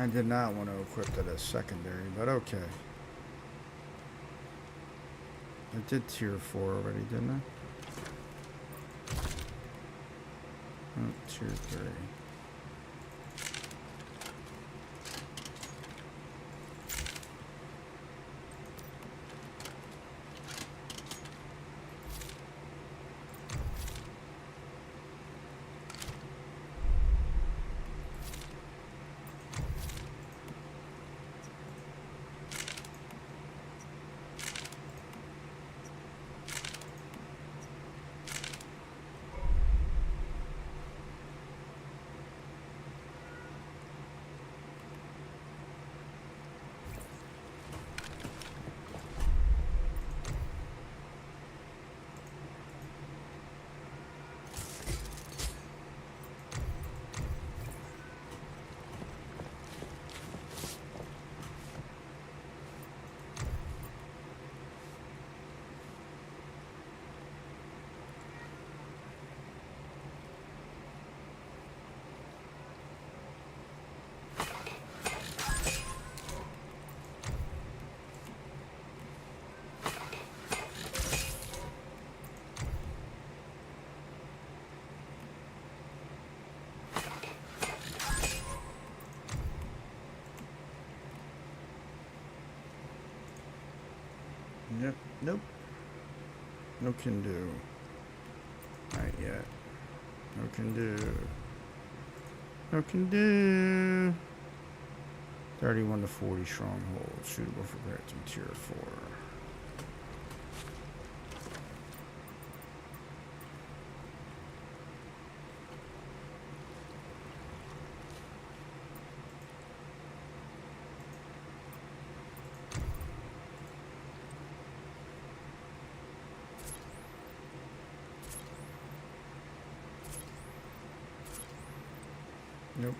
I did not want to equip that as secondary, but okay. I did tier 4 already, didn't I? Oh, tier 3. Yep. Nope. No can do. Not yet. No can do. No can do. 31 to 40 stronghold. Suitable for grants in tier 4. Nope.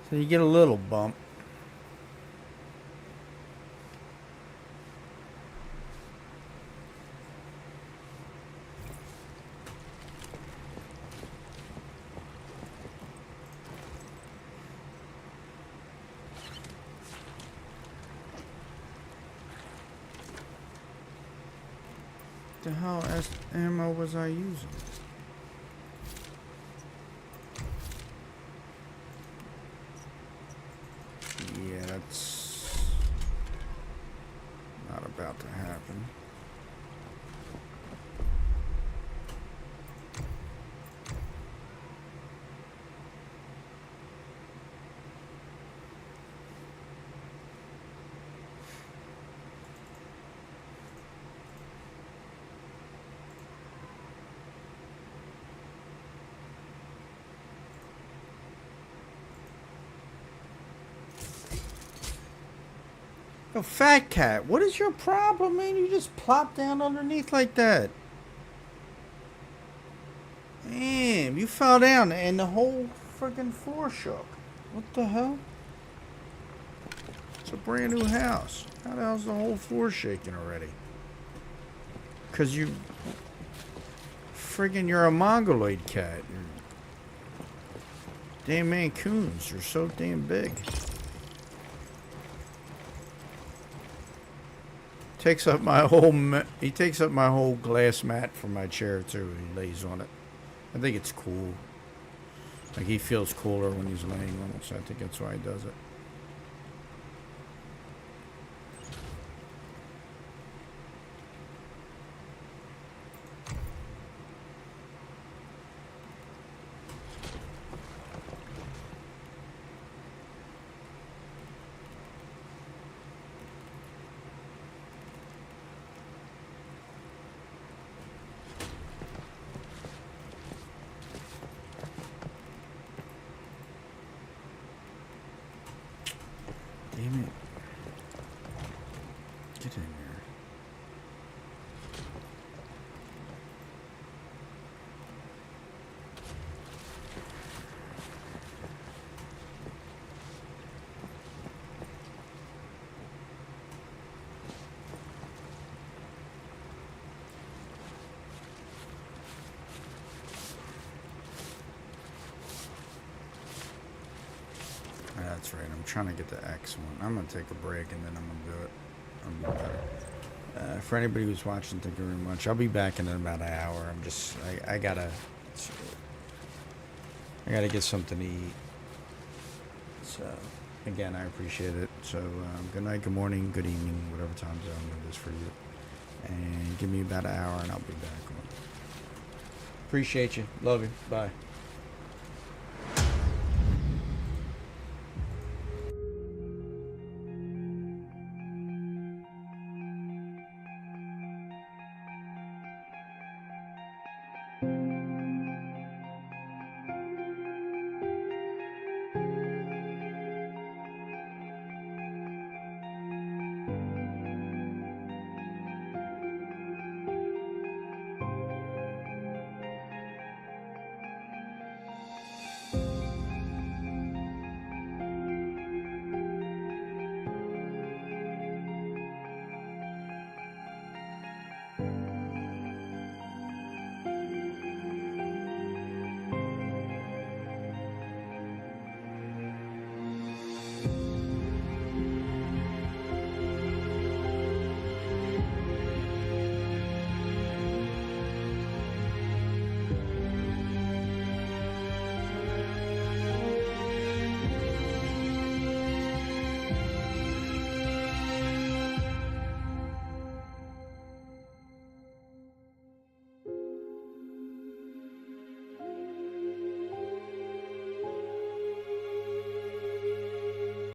So you get a little bump. The hell ammo was I using? Yeah, that's not about to happen. Yo, Fat Cat, what is your problem, man? You just plop down underneath like that. Damn, you fell down and the whole freaking floor shook. What the hell? It's a brand new house. How the hell's the whole floor shaking already? Cause you're a mongoloid cat. Damn Mancoons, you're so damn big. Takes up my whole he takes up my whole glass mat from my chair too. He lays on it. I think it's cool. Like he feels cooler when he's laying on it, so I think that's why he does it. Damn it. Get in there. That's right. I'm trying to get the X one. I'm going to take a break and then I'm going to do it. I'm better. For anybody who's watching, thank you very much. I'll be back in about an hour. I gotta get something to eat. So, again, I appreciate it. So, good night, good morning, good evening, whatever time zone it is for you. And give me about an hour and I'll be back. Appreciate you. Love you. Bye.